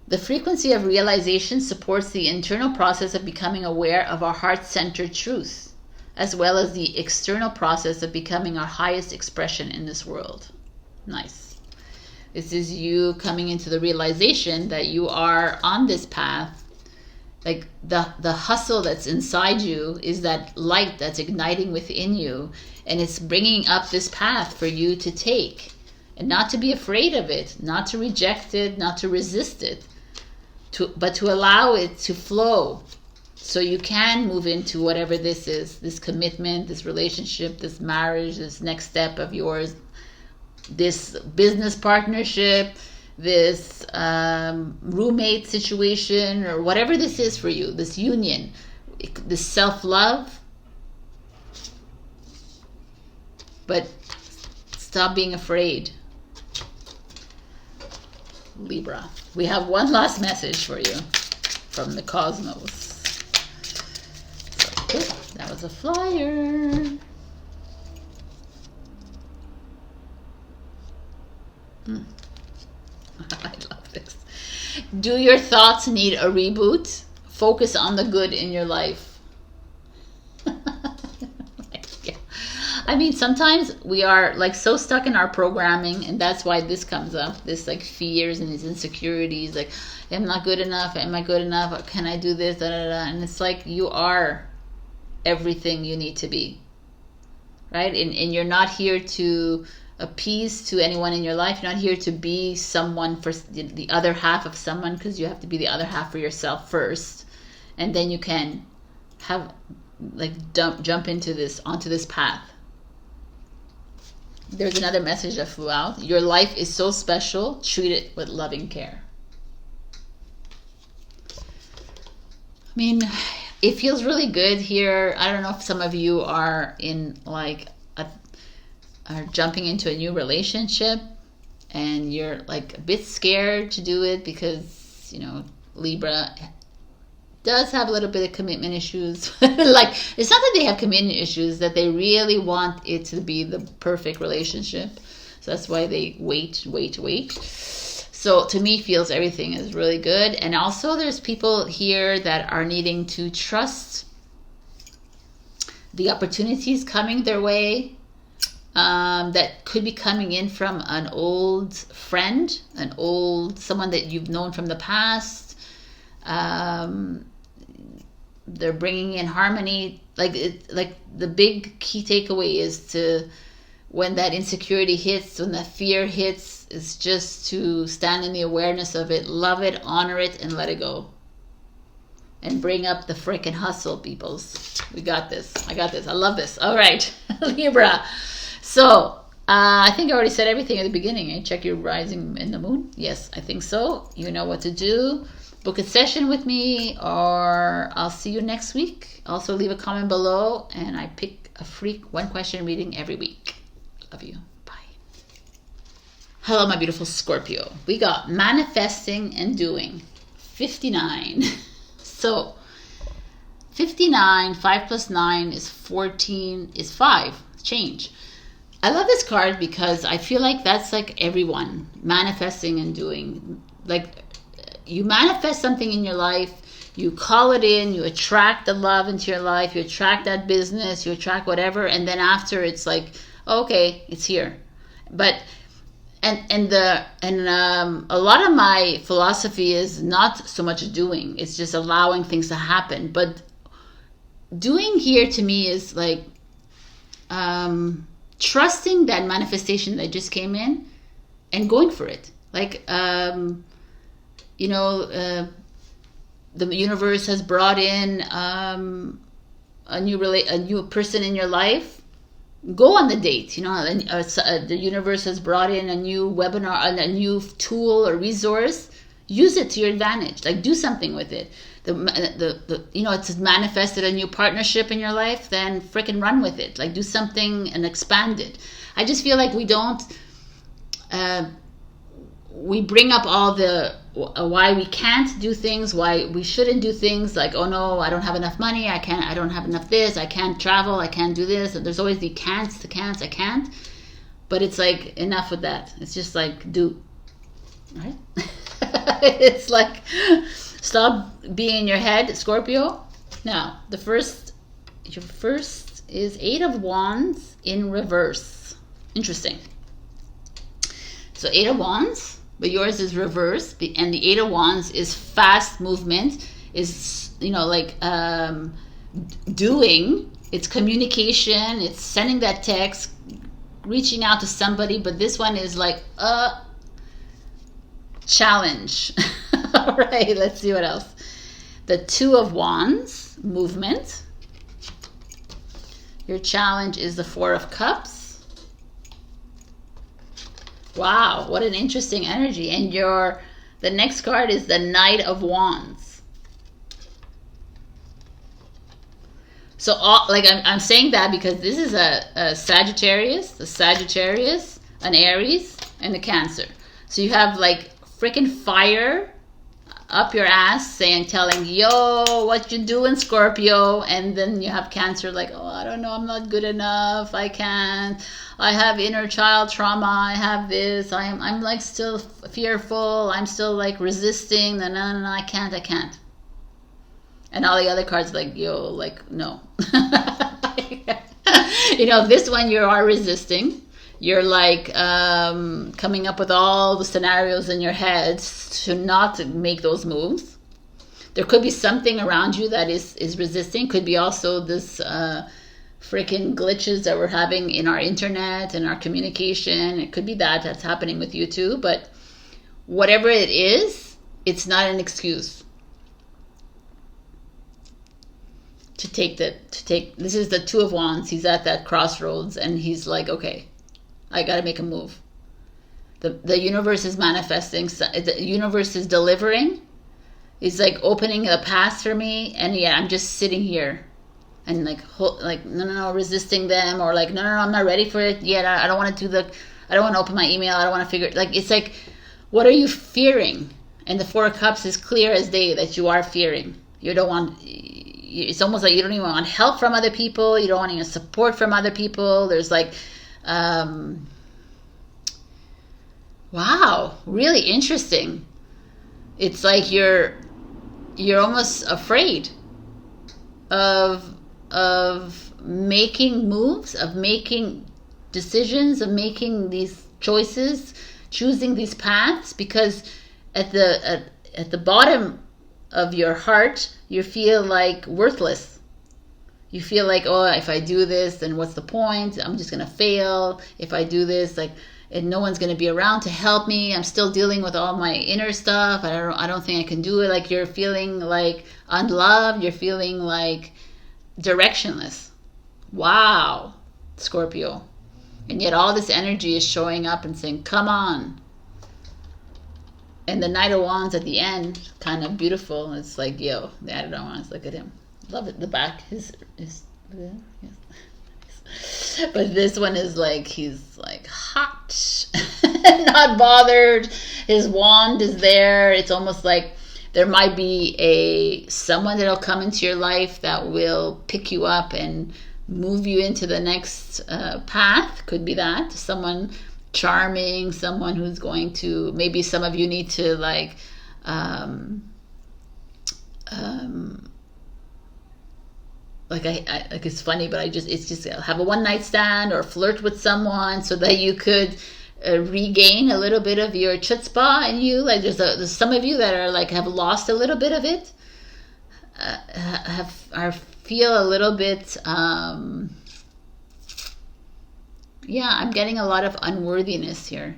The frequency of realization supports the internal process of becoming aware of our heart-centered truth, as well as the external process of becoming our highest expression in this world. Nice. This is you coming into the realization that you are on this path. Like the hustle that's inside you is that light that's igniting within you, and it's bringing up this path for you to take, and not to be afraid of it, not to reject it, not to resist it, but to allow it to flow, so you can move into whatever this is, this commitment, this relationship, this marriage, this next step of yours, this business partnership, this roommate situation, or whatever this is for you, this union, this self-love. But stop being afraid. Libra. We have one last message for you from the cosmos. So, that was a flyer. I love this. Do your thoughts need a reboot? Focus on the good in your life. Yeah. I mean, sometimes we are like so stuck in our programming, and that's why this comes up, this like fears and these insecurities, like, am I not good enough? Am I good enough? Can I do this? Da, da, da. And it's like, you are everything you need to be, right? And you're not here to appease to anyone in your life. You're not here to be someone for the other half of someone, because you have to be the other half for yourself first, and then you can have like jump into this, onto this path. There's another message that flew out. Your life is so special. Treat it with loving care. I mean, it feels really good here. I don't know if some of you are in like are jumping into a new relationship and you're like a bit scared to do it because, you know, Libra does have a little bit of commitment issues. Like, it's not that they have commitment issues, that they really want it to be the perfect relationship. So that's why they wait. So to me, feels everything is really good. And also there's people here that are needing to trust the opportunities coming their way, that could be coming in from an old friend, someone that you've known from the past. They're bringing in harmony. Like the big key takeaway is to, when that insecurity hits, when that fear hits, is just to stand in the awareness of it, love it, honor it, and let it go. And bring up the freaking hustle, peoples. We got this. I got this. I love this. All right, Libra. So I think I already said everything at the beginning. Check your rising in the moon. Yes, I think so. You know what to do. Book a session with me, or I'll see you next week. Also leave a comment below and I pick a free one question reading every week. Love you. Bye. Hello, my beautiful Scorpio. We got manifesting and doing 59. So 59, 5 plus 9 is 14, is 5. Change. I love this card because I feel like that's like everyone manifesting and doing. Like you manifest something in your life, you call it in, you attract the love into your life, you attract that business, you attract whatever, and then after it's like, okay, it's here. But a lot of my philosophy is not so much doing, it's just allowing things to happen. But doing here to me is like trusting that manifestation that just came in and going for it. Like you know, the universe has brought in a new person in your life. Go on the date. You know, the universe has brought in a new webinar, a new tool or resource. Use it to your advantage. Like do something with it. You know, it's manifested a new partnership in your life. Then freaking run with it. Like do something and expand it. I just feel like we don't. We bring up all the why we can't do things, why we shouldn't do things, like, oh no, I don't have enough money, I don't have enough this, I can't travel, I can't do this. And there's always the can'ts, I can't. But it's like, enough with that. It's just like, do. Right? It's like, stop being in your head, Scorpio. Now, your first is 8 of Wands in reverse. Interesting. So 8 of Wands, but yours is reverse, and the 8 of Wands is fast movement, is, you know, like doing, it's communication, it's sending that text, reaching out to somebody. But this one is like a challenge. All right, let's see what else. The 2 of Wands, movement. Your challenge is the 4 of Cups. Wow, what an interesting energy. And the next card is the Knight of Wands. So I'm saying that because this is a Sagittarius, an Aries, and a Cancer. So you have like freaking fire up your ass telling, yo, what you doing, Scorpio? And then you have Cancer like, oh, I don't know, I'm not good enough, I can't, I have inner child trauma, I have this, I'm like still fearful, I'm still like resisting, no, I can't. And all the other cards like, yo, like, no. You know, this one you are resisting. You're like coming up with all the scenarios in your head to not make those moves. There could be something around you that is resisting. Could be also this freaking glitches that we're having in our internet and our communication. It could be that's happening with you too. But whatever it is, it's not an excuse to take. This is the 2 of Wands. He's at that crossroads and he's like, okay, I got to make a move. The universe is manifesting. The universe is delivering. It's like opening a path for me. And yeah, I'm just sitting here and like no, resisting them, or like, no, I'm not ready for it yet. I don't want to I don't want to open my email. I don't want to figure it. Like, it's like, what are you fearing? And the 4 of Cups is clear as day that you are fearing. You don't want, it's almost like you don't even want help from other people. You don't want any support from other people. There's like, wow, really interesting. It's like you're almost afraid of making moves, of making decisions, of making these choices, choosing these paths, because at the bottom of your heart you feel like worthless. You feel like, oh, if I do this, then what's the point? I'm just going to fail. If I do this, like, and no one's going to be around to help me. I'm still dealing with all my inner stuff. I don't think I can do it. Like, you're feeling like unloved. You're feeling like directionless. Wow, Scorpio. And yet all this energy is showing up and saying, come on. And the Knight of Wands at the end, kind of beautiful. It's like, yo, the Knight of Wands, look at him. Love it. The back is yes. But this one is like, he's like hot, not bothered. His wand is there. It's almost like there might be someone that'll come into your life that will pick you up and move you into the next path. Could be that. Someone charming, someone who's going to, maybe some of you need to like, like like it's funny, but it's just have a one night stand or flirt with someone so that you could regain a little bit of your chutzpah in you. Like there's some of you that are like have lost a little bit of it, feel a little bit. Yeah, I'm getting a lot of unworthiness here.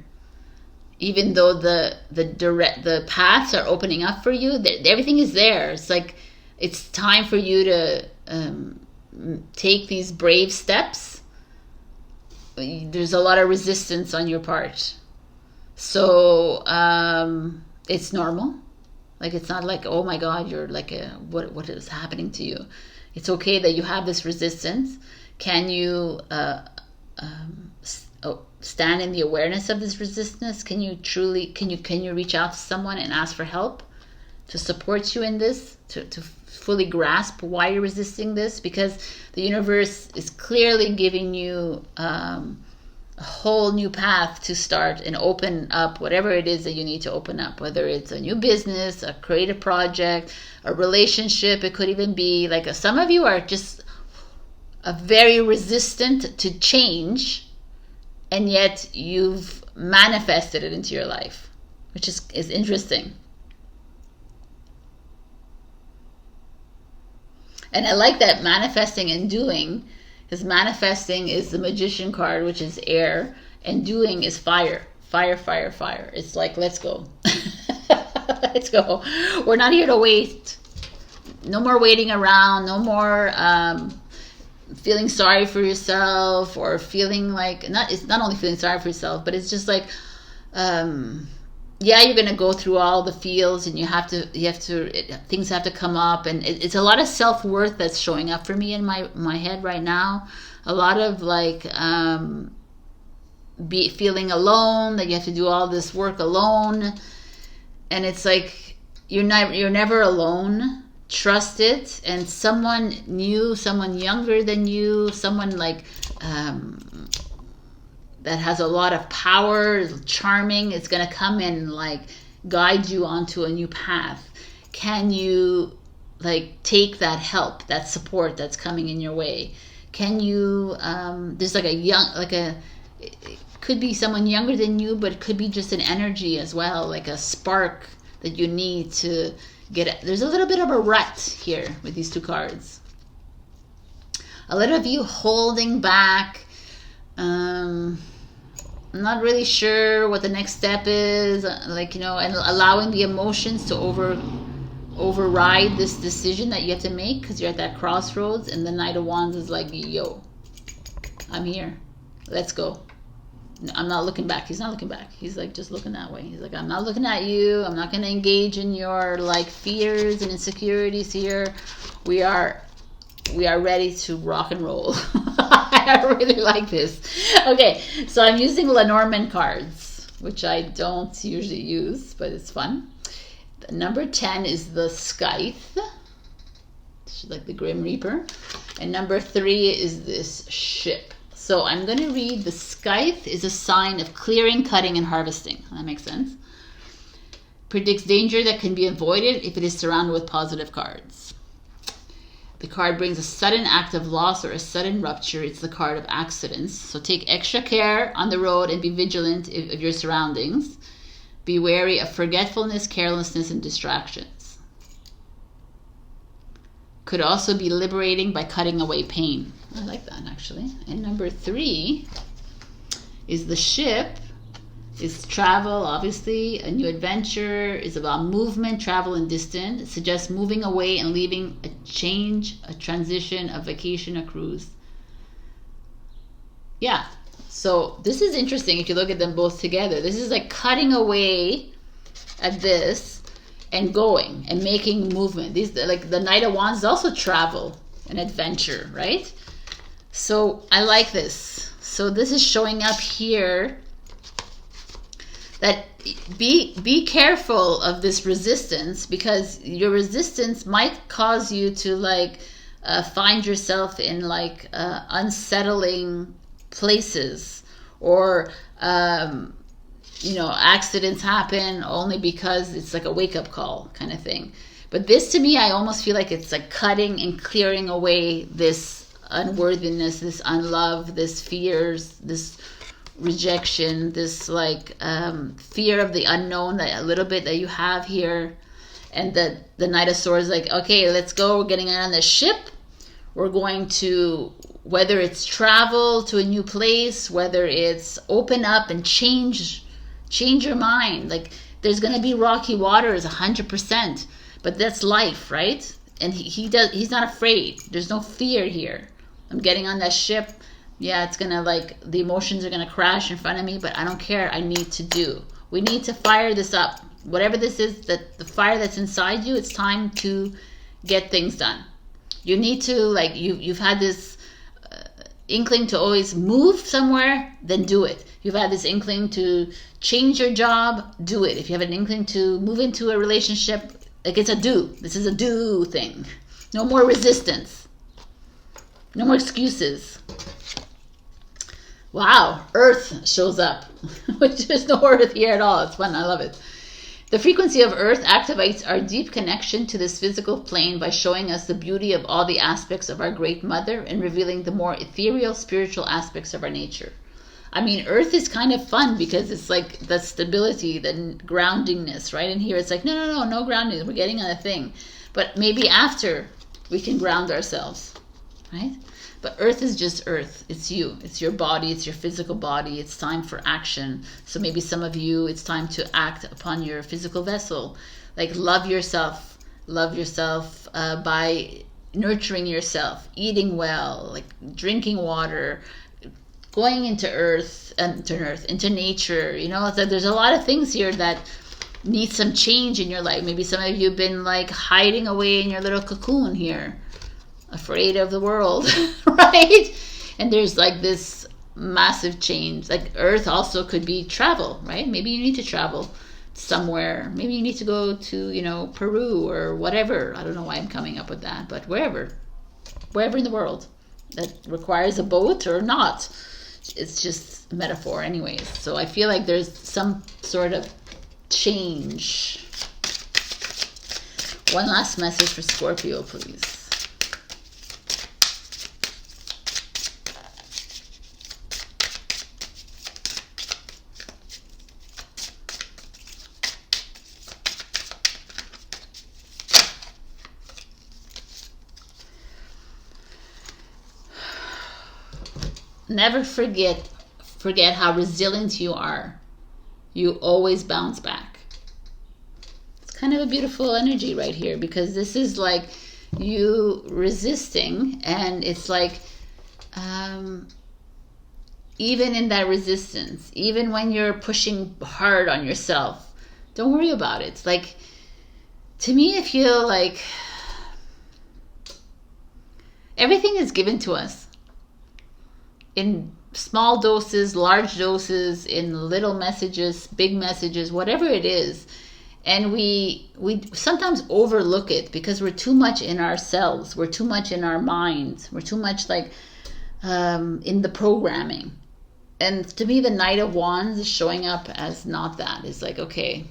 Even though the paths are opening up for you, everything is there. It's like it's time for you to take these brave steps. There's a lot of resistance on your part, so it's normal. Like it's not like, oh my God, you're like what is happening to you? It's okay that you have this resistance. Can you stand in the awareness of this resistance? Can you reach out to someone and ask for help to support you in this, to fully grasp why you're resisting this? Because the universe is clearly giving you a whole new path to start and open up whatever it is that you need to open up, whether it's a new business, a creative project, a relationship. It could even be like some of you are just very resistant to change, and yet you've manifested it into your life, which is interesting. And I like that manifesting and doing, because manifesting is the Magician card, which is air, and doing is fire. Fire, fire, fire. It's like, let's go. Let's go. We're not here to wait. No more waiting around. No more feeling sorry for yourself, or feeling like, it's not only feeling sorry for yourself, but it's just like, yeah, you're gonna go through all the feels, and things have to come up, and it's a lot of self-worth that's showing up for me in my head right now. A lot of like feeling alone, that you have to do all this work alone, and it's like you're never alone. Trust it. And someone new, someone younger than you, someone like that has a lot of power, charming, it's going to come and like guide you onto a new path. Can you like take that help, that support that's coming in your way? Can you there's like it could be someone younger than you, but it could be just an energy as well, like a spark that you need to get it. There's a little bit of a rut here with these two cards. A little of you holding back. I'm not really sure what the next step is, like, and allowing the emotions to override this decision that you have to make, because you're at that crossroads. And the Knight of Wands is like, yo, I'm here. Let's go. I'm not looking back. He's not looking back. He's like just looking that way. He's like, I'm not looking at you. I'm not going to engage in your like fears and insecurities here. We are ready to rock and roll. I really like this. Okay, so I'm using Lenormand cards, which I don't usually use, but it's fun. The number 10 is the Scythe. She's like the Grim Reaper. And number 3 is this Ship. So I'm going to read the Scythe is a sign of clearing, cutting, and harvesting. That makes sense. Predicts danger that can be avoided if it is surrounded with positive cards. The card brings a sudden act of loss or a sudden rupture. It's the card of accidents. So take extra care on the road and be vigilant of your surroundings. Be wary of forgetfulness, carelessness, and distractions. Could also be liberating by cutting away pain. I like that, actually. And number 3 is the Ship. Is travel, obviously. A new adventure is about movement, travel, and distance. It suggests moving away and leaving, a change, a transition, a vacation, a cruise. Yeah. So this is interesting if you look at them both together. This is like cutting away at this and going and making movement. These, like the Knight of Wands, is also travel and adventure, right? So I like this. So this is showing up here that be careful of this resistance, because your resistance might cause you to like find yourself in like unsettling places, or you know, accidents happen only because it's like a wake-up call kind of thing. But this, to me, I almost feel like it's like cutting and clearing away this unworthiness, this unlove, this fears, this rejection, this like fear of the unknown, that a little bit that you have here. And the Knight of Swords, like, okay, let's go. We're getting on the ship. We're going to, whether it's travel to a new place, whether it's open up and change your mind. Like, there's going to be rocky waters 100%, but that's life, right? And he's not afraid. There's no fear here. I'm getting on that ship. Yeah, it's gonna, like, the emotions are gonna crash in front of me, but I don't care. I need to do. We need to fire this up. Whatever this is, that the fire that's inside you, it's time to get things done. You need to, like, you've had this inkling to always move somewhere, then do it. You've had this inkling to change your job, do it. If you have an inkling to move into a relationship, like, it's a do. This is a do thing. No more resistance. No more excuses. Wow, Earth shows up, which there's no Earth here at all. It's fun. I love it. The frequency of Earth activates our deep connection to this physical plane by showing us the beauty of all the aspects of our Great Mother and revealing the more ethereal, spiritual aspects of our nature. I mean, Earth is kind of fun because it's like the stability, the groundingness, right? And here it's like, no grounding. We're getting on a thing. But maybe after we can ground ourselves, right? But Earth is just Earth. It's you. It's your body. It's your physical body. It's time for action. So maybe some of you, it's time to act upon your physical vessel. Like, love yourself. Love yourself by nurturing yourself, eating well, like drinking water, going into into nature. You know, so there's a lot of things here that need some change in your life. Maybe some of you have been like hiding away in your little cocoon here, afraid of the world, right? And there's like this massive change. Like, Earth also could be travel, right? Maybe you need to travel somewhere. Maybe you need to go to, you know, Peru or whatever. I don't know why I'm coming up with that, but wherever in the world that requires a boat or not. It's just a metaphor anyways. So I feel like there's some sort of change. One last message for Scorpio, please. Never forget how resilient you are. You always bounce back. It's kind of a beautiful energy right here, because this is like you resisting, and it's like even in that resistance, even when you're pushing hard on yourself, don't worry about it. It's like, to me, I feel like everything is given to us in small doses, large doses, in little messages, big messages, whatever it is. And we sometimes overlook it because we're too much in ourselves. We're too much in our minds. We're too much like in the programming. And to me, the Knight of Wands is showing up as not that. It's like, okay,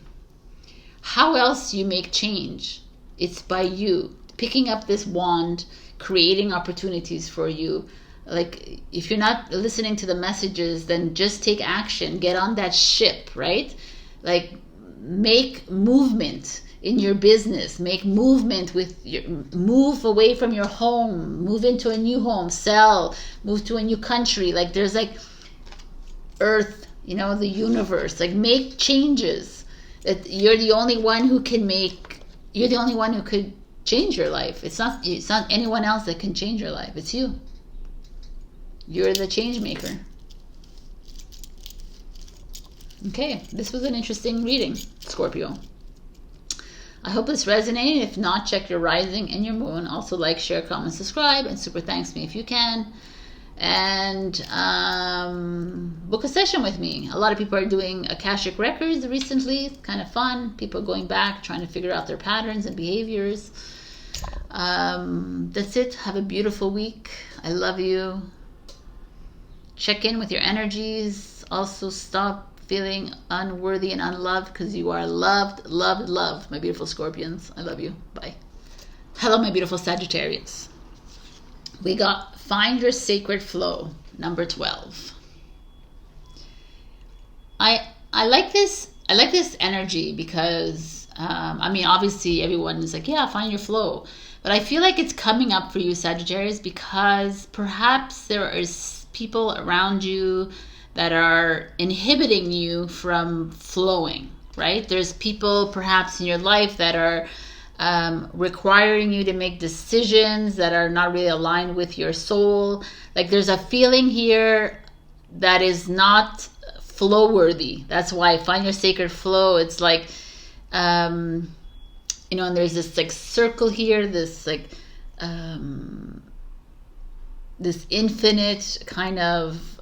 how else do you make change? It's by you picking up this wand, creating opportunities for you. Like, if you're not listening to the messages, then just take action. Get on that ship, right? Like, make movement in your business. Make movement with your, move away from your home. Move into a new home. Sell. Move to a new country. Like, there's like Earth, you know, the universe. Like, make changes. That you're the only one who can make. You're the only one who could change your life. It's not anyone else that can change your life. It's you. You're the change maker. Okay, this was an interesting reading, Scorpio. I hope this resonated. If not, check your rising and your moon. Also, like, share, comment, subscribe, and super thanks me if you can. and book a session with me. A lot of people are doing Akashic Records recently. It's kind of fun. People are going back, trying to figure out their patterns and behaviors. That's it. Have a beautiful week. I love you. Check in with your energies. Also, stop feeling unworthy and unloved, because you are loved, loved, loved. My beautiful Scorpions, I love you. Bye. Hello, my beautiful Sagittarius. We got Find Your Sacred Flow, number 12. I like this. I like this energy because I mean, obviously everyone is like, yeah, find your flow. But I feel like it's coming up for you, Sagittarius, because perhaps there is people around you that are inhibiting you from flowing, right? There's people perhaps in your life that are requiring you to make decisions that are not really aligned with your soul. Like there's a feeling here that is not flow worthy. That's why Find Your Sacred Flow. It's like, you know, and there's this like circle here, this like, this infinite kind of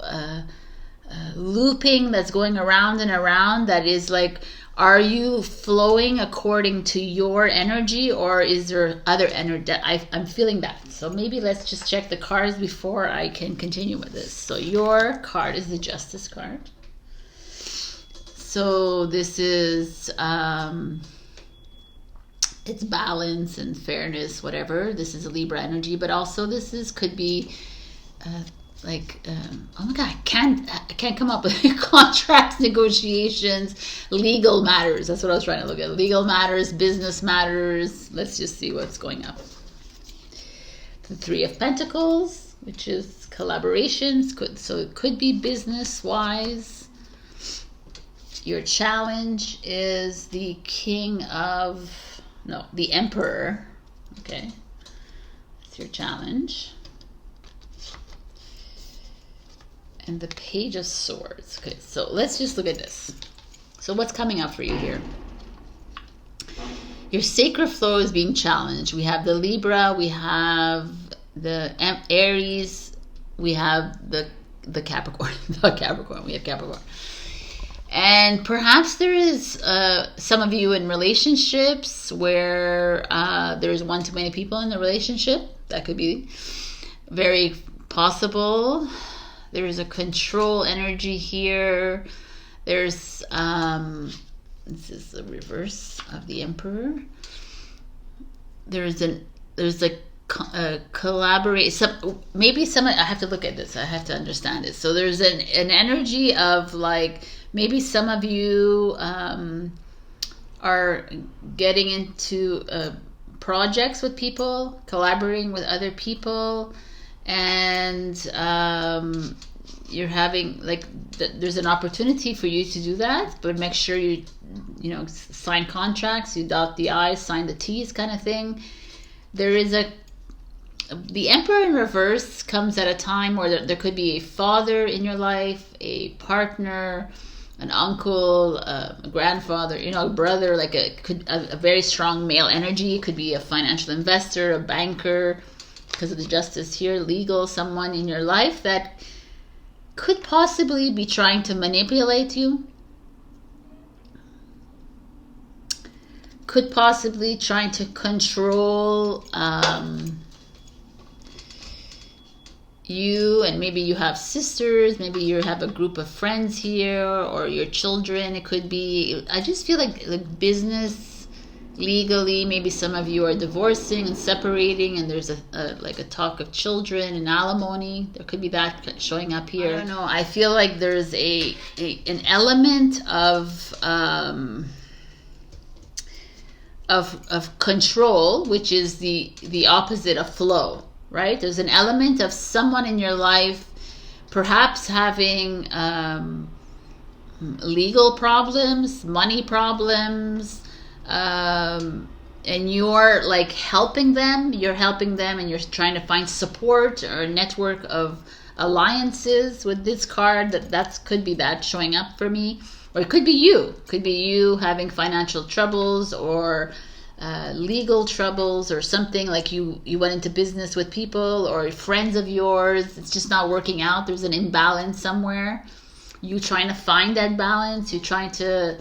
looping that's going around and around, that is like, are you flowing according to your energy, or is there other energy? I'm feeling that. So maybe let's just check the cards before I can continue with this. So your card is the Justice card. So this is, it's balance and fairness, whatever. This is a Libra energy, but also this is, could be like, oh my God, I can't come up with contracts, negotiations, legal matters. That's what I was trying to look at. Legal matters, business matters. Let's just see what's going up. The Three of Pentacles, which is collaborations. So it could be business-wise. Your challenge is the the Emperor. Okay. That's your challenge. And the Page of Swords. Okay, so let's just look at this. So what's coming up for you here? Your sacred flow is being challenged. We have the Libra, we have the Aries, we have the Capricorn. The Capricorn, we have Capricorn. And perhaps there is some of you in relationships where there's one too many people in the relationship. That could be very possible. There is a control energy here. There's this is the reverse of the Emperor. There's a collaborate. Maybe some. I have to look at this. I have to understand it. So there's an energy of like, maybe some of you are getting into projects with people, collaborating with other people, and you're having like there's an opportunity for you to do that, but make sure you sign contracts, you dot the I's, sign the T's, kind of thing. There is the Emperor in reverse comes at a time where there could be a father in your life, a partner, an uncle, a grandfather, a brother, like a very strong male energy. It could be a financial investor, a banker, because of the Justice here, legal, someone in your life that could possibly be trying to manipulate you, could possibly trying to control you, and maybe you have sisters, maybe you have a group of friends here, or your children. It could be, I just feel like business, legally, maybe some of you are divorcing and separating, and there's a talk of children and alimony. There could be that showing up here. I don't know. I feel like there's an element of control, which is the opposite of flow. Right? There's an element of someone in your life perhaps having legal problems, money problems, and you're like helping them. You're helping them, and you're trying to find support or a network of alliances with this card. That could be that showing up for me. Or it could be you. It could be you having financial troubles, or legal troubles or something, like you went into business with people or friends of yours. It's just not working out. There's an imbalance somewhere. You trying to find that balance. You're trying to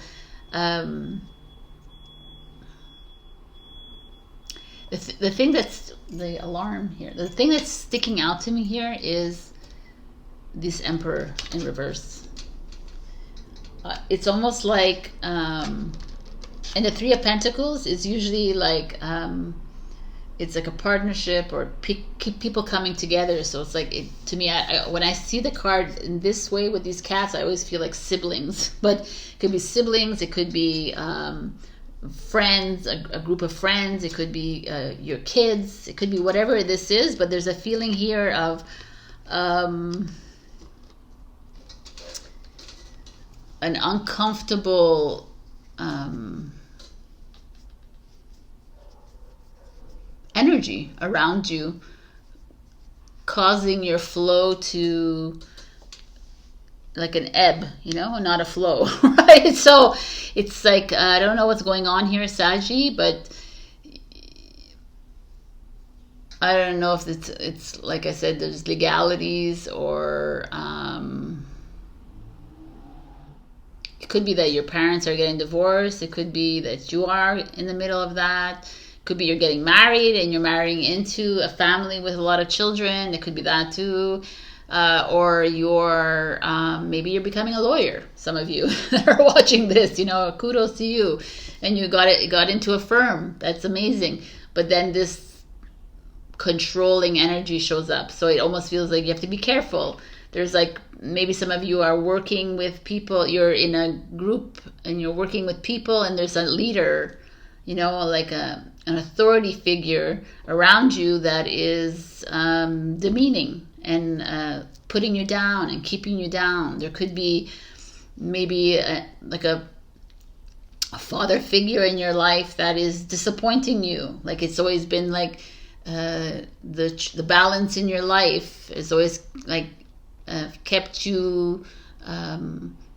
the thing that's the alarm here. The thing that's sticking out to me here is this Emperor in reverse. It's almost like, and the Three of Pentacles is usually like, it's like a partnership or people coming together. So it's like, to me, when I see the card in this way with these cats, I always feel like siblings. But it could be siblings, it could be friends, a group of friends, it could be your kids, it could be whatever this is. But there's a feeling here of an uncomfortable energy around you, causing your flow to like an ebb, you know, not a flow, right? So it's like, I don't know what's going on here, Saggy, but I don't know if it's like I said, there's legalities or it could be that your parents are getting divorced. It could be that you are in the middle of that. It could be you're getting married and you're marrying into a family with a lot of children. It could be that too. Or you're maybe you're becoming a lawyer. Some of you that are watching this, you know, kudos to you. And you got into a firm. That's amazing. But then this controlling energy shows up. So it almost feels like you have to be careful. There's like, maybe some of you are working with people, you're in a group and you're working with people and there's a leader, you know, like an authority figure around you that is demeaning and putting you down and keeping you down. There could be maybe like a father figure in your life that is disappointing you. Like it's always been like the balance in your life is always like kept you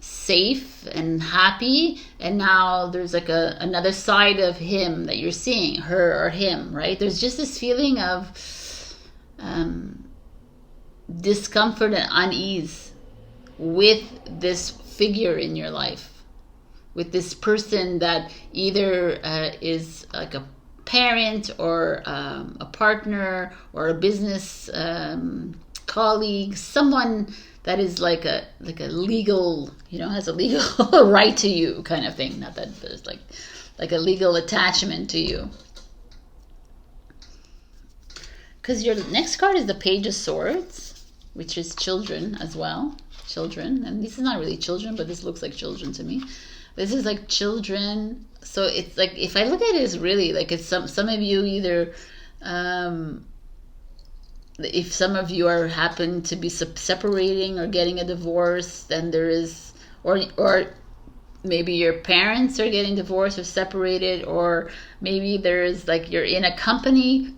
safe and happy, and now there's like another side of him that you're seeing, her or him, right? There's just this feeling of discomfort and unease with this figure in your life, with this person that either is like a parent or a partner or a business colleague, someone that is like a legal, you know, has a legal right to you kind of thing. Not that there's like a legal attachment to you. Because your next card is the Page of Swords, which is children as well. Children. And this is not really children, but this looks like children to me. This is like children. So it's like, if I look at it, it's really like it's some of you either... if some of you are happen to be separating or getting a divorce, then there is, or maybe your parents are getting divorced or separated, or maybe there's like you're in a company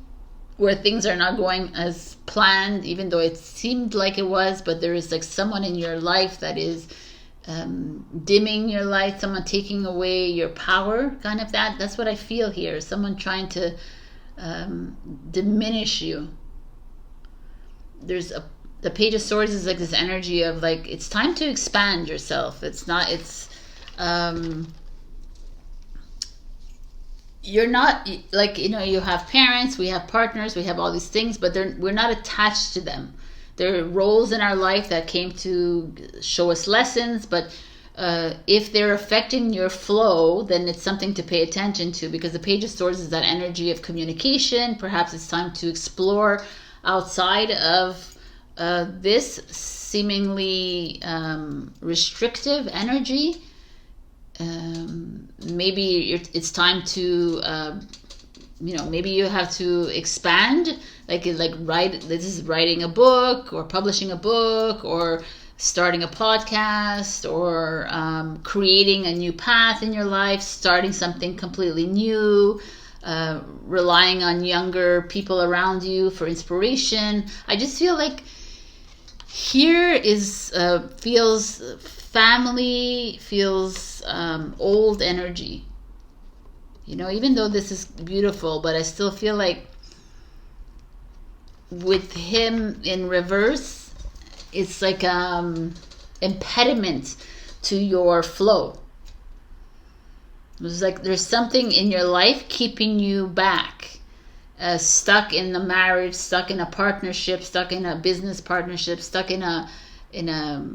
where things are not going as planned, even though it seemed like it was, but there is like someone in your life that is dimming your light, someone taking away your power, kind of that's what I feel here. Someone trying to diminish you. There's the Page of Swords is like this energy of like, it's time to expand yourself. You're not like, you know, you have parents, we have partners, we have all these things, but we're not attached to them. There are roles in our life that came to show us lessons, but if they're affecting your flow, then it's something to pay attention to, because the Page of Swords is that energy of communication. Perhaps it's time to explore outside of this seemingly restrictive energy. Maybe it's time to you know, maybe you have to expand, like write, this is writing a book or publishing a book or starting a podcast or creating a new path in your life, starting something completely new, relying on younger people around you for inspiration. I just feel like here is feels family, feels old energy. You know, even though this is beautiful, but I still feel like with him in reverse, it's like impediment to your flow. It's like there's something in your life keeping you back, stuck in the marriage, stuck in a partnership, stuck in a business partnership, stuck in a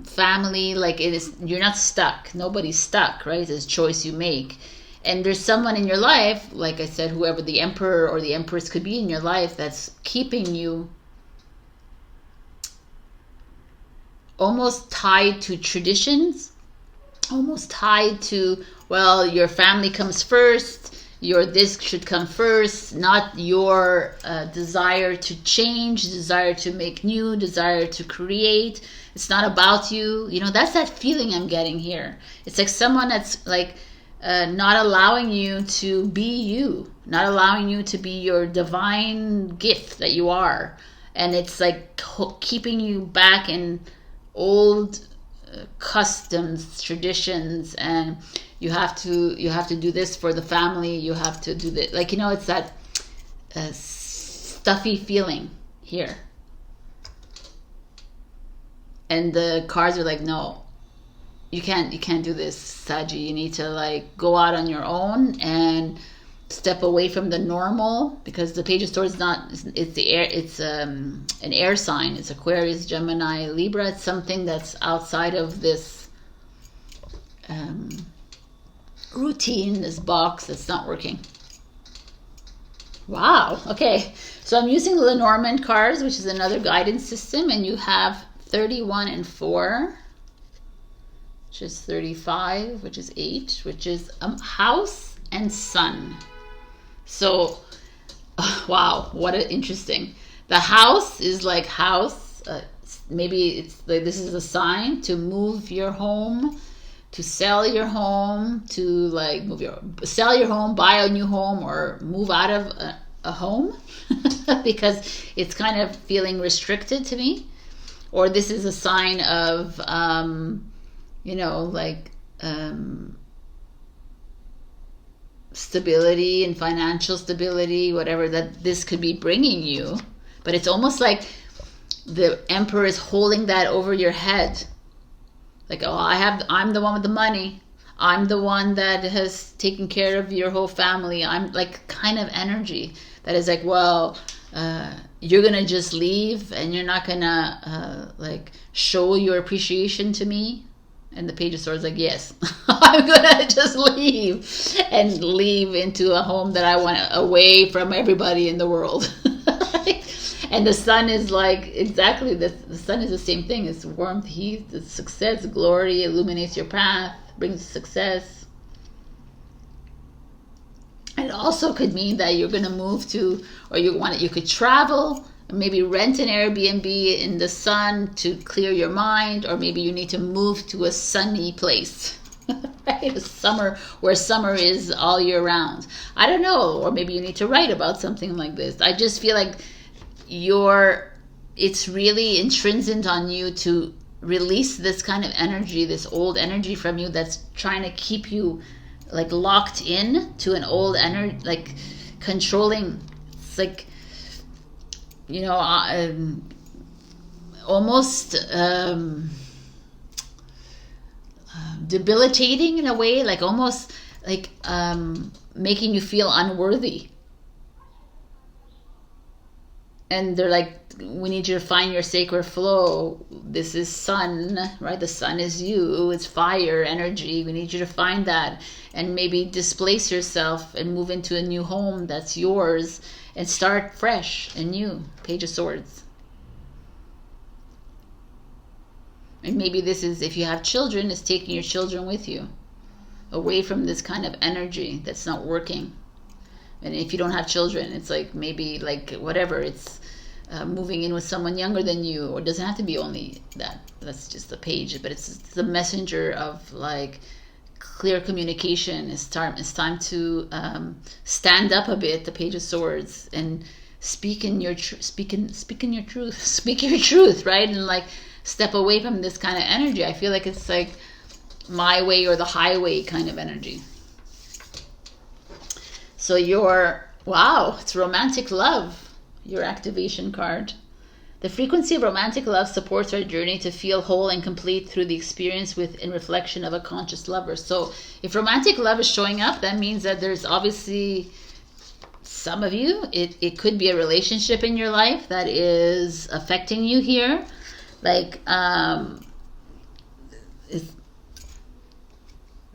family. Like it is, you're not stuck. Nobody's stuck, right? It's a choice you make. And there's someone in your life, like I said, whoever the emperor or the empress could be in your life, that's keeping you almost tied to traditions, almost tied to, well, your family comes first, this should come first, not your desire to change, desire to make new, desire to create. It's not about you. You know, that's that feeling I'm getting here. It's like someone that's like not allowing you to be you, not allowing you to be your divine gift that you are. And it's like keeping you back in old customs, traditions, and you have to do this for the family, you have to do this, like, you know, it's that stuffy feeling here. And the cards are like, no, you can't do this, Saggy. You need to like go out on your own and step away from the normal, because the Page of Swords is not, it's the air, it's an air sign. It's Aquarius, Gemini, Libra. It's something that's outside of this routine, this box that's not working. Wow. Okay, so I'm using Lenormand cards, which is another guidance system, and you have 31 and 4, which is 35, which is 8, which is house and sun. So, wow, what an interesting. The house is like house. Maybe it's like this is a sign to move your home, to sell your home, to like sell your home, buy a new home, or move out of a home because it's kind of feeling restricted to me. Or this is a sign of, you know, like stability and financial stability, whatever that this could be bringing you. But it's almost like the Emperor is holding that over your head. Like, oh, I'm the one with the money. I'm the one that has taken care of your whole family. I'm like kind of energy that is like, well, you're gonna just leave and you're not gonna like show your appreciation to me. And the Page of Swords like, yes, I'm gonna just leave and leave into a home that I want, away from everybody in the world. And the sun is like exactly this. The sun is the same thing. It's warmth, heat, it's success, glory, illuminates your path, brings success. And it also could mean that you're gonna move to, or you could travel, maybe rent an Airbnb in the sun to clear your mind, or maybe you need to move to a sunny place, right? A summer, where summer is all year round. I don't know, or maybe you need to write about something like this. I just feel like it's really intrinsic on you to release this kind of energy, this old energy from you that's trying to keep you like locked in to an old energy, like controlling. It's like, you know, almost debilitating in a way, like almost like making you feel unworthy. And they're like, we need you to find your sacred flow. This is sun, right? The sun is you. It's fire energy. We need you to find that and maybe displace yourself and move into a new home that's yours and start fresh and new. Page of Swords. And maybe this is, if you have children, it's taking your children with you away from this kind of energy that's not working. And if you don't have children, it's like maybe like whatever, it's moving in with someone younger than you, or it doesn't have to be only that. That's just the page, but it's the messenger of like clear communication. It's time to stand up a bit, the Page of Swords, and speak your truth, speak your truth, right? And like step away from this kind of energy. I feel like it's like my way or the highway kind of energy. So wow, it's romantic love, your activation card. The frequency of romantic love supports our journey to feel whole and complete through the experience with and reflection of a conscious lover. So if romantic love is showing up, that means that there's obviously some of you, it could be a relationship in your life that is affecting you here. Like,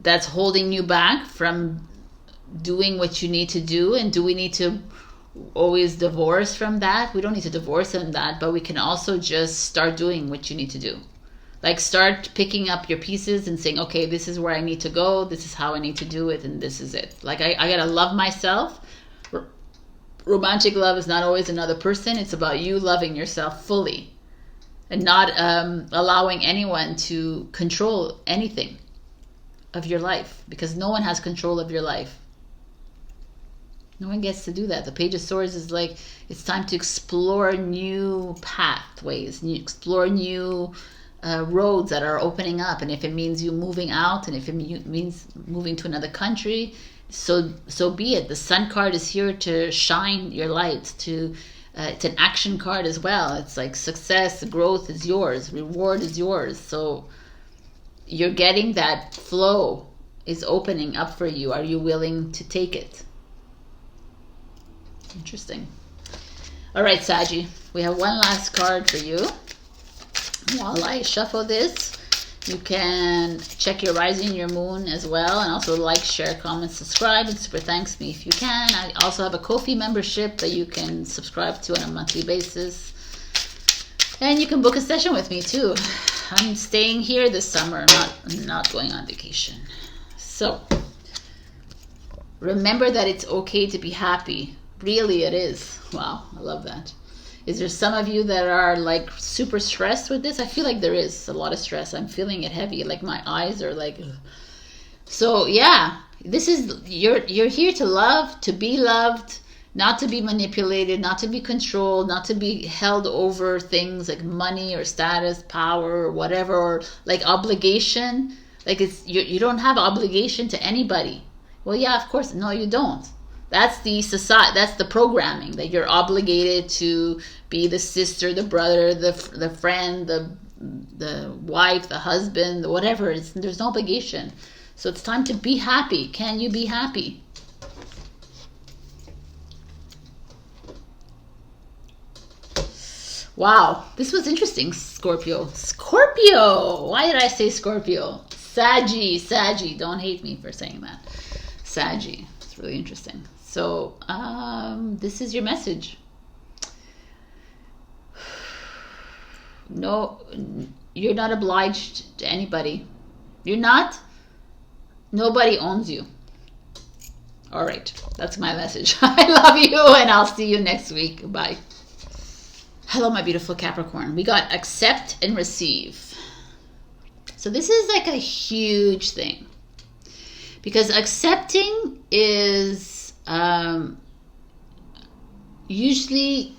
that's holding you back from doing what you need to do. And do we need to always divorce from that? We don't need to divorce from that, but we can also just start doing what you need to do. Like, start picking up your pieces and saying, okay, this is where I need to go, this is how I need to do it, and this is it. Like, I gotta love myself. Romantic love is not always another person. It's about you loving yourself fully and not allowing anyone to control anything of your life, because no one has control of your life. No one gets to do that. The Page of Swords is like, it's time to explore new pathways, explore new roads that are opening up. And if it means you moving out, and if it means moving to another country, so be it. The Sun card is here to shine your light. It's an action card as well. It's like success, growth is yours, reward is yours. So you're getting that flow is opening up for you. Are you willing to take it? Interesting. All right, Saggy, we have one last card for you. While I shuffle this, you can check your rising, your moon as well, and also like, share, comment, subscribe, and super thanks me if you can. I also have a Ko-fi membership that you can subscribe to on a monthly basis, and you can book a session with me too. I'm staying here this summer. I'm not going on vacation. So remember that it's okay to be happy. Really, it is. Wow, I love that. Is there some of you that are like super stressed with this? I feel like there is a lot of stress. I'm feeling it heavy. Like my eyes are like, ugh. So yeah, this is, you're here to love, to be loved, not to be manipulated, not to be controlled, not to be held over things like money or status, power, or whatever, or like obligation. Like, it's you don't have obligation to anybody. Well, yeah, of course, no, you don't. That's the society. That's the programming, that you're obligated to be the sister, the brother, the friend, the wife, the husband, whatever. There's no obligation. So it's time to be happy. Can you be happy? Wow, this was interesting, Scorpio. Scorpio! Why did I say Scorpio? Saggy. Don't hate me for saying that. Saggy. It's really interesting. So, this is your message. No, you're not obliged to anybody. You're not. Nobody owns you. All right, that's my message. I love you, and I'll see you next week. Bye. Hello, my beautiful Capricorn. We got accept and receive. So this is like a huge thing, because accepting is usually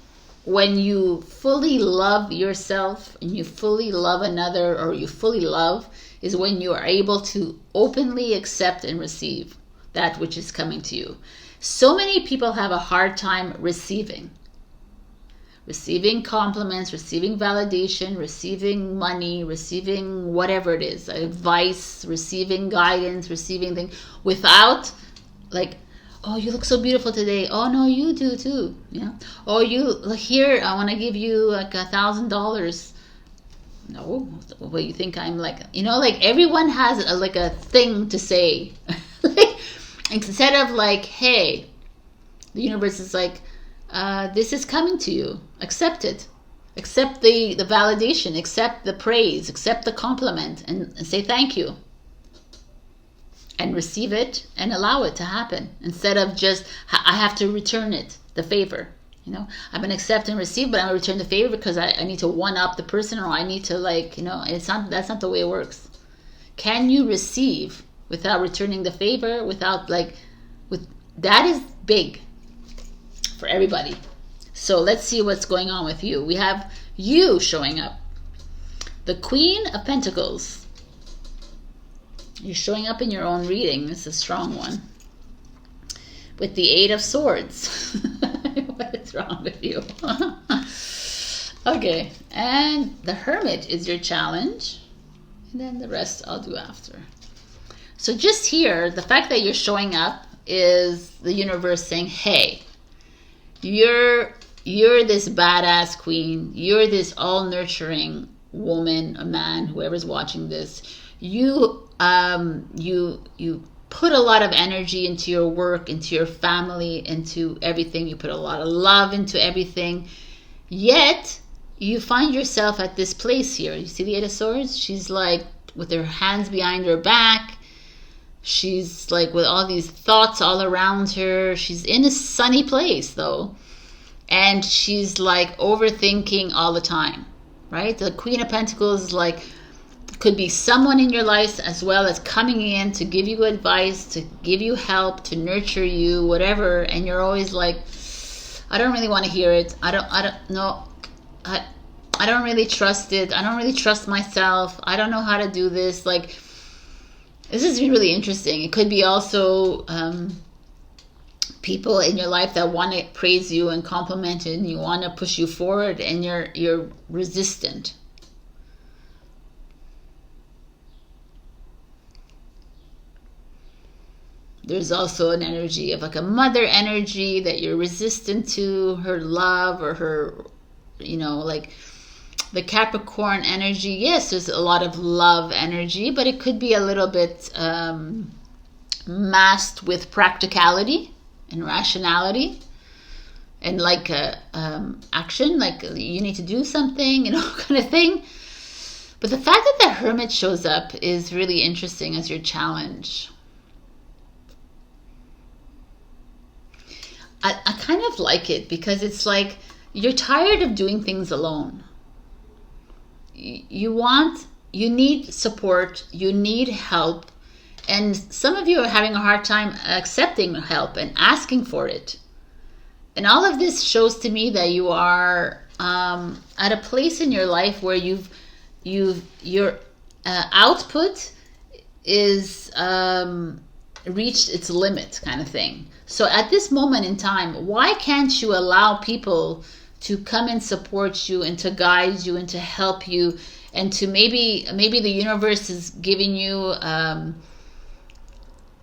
when you fully love yourself and you fully love another, or you fully love, is when you are able to openly accept and receive that which is coming to you. So many people have a hard time receiving compliments, receiving validation, receiving money, receiving whatever it is, advice, receiving guidance, receiving things, without like, oh, you look so beautiful today. Oh no, you do too. Yeah. Oh, here, I want to give you like $1,000. No, what, you think I'm like, like everyone has a thing to say. Like, instead of like, hey, the universe is like, this is coming to you. Accept it. Accept the validation. Accept the praise. Accept the compliment, and say thank you. And receive it and allow it to happen, instead of just, I have to return it, the favor. I'm going to accept and receive, but I'm going to return the favor because I need to one up the person, or I need to that's not the way it works. Can you receive without returning the favor, that is big for everybody. So let's see what's going on with you. We have you showing up. The Queen of Pentacles. You're showing up in your own reading. It's a strong one. with the Eight of Swords. What is wrong with you? Okay, and the Hermit is your challenge. And then the rest I'll do after. So just here, the fact that you're showing up is the universe saying, hey, you're this badass queen. You're this all nurturing woman, a man, whoever's watching this. You put a lot of energy into your work, into your family, into everything. You put a lot of love into everything. Yet you find yourself at this place here. You see the Eight of Swords? She's like with her hands behind her back. She's like with all these thoughts all around her. She's in a sunny place though. And she's like overthinking all the time, right? The Queen of Pentacles like could be someone in your life as well as coming in to give you advice, to give you help, to nurture you, whatever. And you're always like, I don't really want to hear it. I don't know. I don't really trust it. I don't really trust myself. I don't know how to do this. Like, this is really interesting. It could be also people in your life that want to praise you and compliment you and you want to push you forward and you're resistant. There's also an energy of like a mother energy that you're resistant to, her love or her, you know, like the Capricorn energy. Yes, there's a lot of love energy, but it could be a little bit masked with practicality and rationality and like action, like you need to do something, you know, kind of thing. But the fact that the Hermit shows up is really interesting as your challenge. I kind of like it because it's like you're tired of doing things alone. You need support, you need help, and some of you are having a hard time accepting help and asking for it. And all of this shows to me that you are at a place in your life where your output is reached its limit, kind of thing. So at this moment in time, why can't you allow people to come and support you and to guide you and to help you and to maybe the universe is giving you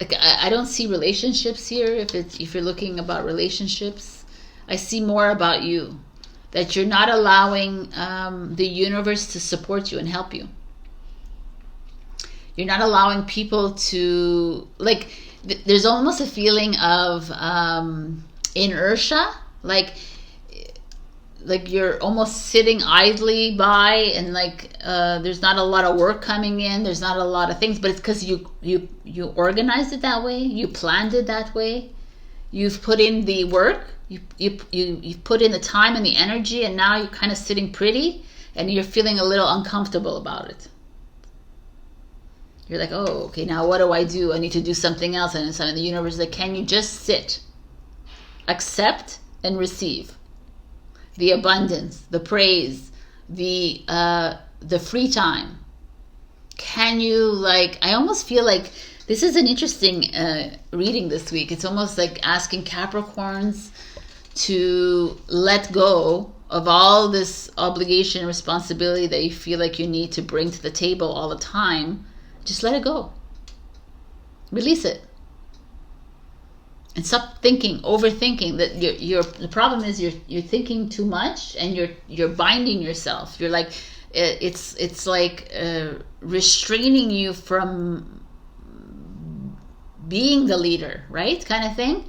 like I don't see relationships here. If you're looking about relationships, I see more about you, that you're not allowing the universe to support you and help you. You're not allowing people to, like, there's almost a feeling of inertia, like you're almost sitting idly by, and like there's not a lot of work coming in, there's not a lot of things, but it's because you organized it that way, you planned it that way, you've put in the work, you've put in the time and the energy, and now you're kind of sitting pretty and you're feeling a little uncomfortable about it. You're like, oh, okay, now what do? I need to do something else. And the universe is like, can you just sit, accept, and receive the abundance, the praise, the free time? Can you, like, I almost feel like this is an interesting reading this week. It's almost like asking Capricorns to let go of all this obligation and responsibility that you feel like you need to bring to the table all the time. Just let it go. Release it. And stop thinking, overthinking. That the problem is you're thinking too much and you're binding yourself. You're like, it's like restraining you from being the leader, right? Kind of thing.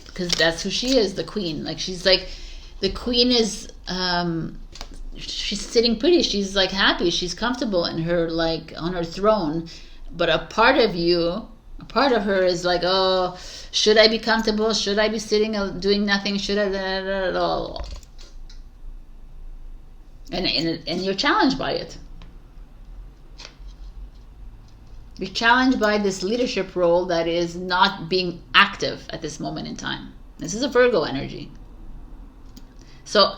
Because that's who she is, the queen. Like, she's like, the queen is she's sitting pretty, she's like happy, she's comfortable in her, like, on her throne. But a part of her is like, oh, should I be comfortable? Should I be sitting doing nothing? Should I at all? And you're challenged by it. You're challenged by this leadership role that is not being active at this moment in time. This is a Virgo energy. So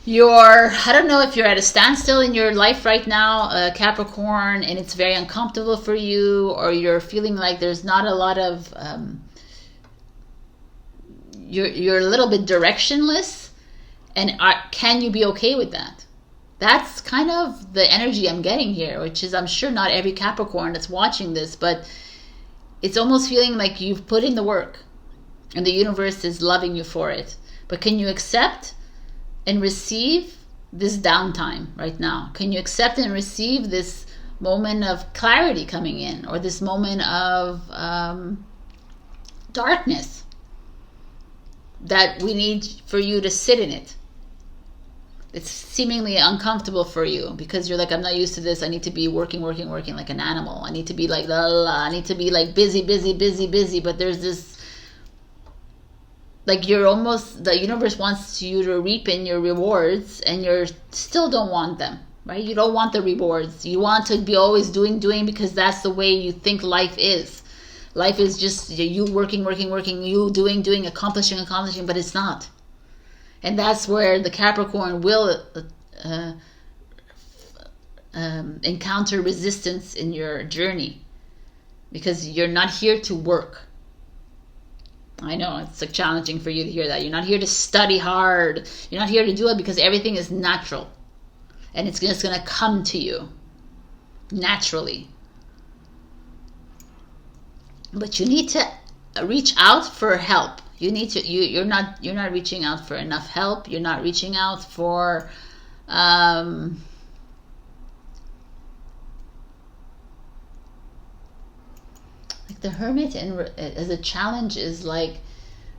I don't know if you're at a standstill in your life right now, Capricorn, and it's very uncomfortable for you, or you're feeling like there's not a lot of you're a little bit directionless, and can you be okay with that? That's kind of the energy I'm getting here, which is, I'm sure not every Capricorn that's watching this, but it's almost feeling like you've put in the work and the universe is loving you for it. But can you accept and receive this downtime right now? Can you accept and receive this moment of clarity coming in, or this moment of darkness that we need for you to sit in it? It's seemingly uncomfortable for you because you're like, I'm not used to this. I need to be working like an animal. I need to be like, la, la, la. I need to be like busy. But there's this, like, you're almost, the universe wants you to reap in your rewards, and you still don't want them, right? You don't want the rewards. You want to be always doing, because that's the way you think life is. Life is just you working, you doing, accomplishing, but it's not. And that's where the Capricorn will encounter resistance in your journey, because you're not here to work. I know it's like challenging for you to hear that. You're not here to study hard. You're not here to do it because everything is natural. And it's just going to come to you naturally. But you need to reach out for help. You need to, you're not reaching out for enough help. You're not reaching out for like the Hermit, and as a challenge is like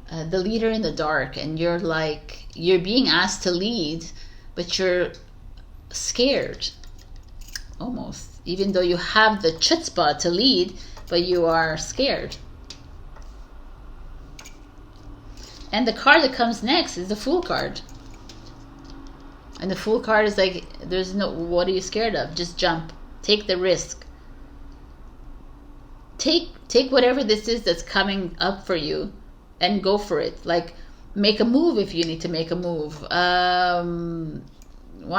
the leader in the dark, and you're being asked to lead, but you're scared almost, even though you have the chutzpah to lead, but you are scared. And the card that comes next is the Fool card. And the Fool card is like, there's no, what are you scared of? Just jump. Take the risk. Take whatever this is that's coming up for you and go for it. Like, make a move if you need to make a move. Why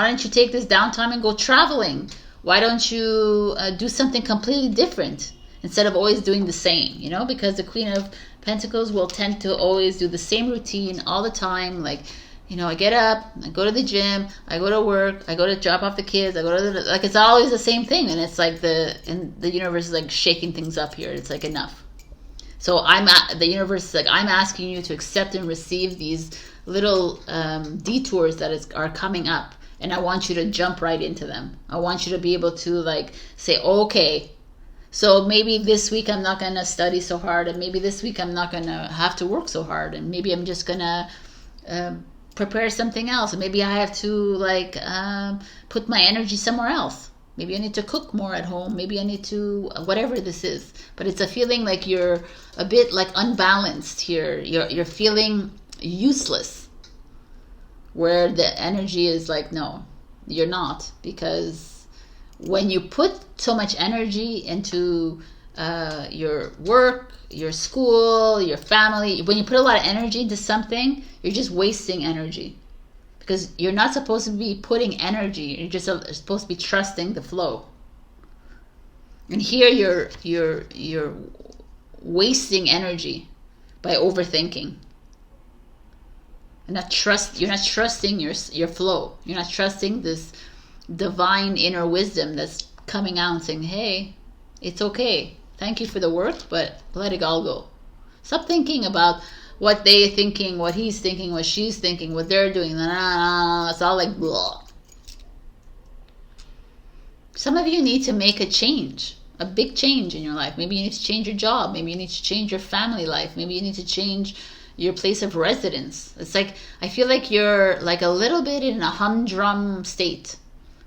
don't you take this downtime and go traveling? Why don't you do something completely different instead of always doing the same? You know, because the Queen of Pentacles will tend to always do the same routine all the time. Like, you know, I get up, I go to the gym, I go to work, I go to drop off the kids, I go to the, like, it's always the same thing. And it's like the universe is like shaking things up here. It's like, enough. So the universe is like, I'm asking you to accept and receive these little detours that are coming up. And I want you to jump right into them. I want you to be able to like say, okay, so maybe this week I'm not going to study so hard, and maybe this week I'm not going to have to work so hard, and maybe I'm just going to prepare something else, and maybe I have to like put my energy somewhere else. Maybe I need to cook more at home. Maybe I need to, whatever this is. But it's a feeling like you're a bit like unbalanced here. You're feeling useless, where the energy is like, no, you're not, because when you put so much energy into your work, your school, your family, when you put a lot of energy into something, you're just wasting energy, because you're not supposed to be putting energy. You're just supposed to be trusting the flow. And here you're wasting energy by overthinking. You're not trusting your flow. You're not trusting this divine inner wisdom that's coming out and saying, hey, it's okay. Thank you for the work, but let it all go. Stop thinking about what they're thinking, what he's thinking, what she's thinking, what they're doing. It's all like blah. Some of you need to make a change, a big change in your life. Maybe you need to change your job. Maybe you need to change your family life. Maybe you need to change your place of residence. It's like, I feel like you're like a little bit in a humdrum state,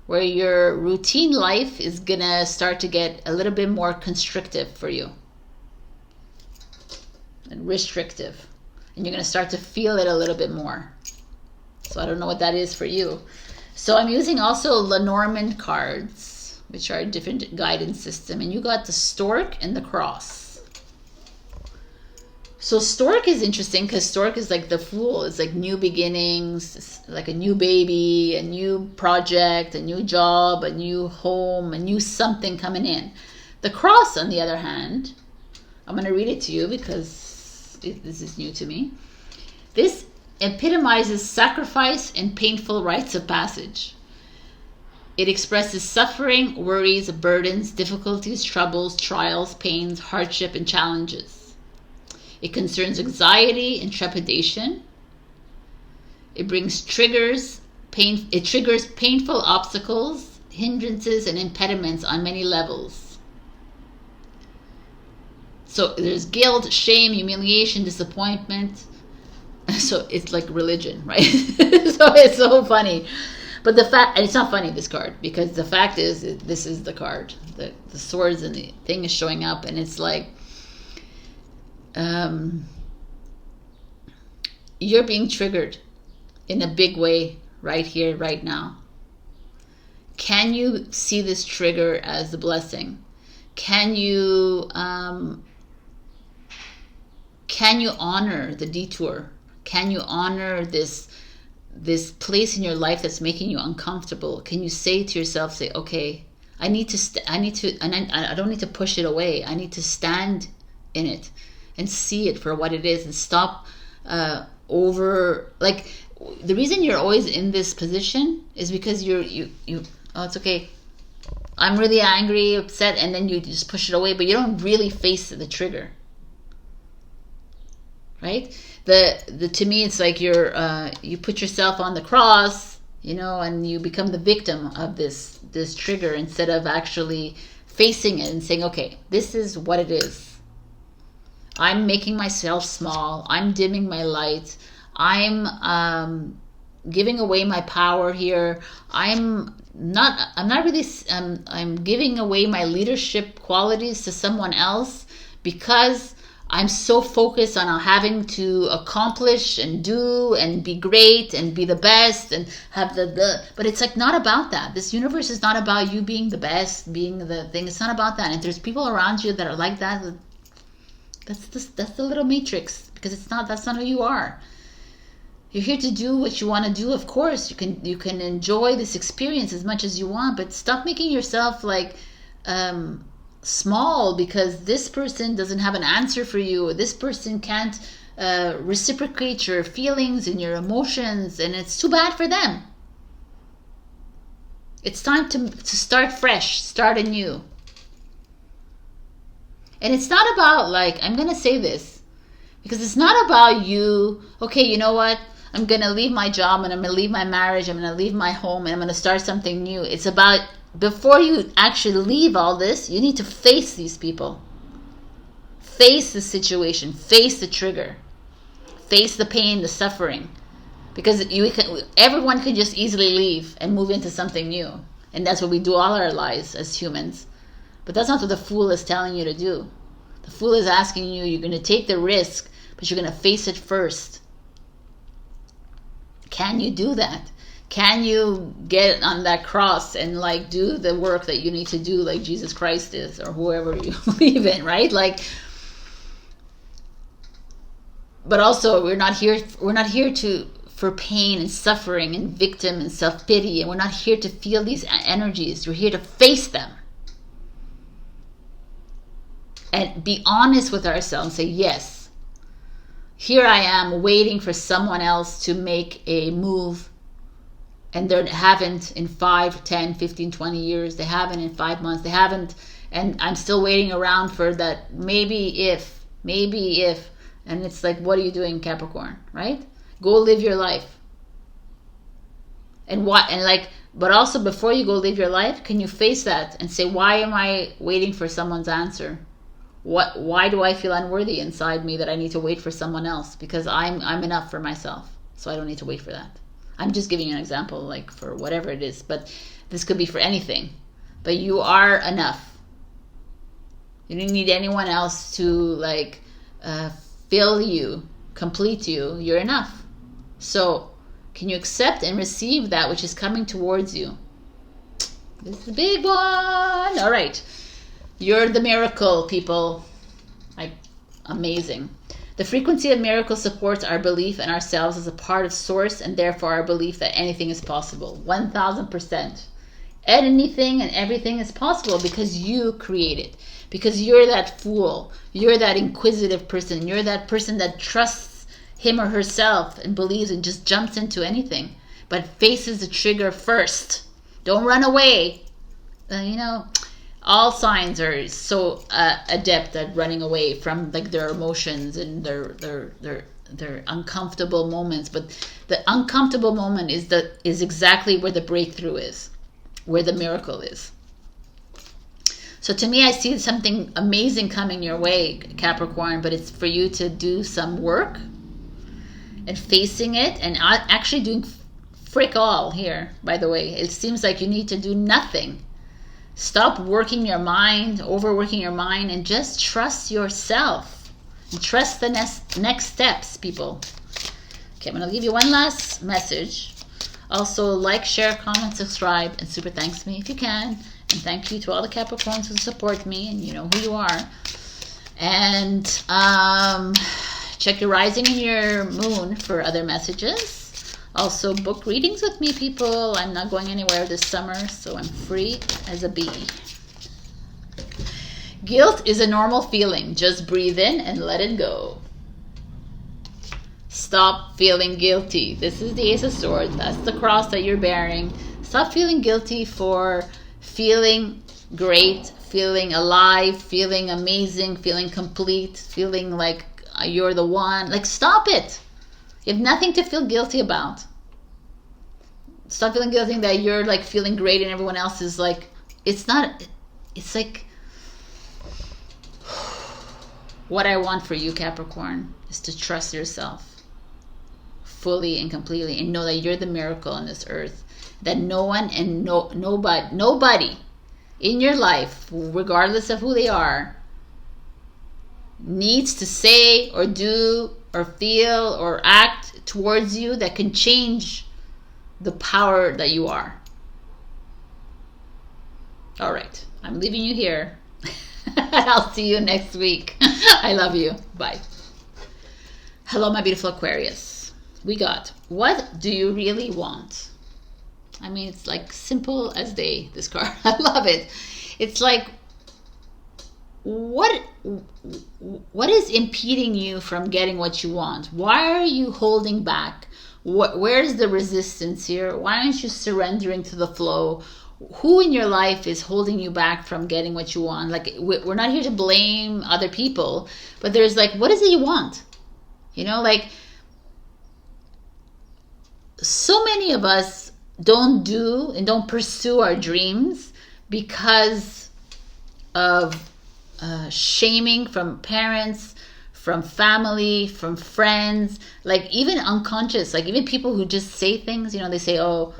where your routine life is gonna start to get a little bit more constrictive for you and restrictive, and you're gonna start to feel it a little bit more. So I don't know what that is for you. So I'm using also Lenormand cards, which are a different guidance system, and you got the Stork and the Cross. So Stork is interesting because Stork is like the Fool. It's like new beginnings, it's like a new baby, a new project, a new job, a new home, a new something coming in. The Cross, on the other hand, I'm going to read it to you because this is new to me. This epitomizes sacrifice and painful rites of passage. It expresses suffering, worries, burdens, difficulties, troubles, trials, pains, hardship, and challenges. It concerns anxiety and trepidation. It triggers painful obstacles, hindrances, and impediments on many levels. So there's guilt, shame, humiliation, disappointment. So it's like religion, right? So it's so funny. But the fact, and it's not funny, this card, because the fact is, this is the card. The swords and the thing is showing up, and it's like, you're being triggered in a big way right here, right now. Can you see this trigger as a blessing? Can you honor the detour? Can you honor this place in your life that's making you uncomfortable? Can you say to yourself, say, okay, I don't need to push it away. I need to stand in it and see it for what it is, and stop like, the reason you're always in this position is because you oh, it's okay, I'm really angry, upset, and then you just push it away, but you don't really face the trigger, right? To me, it's like you put yourself on the cross, and you become the victim of this trigger, instead of actually facing it and saying, okay, this is what it is. I'm making myself small. I'm dimming my light. I'm giving away my power here. I'm giving away my leadership qualities to someone else, because I'm so focused on having to accomplish and do and be great and be the best and have but it's like not about that. This universe is not about you being the best, being the thing. It's not about that. And if there's people around you that are like that, that's the little matrix, because that's not who you are. You're here to do what you want to do. Of course, you can enjoy this experience as much as you want, but stop making yourself like small because this person doesn't have an answer for you, or this person can't reciprocate your feelings and your emotions, and it's too bad for them. It's time to start fresh, start anew. And it's not about, like, I'm going to say this, because it's not about you, okay, you know what, I'm going to leave my job, and I'm going to leave my marriage, I'm going to leave my home, and I'm going to start something new. It's about, before you actually leave all this, you need to face these people. Face the situation. Face the trigger. Face the pain, the suffering. Because everyone can just easily leave and move into something new. And that's what we do all our lives as humans. But that's not what the Fool is telling you to do. The Fool is asking you, you're going to take the risk, but you're going to face it first. Can you do that? Can you get on that cross and like do the work that you need to do, like Jesus Christ is, or whoever you believe in, right? Like, but also we're not here for pain and suffering and victim and self-pity, and we're not here to feel these energies. We're here to face them and be honest with ourselves and say, yes, here I am waiting for someone else to make a move. And they haven't in 5, 10, 15, 20 years. They haven't in 5 months. They haven't. And I'm still waiting around for that maybe if. And it's like, what are you doing, Capricorn, right? Go live your life. But also before you go live your life, can you face that and say, why am I waiting for someone's answer? Why do I feel unworthy inside me that I need to wait for someone else? Because I'm enough for myself. So I don't need to wait for that. I'm just giving you an example, like for whatever it is, but this could be for anything. But you are enough. You don't need anyone else to like fill you, complete you. You're enough. So can you accept and receive that which is coming towards you? This is a big one. All right. You're the miracle, people. Like, amazing. The frequency of miracles supports our belief in ourselves as a part of source, and therefore our belief that anything is possible. 1000%. Anything and everything is possible because you create it. Because you're that fool. You're that inquisitive person. You're that person that trusts him or herself and believes and just jumps into anything, but faces the trigger first. Don't run away. You know, all signs are so adept at running away from like their emotions and their uncomfortable moments. But the uncomfortable moment is exactly where the breakthrough is, where the miracle is. So to me, I see something amazing coming your way, Capricorn, but it's for you to do some work and facing it, and actually doing frick all here, by the way. It seems like you need to do nothing. Stop working your mind, overworking your mind, and just trust yourself. And trust the next steps, people. Okay, I'm going to give you one last message. Also, like, share, comment, subscribe, and super thanks me if you can. And thank you to all the Capricorns who support me, and you know who you are. And check your rising and your moon for other messages. Also, book readings with me, people. I'm not going anywhere this summer, so I'm free as a bee. Guilt is a normal feeling. Just breathe in and let it go. Stop feeling guilty. This is the Ace of Swords. That's the cross that you're bearing. Stop feeling guilty for feeling great, feeling alive, feeling amazing, feeling complete, feeling like you're the one. Like, stop it. You have nothing to feel guilty about. Stop feeling guilty that you're like feeling great and everyone else is like, it's not, it's like, what I want for you, Capricorn, is to trust yourself fully and completely and know that you're the miracle on this earth. That no one and nobody in your life, regardless of who they are, needs to say or do or feel or act towards you that can change the power that you are. All right, I'm leaving you here. I'll see you next week. I love you. Bye. Hello, my beautiful Aquarius. We got, what do you really want? I mean, it's like simple as day, this card. I love it. It's like, what is impeding you from getting what you want? Why are you holding back? Where's the resistance here? Why aren't you surrendering to the flow? Who in your life is holding you back from getting what you want? Like, we're not here to blame other people, but there's like, what is it you want? You know, like, so many of us don't do and don't pursue our dreams because of shaming from parents, from family, from friends, like even unconscious, like even people who just say things, you know, they say, oh,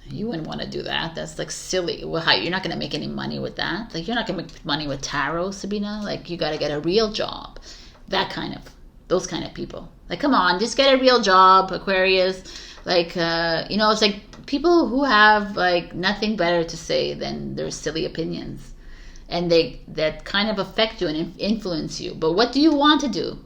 you wouldn't want to do that. That's like silly. Well, how, you're not going to make any money with that. Like, you're not going to make money with tarot, Sabrina. Like, you got to get a real job. Those kind of people. Like, come on, just get a real job, Aquarius. Like, you know, it's like people who have like nothing better to say than their silly opinions. And that kind of affect you and influence you. But what do you want to do?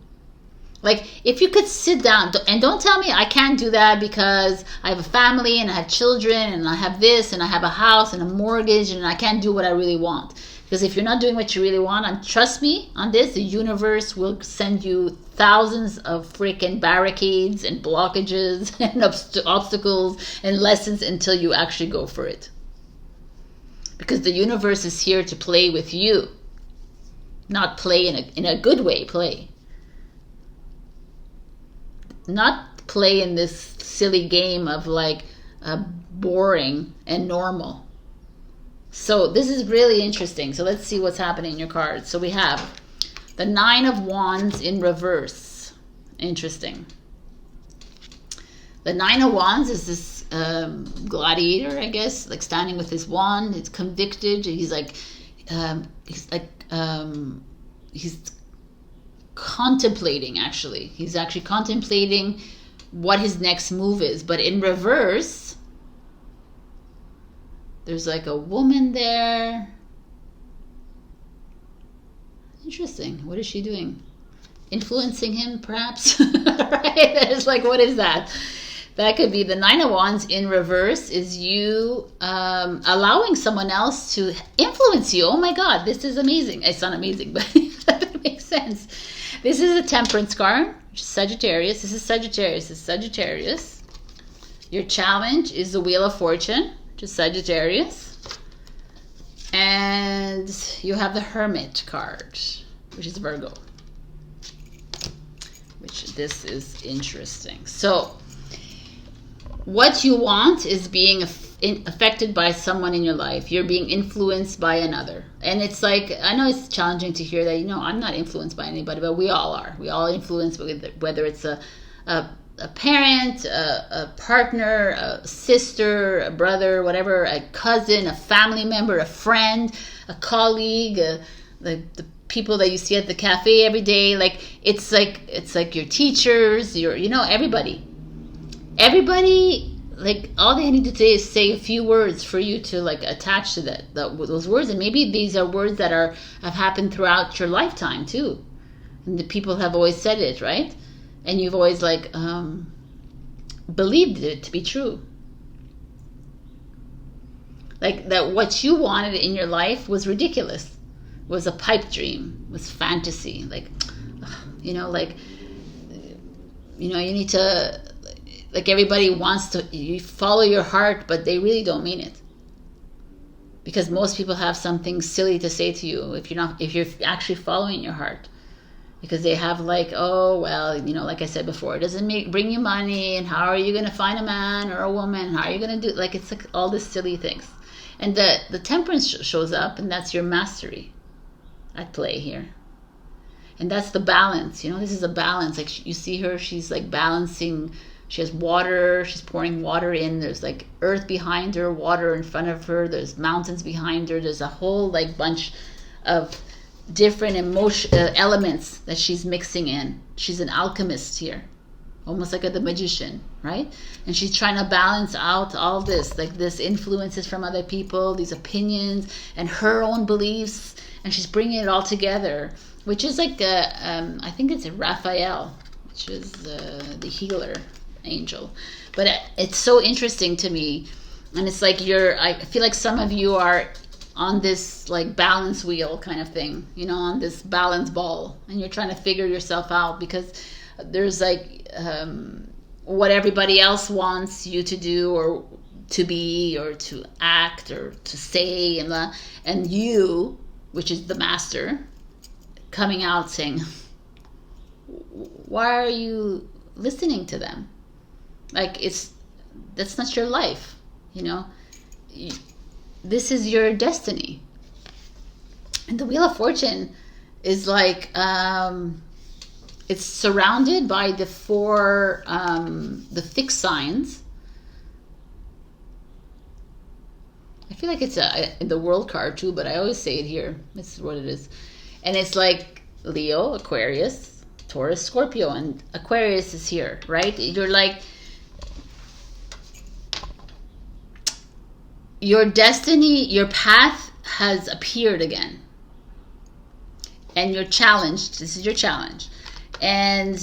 Like, if you could sit down, and don't tell me I can't do that because I have a family and I have children and I have this and I have a house and a mortgage and I can't do what I really want. Because if you're not doing what you really want, and trust me on this, the universe will send you thousands of freaking barricades and blockages and obstacles and lessons until you actually go for it. Because the universe is here to play with you, not play in a good way, play. Not play in this silly game of like boring and normal. So this is really interesting. So let's see what's happening in your cards. So we have the Nine of Wands in reverse. Interesting. The Nine of Wands is this gladiator, I guess, like standing with his wand. It's convicted. He's contemplating, actually. He's actually contemplating what his next move is. But in reverse, there's like a woman there. Interesting. What is she doing? Influencing him, perhaps? Right? It's like, what is that? That could be the Nine of Wands in reverse is you allowing someone else to influence you. Oh my God, this is amazing. It's not amazing, but that makes sense. This is a Temperance card. which is Sagittarius. This is Sagittarius. This is Sagittarius. Your challenge is the Wheel of Fortune, which is Sagittarius. And you have the Hermit card, which is Virgo. Which this is interesting. So what you want is being affected by someone in your life. You're being influenced by another. And it's like, I know it's challenging to hear that, you know, I'm not influenced by anybody, but we all are. We all influence, whether it's a parent, a partner, a sister, a brother, whatever, a cousin, a family member, a friend, a colleague, the people that you see at the cafe every day. Like it's like your teachers, everybody, like all they need to do is say a few words for you to like attach to those words. And maybe these are words that have happened throughout your lifetime too, and the people have always said it, right? And you've always like believed it to be true. Like that what you wanted in your life was ridiculous, was a pipe dream, was fantasy. Like, you need to, like everybody wants to, you follow your heart, but they really don't mean it. Because most people have something silly to say to you if you're actually following your heart. Because they have like, oh, well, like I said before, it doesn't bring you money, and how are you going to find a man or a woman? How are you going to do, like, it's like all these silly things. And the temperance shows up, and that's your mastery at play here. And that's the balance, this is a balance. Like you see her, she's like balancing. She has water, she's pouring water in. There's like earth behind her, water in front of her. There's mountains behind her. There's a whole like bunch of different elements that she's mixing in. She's an alchemist here, almost like the magician, right? And she's trying to balance out all this, like this influences from other people, these opinions, and her own beliefs, and she's bringing it all together, which is like I think it's Raphael, which is the healer angel. But it's so interesting to me, and it's like I feel like some of you are on this like balance wheel kind of thing, on this balance ball, and you're trying to figure yourself out because there's like what everybody else wants you to do or to be or to act or to say, and you, which is the master, coming out saying, why are you listening to them? Like that's not your life, this is your destiny. And the Wheel of Fortune is like it's surrounded by the four the fixed signs. I feel like it's the world card too, but I always say it here. This is what it is. And it's like Leo, Aquarius, Taurus, Scorpio, and Aquarius is here, right? You're like, your destiny, your path has appeared again. And you're challenged. This is your challenge. And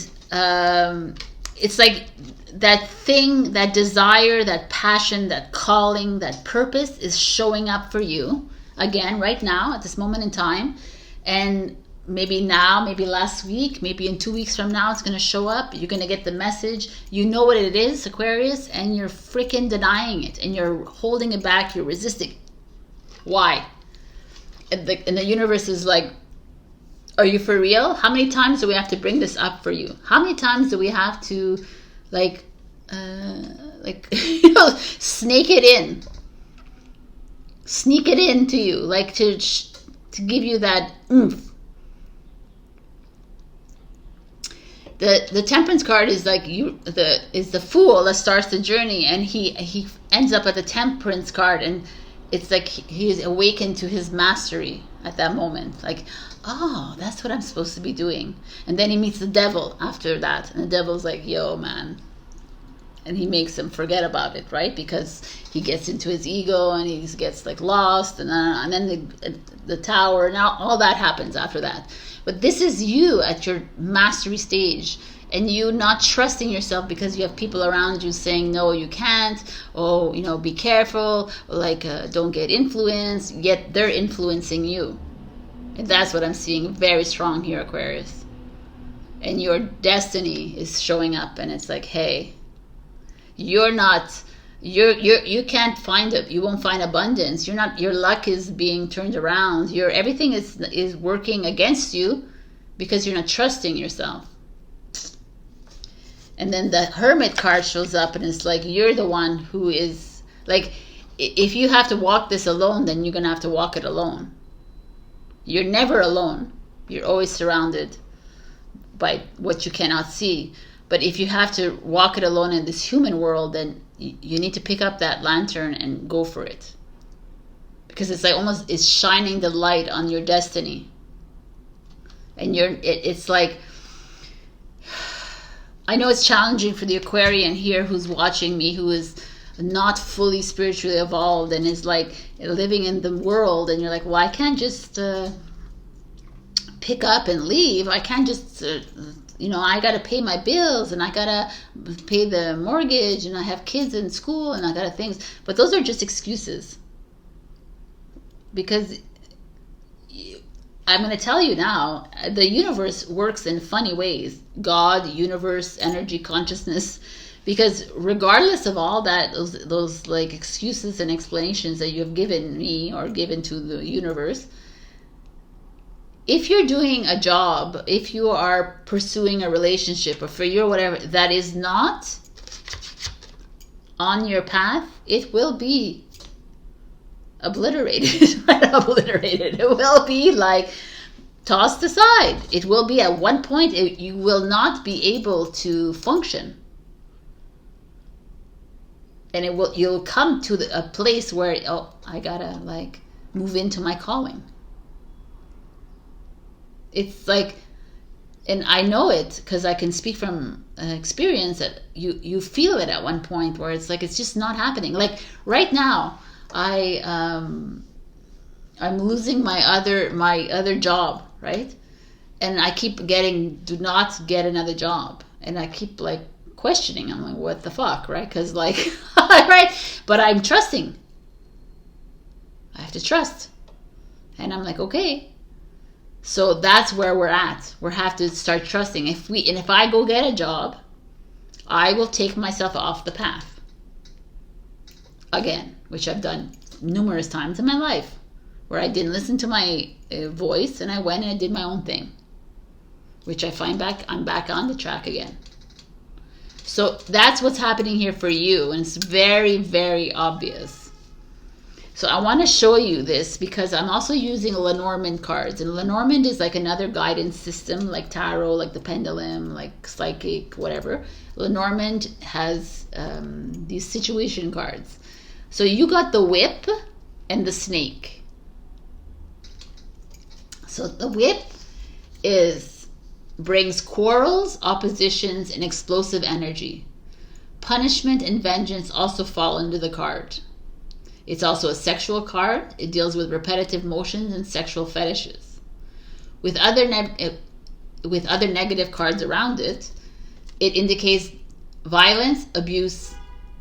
it's like that thing, that desire, that passion, that calling, that purpose is showing up for you again right now at this moment in time. And maybe now, maybe last week, maybe in 2 weeks from now, it's going to show up. You're going to get the message. You know what it is, Aquarius, and you're freaking denying it, and you're holding it back. You're resisting. Why? And the universe is like, are you for real? How many times do we have to bring this up for you? How many times do we have to, snake it in? Sneak it into you, like to give you that oomph. The Temperance card is like the Fool that starts the journey, and he ends up at the Temperance card, and it's like he is awakened to his mastery at that moment. Like, oh, that's what I'm supposed to be doing. And then he meets the devil after that, and the devil's like, yo, man. And he makes him forget about it, right? Because he gets into his ego, and he gets like lost, and then the tower, now all that happens after that. But this is you at your mastery stage, and you not trusting yourself because you have people around you saying, no, you can't, oh, be careful, don't get influenced, yet they're influencing you. And that's what I'm seeing very strong here, Aquarius. and your destiny is showing up, and it's like, hey, you're not, you can't find it, you won't find abundance, you're not, your luck is being turned around, your everything is working against you because you're not trusting yourself. And then the Hermit card shows up, and it's like, you're the one who is like, if you have to walk this alone, then you're gonna have to walk it alone. You're never alone, you're always surrounded by what you cannot see. But if you have to walk it alone in this human world, then you need to pick up that lantern and go for it, because it's like almost, it's shining the light on your destiny. And it's like, I know it's challenging for the Aquarian here who's watching me, who is not fully spiritually evolved and is like living in the world, and you're like, well, I can't just pick up and leave. I can't just I gotta pay my bills, and I gotta pay the mortgage, and I have kids in school, and I gotta things. But those are just excuses, because I'm going to tell you now, the universe works in funny ways. God, universe, energy, consciousness. Because regardless of all that, those like excuses and explanations that you have given me or given to the universe, if you're doing a job, if you are pursuing a relationship, or for your whatever, that is not on your path, it will be obliterated. Obliterated. It will be like tossed aside. It will be at one point, you will not be able to function, and you'll come to a place where, oh, I gotta like move into my calling. It's like, and I know it because I can speak from experience, that you feel it at one point where it's like, it's just not happening. Like right now, I'm losing my other job, right? And I keep getting, do not get another job, and I keep like questioning. I'm like, what the fuck, right? Because like, right? But I'm trusting. I have to trust, and I'm like, okay. So that's where we're at. We have to start trusting. If I go get a job, I will take myself off the path again, which I've done numerous times in my life, where I didn't listen to my voice, and I went and I did my own thing, which I find I'm back on the track again. So that's what's happening here for you, and it's very, very obvious. So I want to show you this because I'm also using Lenormand cards, and Lenormand is like another guidance system, like tarot, like the pendulum, like psychic, whatever. Lenormand has these situation cards. So you got the whip and the snake. So the whip brings quarrels, oppositions, and explosive energy. Punishment and vengeance also fall under the card. It's also a sexual card. It deals with repetitive motions and sexual fetishes. With other negative cards around it, it indicates violence, abuse,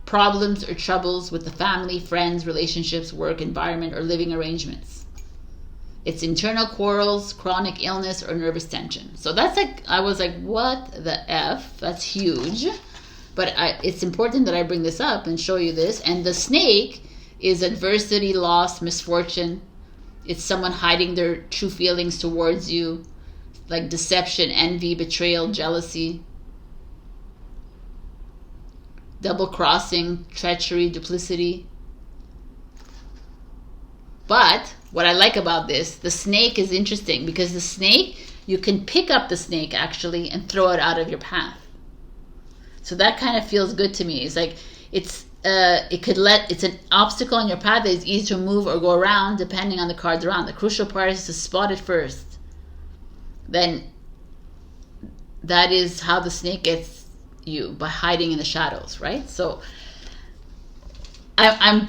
problems or troubles with the family, friends, relationships, work environment, or living arrangements. It's internal quarrels, chronic illness, or nervous tension. So that's like, I was like, what the F? That's huge. But it's important that I bring this up and show you this. And the snake is adversity, loss, misfortune. It's someone hiding their true feelings towards you, like deception, envy, betrayal, jealousy, double crossing, treachery, duplicity. But what I like about this, the snake is interesting, because the snake, you can pick up the snake actually and throw it out of your path. So that kind of feels good to me. It's like, it's an obstacle on your path that is easy to move or go around depending on the cards around. The crucial part is to spot it first. Then that is how the snake gets you, by hiding in the shadows, right? So I'm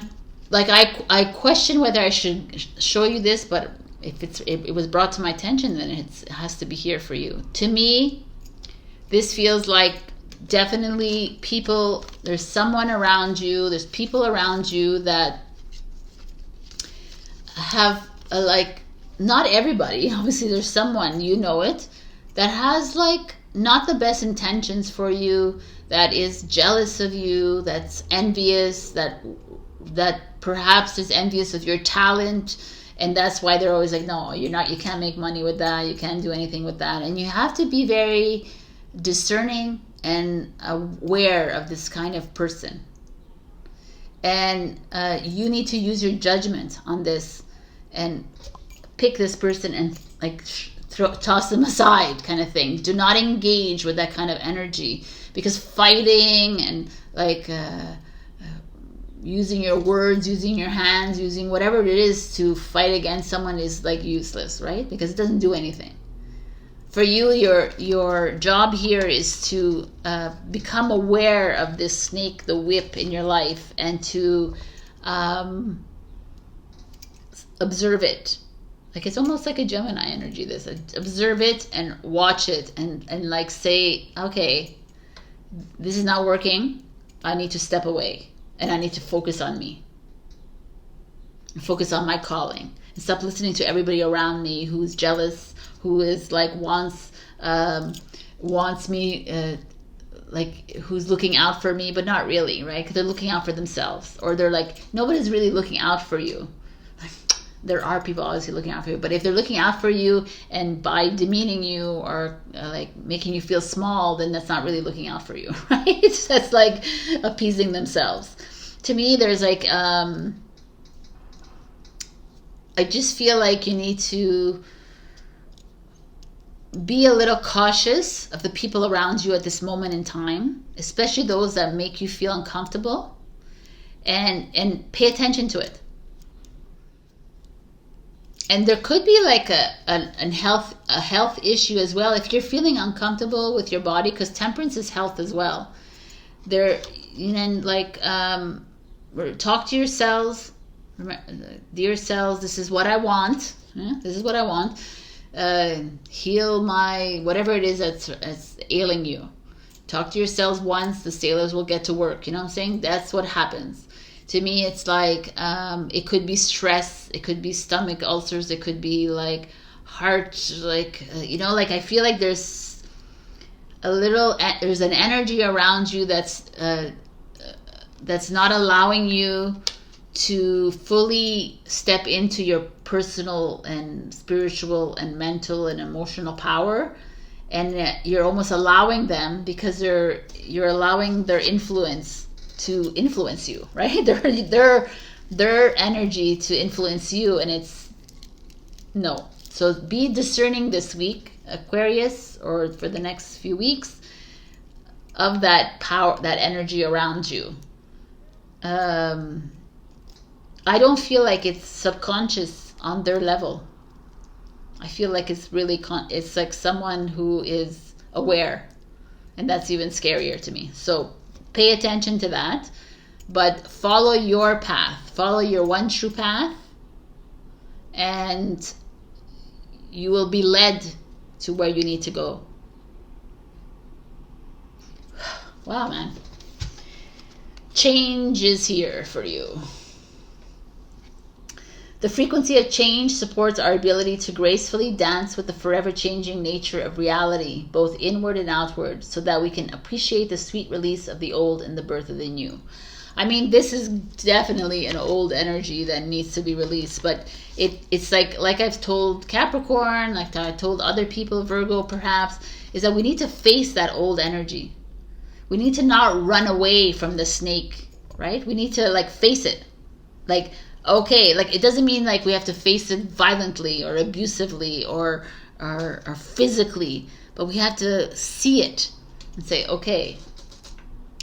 like, I question whether I should show you this, but if it was brought to my attention, then it has to be here for you. To me, this feels like definitely people, there's someone around you, there's people around you that have like, not everybody, obviously there's someone, you know it, that has like not the best intentions for you, that is jealous of you, that's envious, that perhaps is envious of your talent, and that's why they're always like, no, you can't make money with that, you can't do anything with that. And you have to be very discerning and aware of this kind of person. And you need to use your judgment on this and pick this person and like toss them aside, kind of thing. Do not engage with that kind of energy, because fighting and like using your words, using your hands, using whatever it is to fight against someone is like useless, right? Because it doesn't do anything. For you, your job here is to become aware of this snake, the whip in your life, and to observe it. Like, it's almost like a Gemini energy, this. Observe it and watch it and like say, okay, this is not working. I need to step away and I need to focus on me. Focus on my calling. And stop listening to everybody around me who's jealous, who is like wants me, like who's looking out for me, but not really, right? Because they're looking out for themselves, or they're like, nobody's really looking out for you. There are people obviously looking out for you, but if they're looking out for you and by demeaning you or like making you feel small, then that's not really looking out for you, right? That's like appeasing themselves. To me, there's like I just feel like you need to be a little cautious of the people around you at this moment in time, especially those that make you feel uncomfortable, and pay attention to it. And there could be like a health issue as well if you're feeling uncomfortable with your body, because temperance is health as well. There, like talk to yourselves, dear selves. This is what I want. This is what I want. Heal my whatever it is that's ailing you. Talk to yourselves once. The sailors will get to work. You know what I'm saying? That's what happens. To me, it's like it could be stress, it could be stomach ulcers, it could be like heart, like like I feel like there's an energy around you that's not allowing you to fully step into your personal and spiritual and mental and emotional power, and you're almost allowing them, because you're allowing their influence to influence you, right? Their energy to influence you, and it's no. So be discerning this week, Aquarius, or for the next few weeks, of that power, that energy around you. I don't feel like it's subconscious on their level. I feel like it's really it's like someone who is aware, and that's even scarier to me. So pay attention to that, but follow your path, follow your one true path, and you will be led to where you need to go. Wow, man. Change is here for you. The frequency of change supports our ability to gracefully dance with the forever changing nature of reality, both inward and outward, so that we can appreciate the sweet release of the old and the birth of the new. I mean, this is definitely an old energy that needs to be released, but it's like I've told Capricorn, like I told other people, Virgo perhaps, is that we need to face that old energy. We need to not run away from the snake, right? We need to like face it. Like, okay, like it doesn't mean like we have to face it violently or abusively or physically, but we have to see it and say, okay,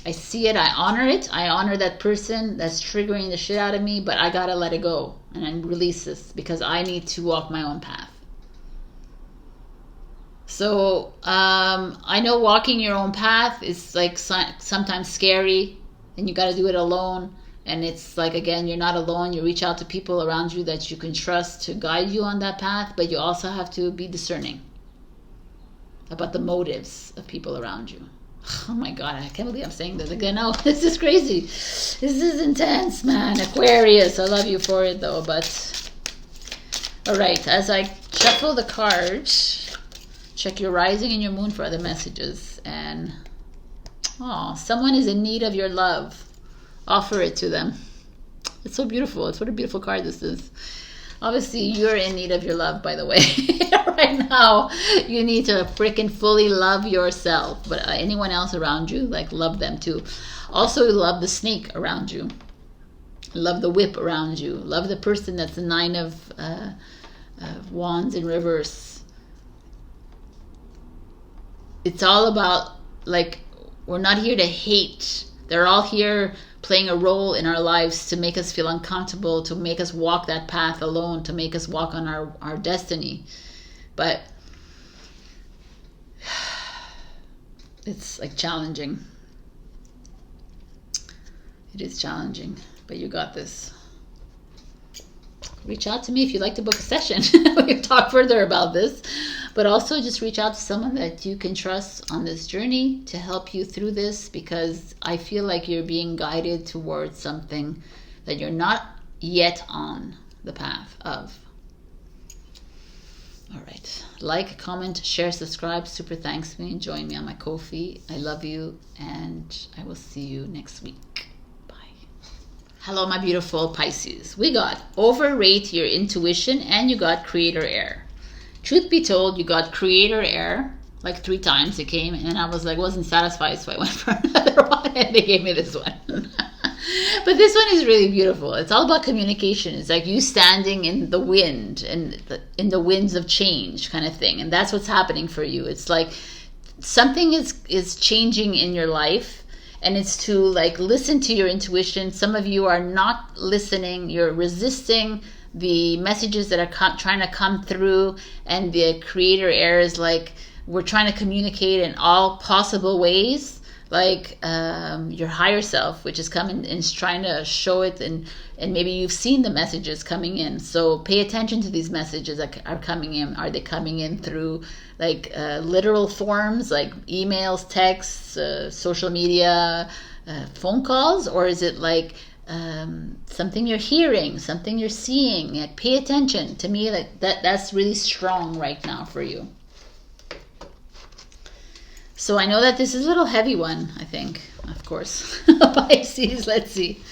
I see it, I honor that person that's triggering the shit out of me, but I gotta let it go and release this because I need to walk my own path. So I know walking your own path is like sometimes scary, and you gotta do it alone. And it's like, again, you're not alone. You reach out to people around you that you can trust to guide you on that path, but you also have to be discerning about the motives of people around you. Oh my God, I can't believe I'm saying this again. No, this is crazy. This is intense, man. Aquarius, I love you for it though, but all right, as I shuffle the cards, Check your rising and your moon for other messages. And oh, someone is in need of your love. Offer it to them. It's so beautiful. It's what a beautiful card this is. Obviously, you're in need of your love, by the way. Right now, you need to freaking fully love yourself. But anyone else around you, like, love them too. Also, love the snake around you. Love the whip around you. Love the person that's the 9 of Wands in reverse. It's all about, like, we're not here to hate. They're all here playing a role in our lives to make us feel uncomfortable, to make us walk that path alone, to make us walk on our destiny. But it's like challenging. It is challenging, but you got this. Reach out to me if you'd like to book a session. We can talk further about this. But also just reach out to someone that you can trust on this journey to help you through this, because I feel like you're being guided towards something that you're not yet on the path of. All right. Like, comment, share, subscribe. Super thanks me and join me on my Ko-fi. I love you, and I will see you next week. Bye. Hello, my beautiful Pisces. We got overrate your intuition, and you got creator air. Truth be told, you got creator air like 3 times. It came, and I was like, wasn't satisfied, so I went for another one, and they gave me this one. But this one is really beautiful. It's all about communication. It's like you standing in the wind and in the winds of change kind of thing, and that's what's happening for you. It's like something is changing in your life, and it's to like listen to your intuition. Some of you are not listening. You're resisting the messages that are trying to come through, and the creator air is like, we're trying to communicate in all possible ways, like your higher self, which is coming and is trying to show it, and maybe you've seen the messages coming in. So pay attention to these messages that are coming in. Are they coming in through like literal forms, like emails, texts, social media, phone calls, or is it like something you're hearing, something you're seeing? Like, pay attention. To me, like that's really strong right now for you. So I know that this is a little heavy one, I think, of course. Pisces, let's see.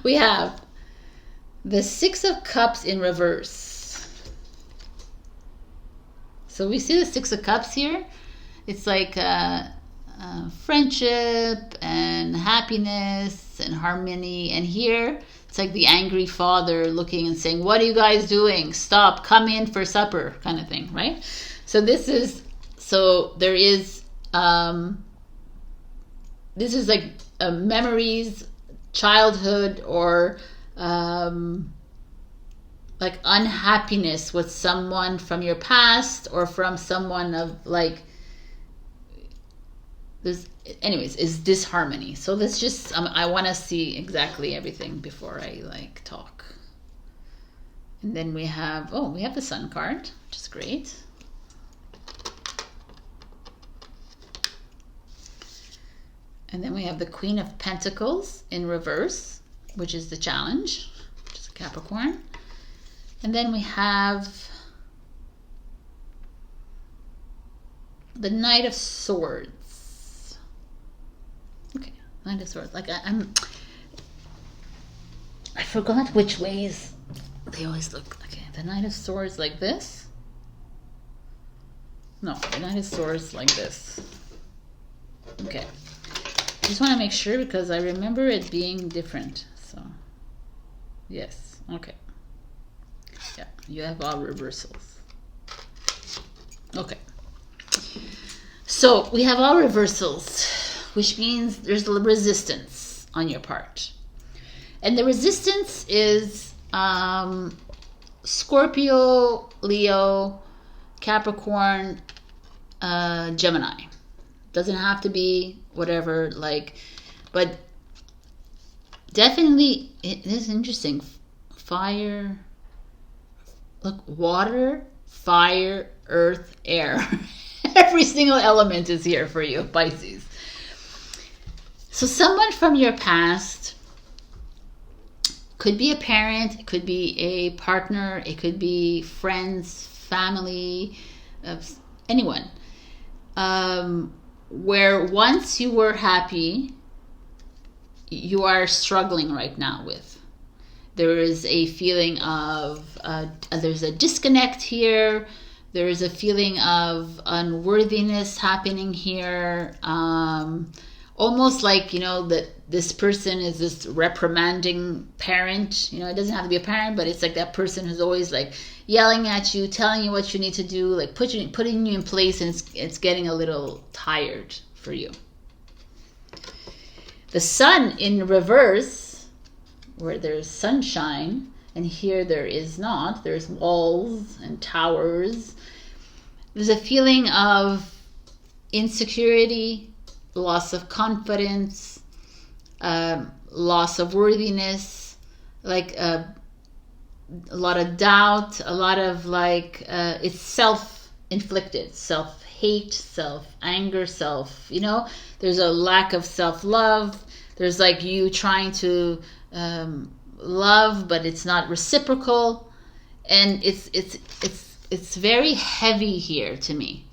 We have the 6 of Cups in reverse. So we see the 6 of Cups here. It's like friendship and happiness and harmony. And here, it's like the angry father looking and saying, what are you guys doing? Stop, come in for supper, kind of thing, right? So this is, so there is, this is like memories, childhood, or like unhappiness with someone from your past, or from someone of like this. Anyways, is disharmony. So let's just I want to see exactly everything before I like talk. And then we have, oh, we have the Sun card, which is great. And then we have the Queen of Pentacles in reverse, which is the challenge, which is a Capricorn. And then we have the Knight of Swords. Okay, Knight of Swords. Like I forgot which ways they always look. Okay, the Knight of Swords like this. No, the Knight of Swords like this. Okay. I just want to make sure because I remember it being different. So, yes. Okay. Yeah, you have all reversals. Okay. So, we have all reversals, which means there's resistance on your part. And the resistance is Scorpio, Leo, Capricorn, Gemini. Doesn't have to be whatever, like, but definitely it is interesting. Fire, look, water, fire, earth, air. Every single element is here for you, Pisces. So someone from your past, could be a parent, it could be a partner, it could be friends, family, anyone. where once you were happy, you are struggling right now with. There is a feeling of, there's a disconnect here. There is a feeling of unworthiness happening here. Almost like, you know, that this person is this reprimanding parent. You know, it doesn't have to be a parent, but it's like that person who's always like yelling at you, telling you what you need to do, like putting you in place, and it's getting a little tired for you. The sun in reverse, where there's sunshine, and here there is not. There's walls and towers. There's a feeling of insecurity, loss of confidence, loss of worthiness, like a lot of doubt, a lot of like, it's self-inflicted, self-hate, self-anger, you know, there's a lack of self-love. There's like you trying to love, but it's not reciprocal. And it's very heavy here to me,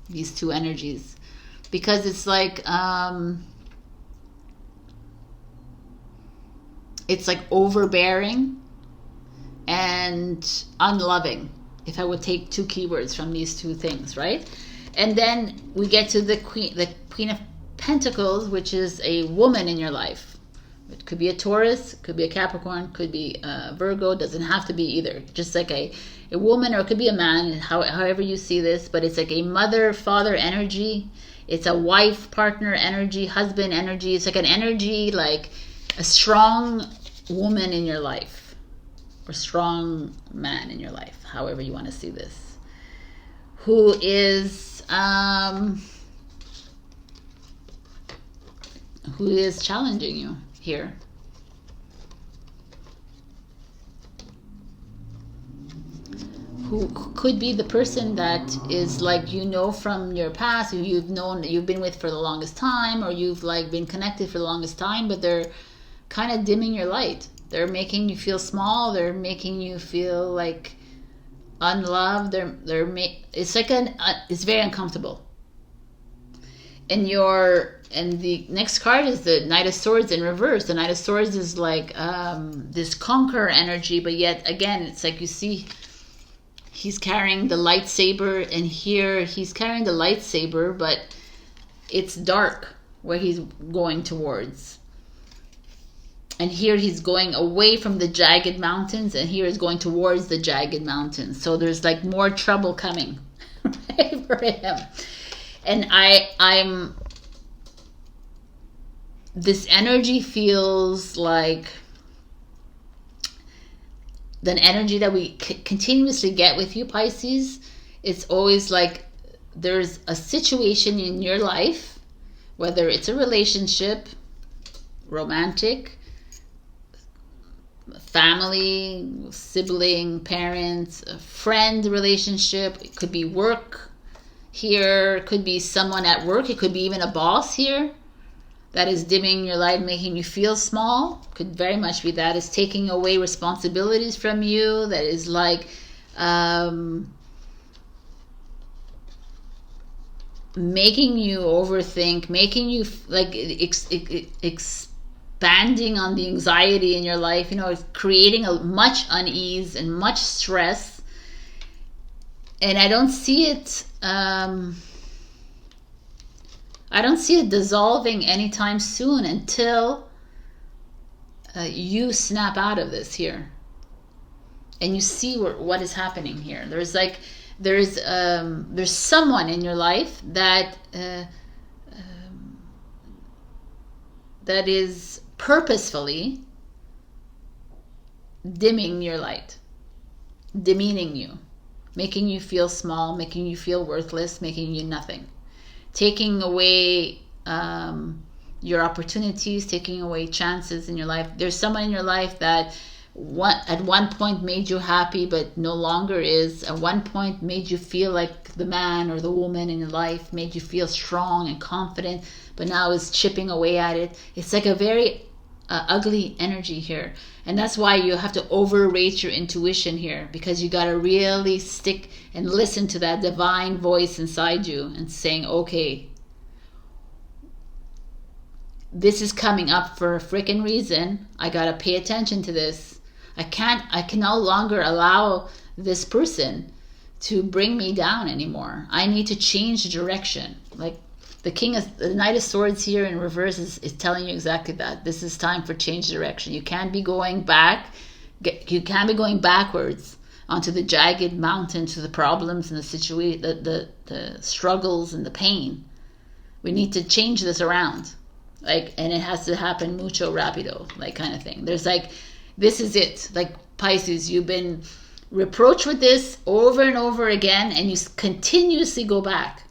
these two energies. Because it's like overbearing and unloving, if I would take two keywords from these two things, right? And then we get to the Queen of Pentacles, which is a woman in your life. It could be a Taurus, could be a Capricorn, could be a Virgo, doesn't have to be either. Just like a woman, or it could be a man, however you see this, but it's like a mother, father energy. It's a wife, partner energy, husband energy. It's like an energy, like a strong woman in your life, or strong man in your life, however you want to see this, who is challenging you here. Who could be the person that is like, you know, from your past, who you've been with for the longest time, or you've like been connected for the longest time, but they're kind of dimming your light. They're making you feel small. They're making you feel like unloved. It's like it's very uncomfortable. And the next card is the Knight of Swords in reverse. The Knight of Swords is like this conqueror energy, but yet again, it's like you see, he's carrying the lightsaber, and here he's carrying the lightsaber, but it's dark where he's going towards. And here he's going away from the jagged mountains, and here he's going towards the jagged mountains. So there's like more trouble coming for him. And I'm this energy feels like the energy that we continuously get with you, Pisces. It's always like there's a situation in your life, whether it's a relationship, romantic, family, sibling, parents, a friend relationship. It could be work here. It could be someone at work. It could be even a boss here that is dimming your light, making you feel small. Could very much be that. Is taking away responsibilities from you. That is like making you overthink, making you like expanding on the anxiety in your life. You know, it's creating much unease and much stress. And I don't see it. I don't see it dissolving anytime soon until you snap out of this here, and you see what is happening here. There's someone in your life that that is purposefully dimming your light, demeaning you, making you feel small, making you feel worthless, making you nothing. Taking away your opportunities, taking away chances in your life. There's someone in your life that at one point made you happy, but no longer is. At one point made you feel like the man or the woman in your life, made you feel strong and confident, but now is chipping away at it. It's like a very ugly energy here. And that's why you have to overrate your intuition here, because you got to really stick and listen to that divine voice inside you and saying, okay, this is coming up for a freaking reason. I got to pay attention to this. I can no longer allow this person to bring me down anymore. I need to change direction. Like the Knight of Swords here in reverse is telling you exactly that. This is time for change direction. You can't be going back. You can't be going backwards onto the jagged mountain, to the problems and the situation, the struggles and the pain. We need to change this around. Like, and it has to happen mucho rapido, like, kind of thing. There's like, this is it. Like, Pisces, you've been reproached with this over and over again, and you continuously go back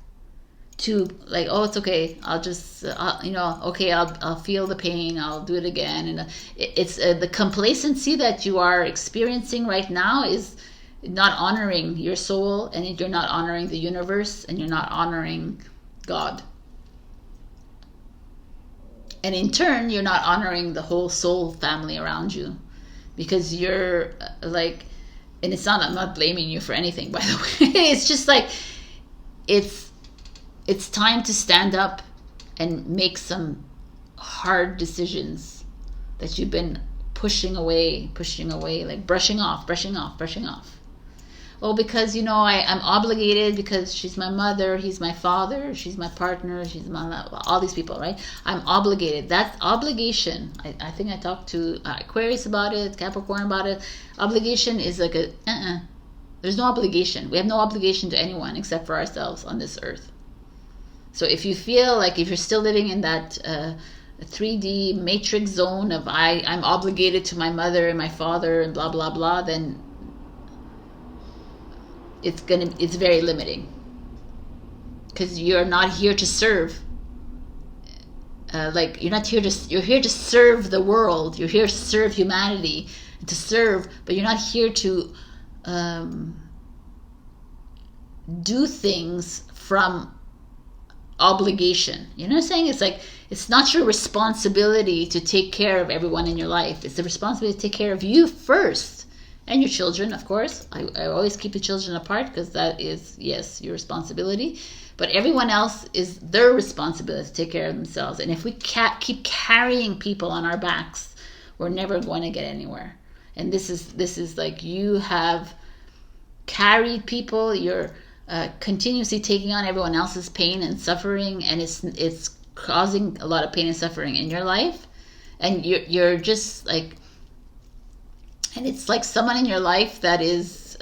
to like, oh, it's okay, I'll just okay, I'll feel the pain, I'll do it again. And it's the complacency that you are experiencing right now is not honoring your soul, and you're not honoring the universe, and you're not honoring God, and in turn you're not honoring the whole soul family around you, because you're like, and it's not, I'm not blaming you for anything, by the way. It's just like, it's time to stand up and make some hard decisions that you've been pushing away, like brushing off. Oh, because, I'm obligated, because she's my mother, he's my father, she's my partner, she's all these people, right? I'm obligated. That's obligation. I think I talked to Aquarius about it, Capricorn about it. Obligation is like there's no obligation. We have no obligation to anyone except for ourselves on this earth. So if you feel like, if you're still living in that 3D matrix zone of I'm obligated to my mother and my father and blah blah blah, then it's very limiting, because you're not here to serve. You're here to serve the world. You're here to serve humanity, to serve, but you're not here to do things from obligation. You know what I'm saying? It's like, it's not your responsibility to take care of everyone in your life. It's the responsibility to take care of you first, and your children, of course. I always keep the children apart, because that is, yes, your responsibility, but everyone else is their responsibility to take care of themselves. And if we keep carrying people on our backs, we're never going to get anywhere. And this is like, you have carried people, you're continuously taking on everyone else's pain and suffering, and it's causing a lot of pain and suffering in your life, and you're just like, and it's like someone in your life that is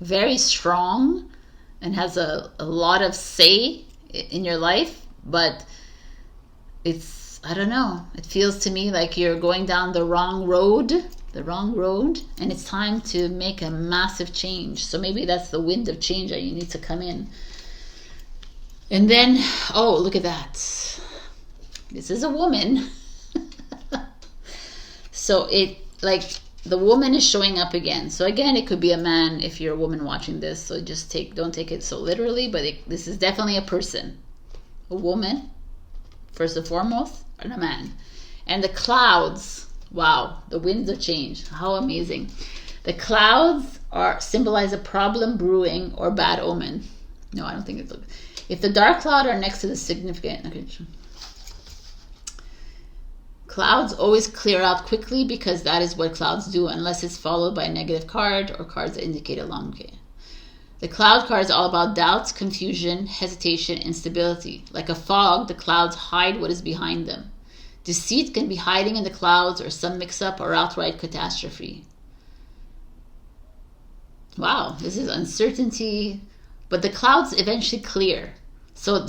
very strong and has a lot of say in your life, but it's, I don't know, it feels to me like you're going down the wrong road, and it's time to make a massive change. So maybe that's the wind of change that you need to come in. And then, oh, look at that. This is a woman. So it, like, the woman is showing up again. So again, it could be a man if you're a woman watching this. So just don't take it so literally, but this is definitely a person. A woman, first and foremost, and a man. And the clouds, wow, the winds of change. How amazing. The clouds symbolize a problem brewing or bad omen. No, I don't think it's... If the dark cloud are next to the significant... Okay. Clouds always clear out quickly, because that is what clouds do, unless it's followed by a negative card or cards that indicate a long... Okay. The cloud card is all about doubts, confusion, hesitation, instability. Like a fog, the clouds hide what is behind them. Deceit can be hiding in the clouds, or some mix-up, or outright catastrophe. Wow, this is uncertainty. But the clouds eventually clear. So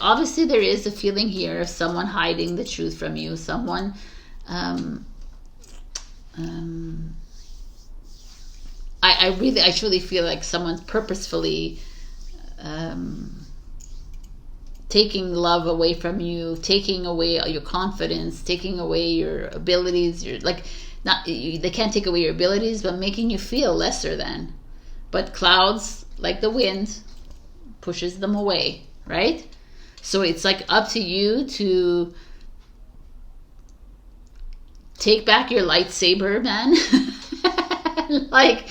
obviously there is a feeling here of someone hiding the truth from you. Someone... I truly feel like someone's purposefully taking love away from you, taking away your confidence, taking away your abilities. They can't take away your abilities, but making you feel lesser than. But clouds, like the wind, pushes them away, right? So it's like up to you to take back your lightsaber, man. Like,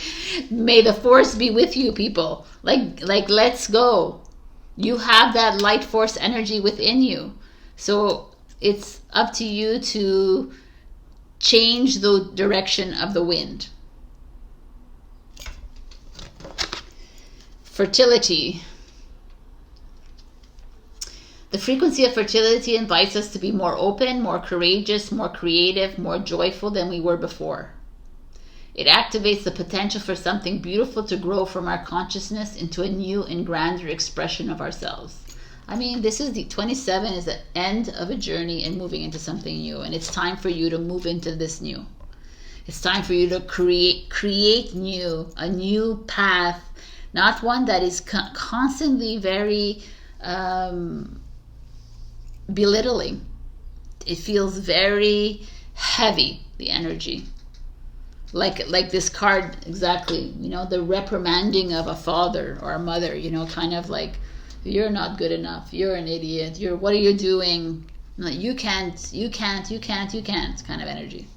may the force be with you, people. Like let's go. You have that light force energy within you. So it's up to you to change the direction of the wind. Fertility. The frequency of fertility invites us to be more open, more courageous, more creative, more joyful than we were before. It activates the potential for something beautiful to grow from our consciousness into a new and grander expression of ourselves. I mean, this is the 27 is the end of a journey and moving into something new. And it's time for you to move into this new. It's time for you to create new, a new path, not one that is constantly very belittling. It feels very heavy, the energy. Like this card, exactly, you know, the reprimanding of a father or a mother, you know, kind of like, you're not good enough, you're an idiot, what are you doing? Like, you can't kind of energy.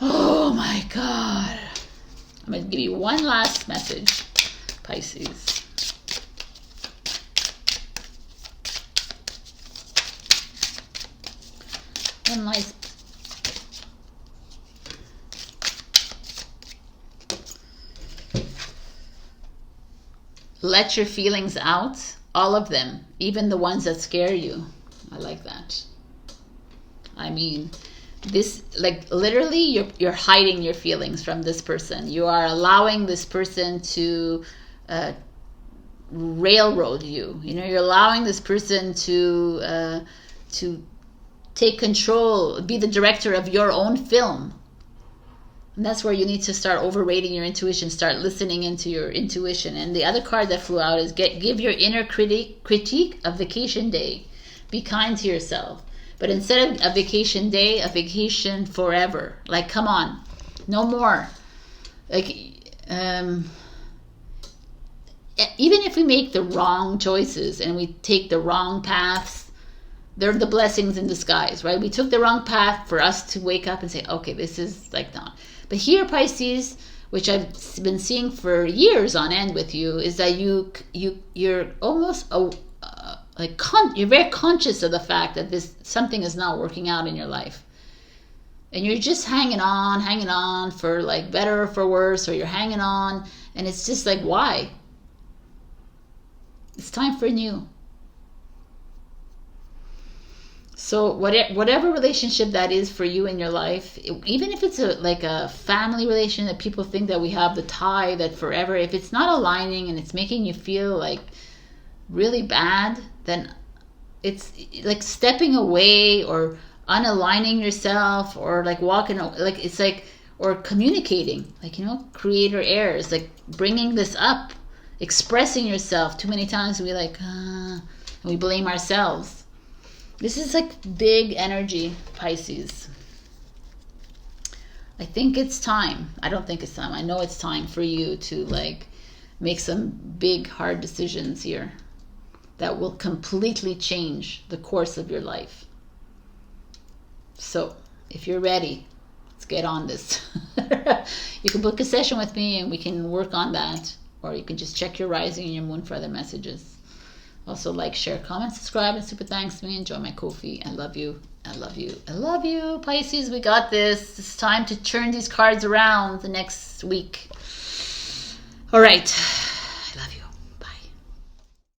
Oh my God. I'm going to give you one last message, Pisces. One last. Let your feelings out, all of them, even the ones that scare you. I like that. I mean, this, like, literally you're hiding your feelings from this person. You are allowing this person to railroad you. You know, you're allowing this person to take control, be the director of your own film. And that's where you need to start overrating your intuition, start listening into your intuition. And the other card that flew out is give your inner critique a vacation day. Be kind to yourself. But instead of a vacation day, a vacation forever. Like, come on, no more. Like, even if we make the wrong choices and we take the wrong paths, they're the blessings in disguise, right? We took the wrong path for us to wake up and say, okay, this is like not. But here, Pisces, which I've been seeing for years on end with you, is that you're almost you're very conscious of the fact that something is not working out in your life, and you're just hanging on for like better or for worse, or you're hanging on, and it's just like, why? It's time for new. So whatever relationship that is for you in your life, even if it's like a family relation that people think that we have the tie that forever, if it's not aligning and it's making you feel like really bad, then it's like stepping away or unaligning yourself, or like walking, like it's like, or communicating, like, you know, creator errors, like bringing this up, expressing yourself. Too many times we like, and we blame ourselves. This is like big energy, Pisces. I think it's time. I don't think it's time. I know it's time for you to like make some big, hard decisions here that will completely change the course of your life. So if you're ready, let's get on this. You can book a session with me and we can work on that. Or you can just check your rising and your moon for other messages. Also, like, share, comment, subscribe, and super thanks to me. Enjoy my coffee. I love you. I love you. I love you. Pisces, we got this. It's time to turn these cards around the next week. All right.